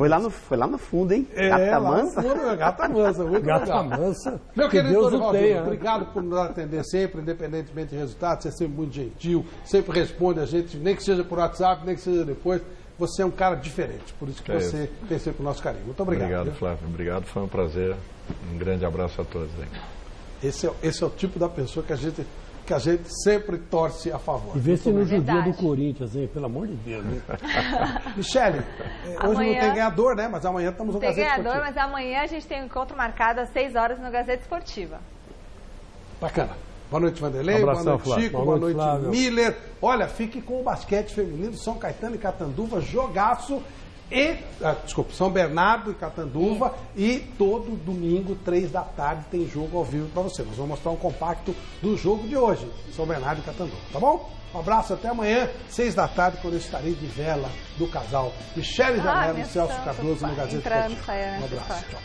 Foi lá no fundo, hein? Gata Mansa? Gata Mansa, muito legal. Gata Mansa. Meu querido Dorival Júnior, obrigado por nos atender sempre, independentemente de resultados. Você é sempre muito gentil, sempre responde a gente, nem que seja por WhatsApp, nem que seja depois. Você é um cara diferente, por isso que você tem sempre o nosso carinho. Muito obrigado. Obrigado, Flávio. Obrigado, foi um prazer. Um grande abraço a todos aí. Esse é o tipo da pessoa que a gente sempre torce a favor. E vê se no judia do Corinthians, hein? Pelo amor de Deus. Michele, hoje não tem ganhador, né? Mas amanhã estamos no Gazeta Esportiva. Tem ganhador, mas amanhã a gente tem um encontro marcado às 6 horas no Gazeta Esportiva. Bacana. Boa noite, Vanderlei. Abração, boa noite, Flávio. Chico. Boa noite, Miller. Olha, fique com o basquete feminino, São Caetano e Catanduva, jogaço. São Bernardo e Catanduva, e todo domingo, 3 da tarde, tem jogo ao vivo para você. Nós vamos mostrar um compacto do jogo de hoje, São Bernardo e Catanduva, tá bom? Um abraço, até amanhã, 6 da tarde, quando eu estarei de vela do casal Michele Jamel e Celso Cardoso no Gazeta Esportiva. Um abraço, tchau.